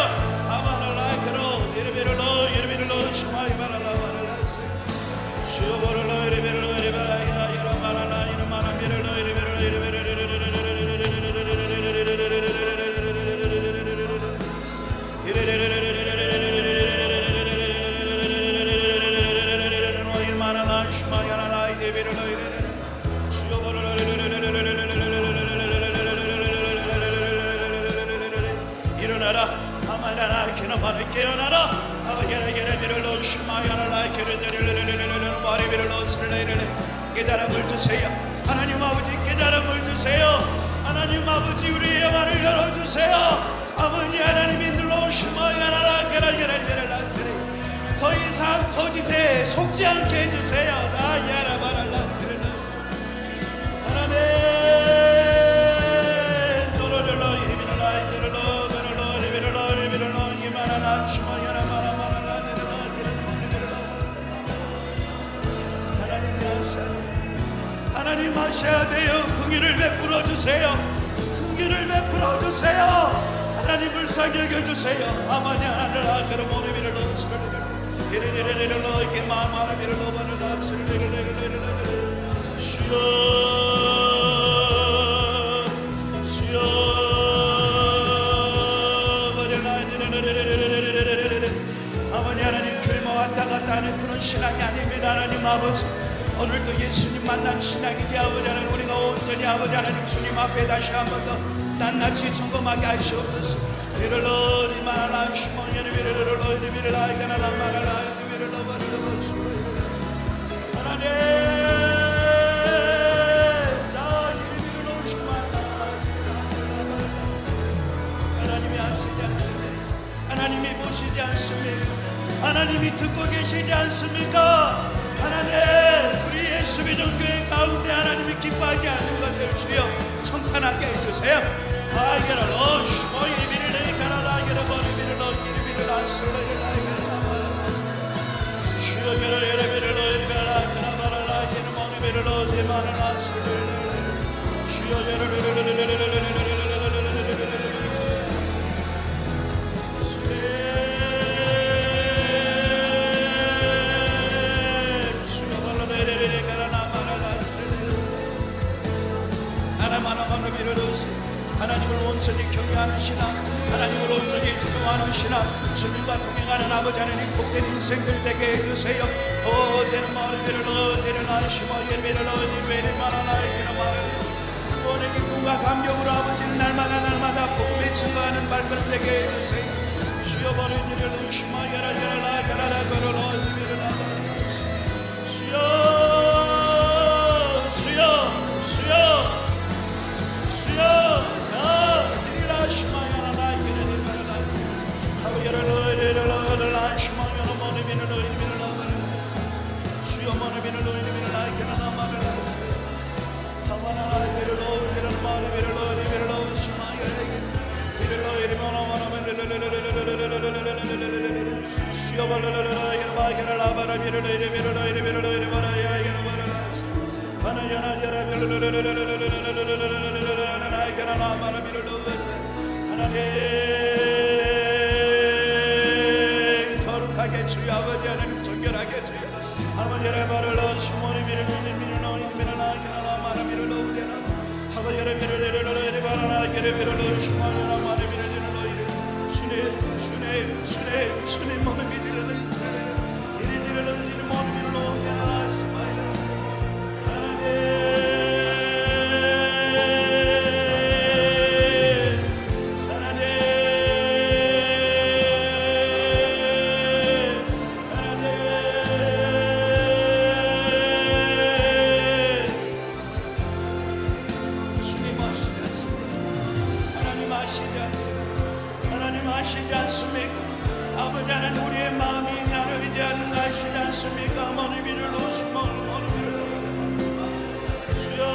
아마나 라이크로 예르베를 놓으시고 이를 하세요. 주여보를 너희를 여러마나 이는 마나미를 너희를 일어나라 아마나 깨어나라 깨어나라 아바게라게라비를 놓으시마야나 라이케를 머리비를 놓으시를 깨달음을 주세요. 하나님 아버지 깨달음을 주세요. 하나님 아버지 우리의 영안을 열어주세요. 아버지 하나님이 눌러오시마야나 라게라게라비를 나세요. 더 이상 거짓에 속지 않게 해주세요. 나야라바라 나세요. 하나님 너를 너희 힘을 나이들을 너를 너희만 나시마야나 하나님 하셔야 돼요. 긍휼을 베풀어 주세요. 긍휼을 베풀어 주세요. 하나님 불쌍히 여겨 주세요. 아마니 하나를 아까로 모르비를 놓으시를 이리리리리를 너에게 마마라비를 놓아를 나스를 주여 아버지 하나님 교회만 왔다 갔다 하는 그런 신앙이 아닙니다. 하나님 아버지 오늘도 예수님 만난 신앙이기 아버지 하나님 우리가 온전히 아버지 하나님 주님 앞에 다시 한 번 더 낱낱이 점검하게 하시옵소서. 이를 너리 말하라 시몬이를 비를 너희를 비를 아이가나 말하라 비를 너버리를 버리소 하나님 나 이를 비를 놓으시고 하나님이 아시지 않습니까? 하나님이 보시지 않습니까? 하나님이 듣고 계시지 않습니까? 하나님 우리 예수 믿는 교회 가운데 하나님이 기뻐하지 않는 것들 주여 청산하게 해주세요. 아이게라 러시 모이 비를 내이 가라라 게라 머리 비를 너희 길이 비를 아슬러를 아이게라 나마라 주여 게라 예레 비를 너희 비를 아이게라 게라 머리 비를 너희 마를 아슬러를 주여 게라 하나님을 온전히 경외하는 신앙, 하나님을 온전히 두려워하는 신앙, 주님과 동행하는 아버지 하나님 복된 인생들 되게 해주세요. 어제는 머리를 어제는 안심어 예배를 어제는 말하나에게는 말하는 구원의 기쁨과 감격으로 아버지는 날마다 복음에 증거하는 발걸음 되게 해주세요. 주여 버린 일을 의심하 야라 걸어 어디를 나가라 주여 나드리라 시마야라 하나님 거룩하게 주여 아버지 하나님 정결하게 주여 아버지의 말을 넣으시모니 미를 넣으니 미를 나기나 말을 미를 넣으되나 아버지의 미를 넣으니 바라나 기를 미를 넣으시모니 말을 미를 넣으니 주님 모든 미를 넣으시네 이리들을 넣으시니 모든 미를 넣으되나 하시마이라 아시지 않습니까? 아버지 하나님 우리의 마음이 나누지 않으시지 않습니까? 머리 위를 놓으시고 머리 위를 놓으시고 주여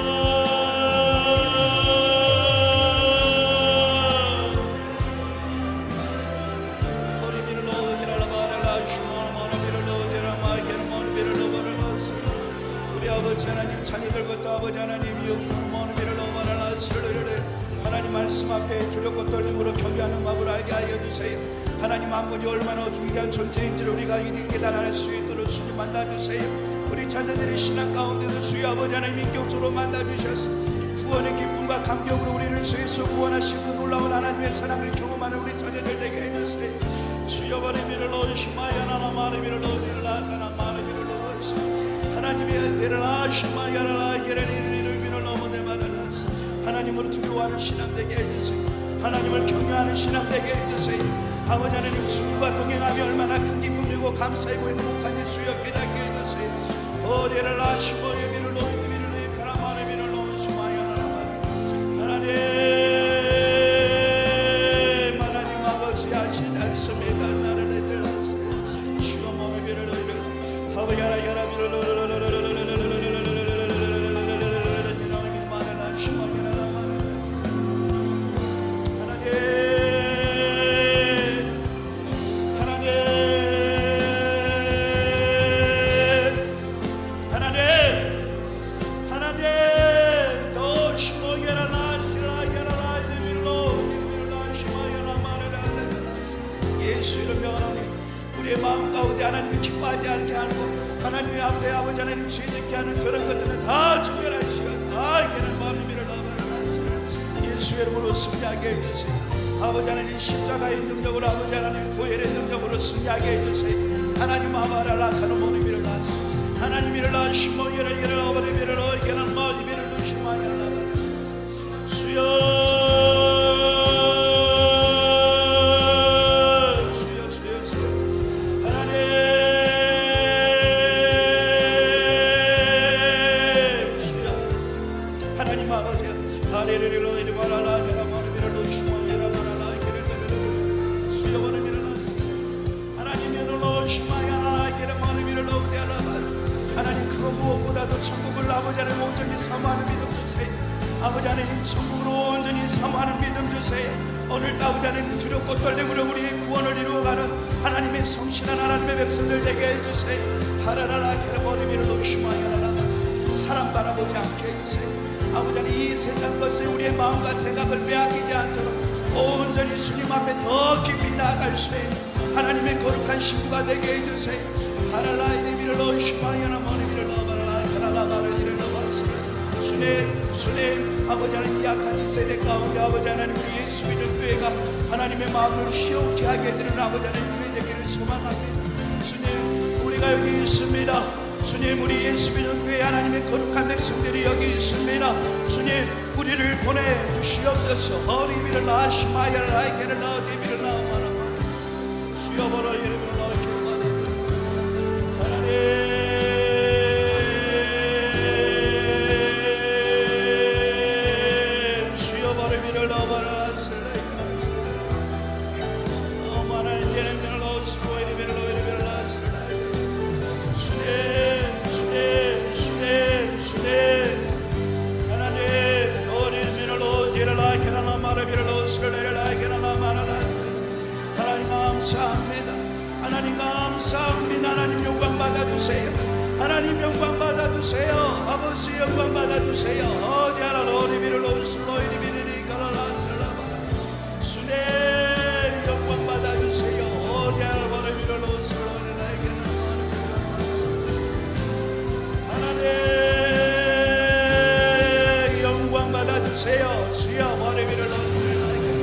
머리 위를 놓으기라 말하라 머리 위를 놓으기라 마이게는 머리 위를 놓으시고 우리 아버지 하나님 자녀들부터 아버지 하나님 이웃 머리 위를 놓으라 설레를 하나님 말씀 앞에 두렵고 떨림으로 경외하는 마음을 알게 하여 주세요. 하나님 아무리 얼마나 중요한 존재인지를 우리가 이리 깨달을 수 있도록 주님 만나주세요. 우리 자녀들의 신앙 가운데도 주여 아버지 하나님 인격적으로 만나주셔서 구원의 기쁨과 감격으로 우리를 죄에서 구원하신 그 놀라운 하나님의 사랑을 경험하는 우리 자녀들 되게 해주세요. 주여 버리미를 넣으시마야 나나 마르미를 넣으리라 나나 마르미를 넣으시 하나님의 대를 하시마야 나나 게를 이를 미를 넘어내 받아라서 하나님을 두려워하는 신앙 되게 해주세요. 하나님을 경외하는 신앙 되게 해주세요. 아버지 하나님 주님과 동행하며 얼마나 큰 기쁨이고 감사이고 행복한지 주여 깨닫게 해주세요. 어리를 하시고 예비를 놓이고 미를 놓이 가라마를 미를 놓으시마요 하나님 아버지 아시지 않습니까? 나를 애들 하세요. 주여 머리 미를 놓이고 아버지 하나님 미를 놓으시마요 마음 가운데 하나님이 기뻐하지 않게 하는 것 하나님의 앞에 아버지 하나님 죄짓게 하는 그런 것들은 다 정결할 시간 다 이게는 마음을 밀어 넣어버리는 예수의 이름으로 승리하게 해주세요. 아버지 하나님 십자가의 능력으로 아버지 하나님 보혈의 능력으로 승리하게 해주세요. 하나님 아바라라카는 머리 밀어 놨어 하나님 밀어 놨시모 이를 어버리 밀어 넣어 이게는 머리 밀어 놓으시마 열라버리는 주여 하나님 그거 무엇보다도 천국을 아버지 하나님 온전히 사모하는 믿음 주세요. 아버지 하나님 천국으로 온전히 사모하는 믿음 주세요. 오늘도 아버지 하나님 두렵고 떨림으로 우리의 구원을 이루어가는 하나님의 성실한 하나님의 백성들 되게 해주세요. 하라라라 게르머리미를 놓으시마야라라마스 사람 바라보지 않게 해주세요. 아버지 하나님 이 세상 것에 우리의 마음과 생각을 빼앗기지 않도록 온전히 주님 앞에 더 깊이 나아갈 수 있는 하나님의 거룩한 신부가 되게 해주세요. 하랄라 이리미를 넣으시마야나 머리미를 넣어봐라 가랄라바를 이를 넣어봤어요. 주님 아버지 하나님 이 약한 이 세대 가운데 아버지 하나님 우리 예수 믿는 교회가 하나님의 마음을 시원케 하게 해드리는 아버지 하나님 교회 되기를 소망합니다. 주님 우리가 여기 있습니다. 주님 우리 예수 믿는 교회 하나님의 거룩한 백성들이 여기 있습니다. 주님 우리를 보내주시옵소서. 허리미를 나시마야를 하이게를 나어디미를 나어마라 주여보라 이름으로 나오기를 주여 버리미를 넣어봐라 슬레이마스 어마나는 예레미를 넣으시고 이리미를 넣어 이리미를 넣으시라 주님 하나님 게라나 마르비를 로스를 내려라 게라나 마라라스. 하나님 감사합니다. 하나님 감사합니다. 하나님 영광 받아주세요. 하나님 영광 받아주세요. 아버지 영광 받아주세요. 어디 하나 로리비를 로스로이리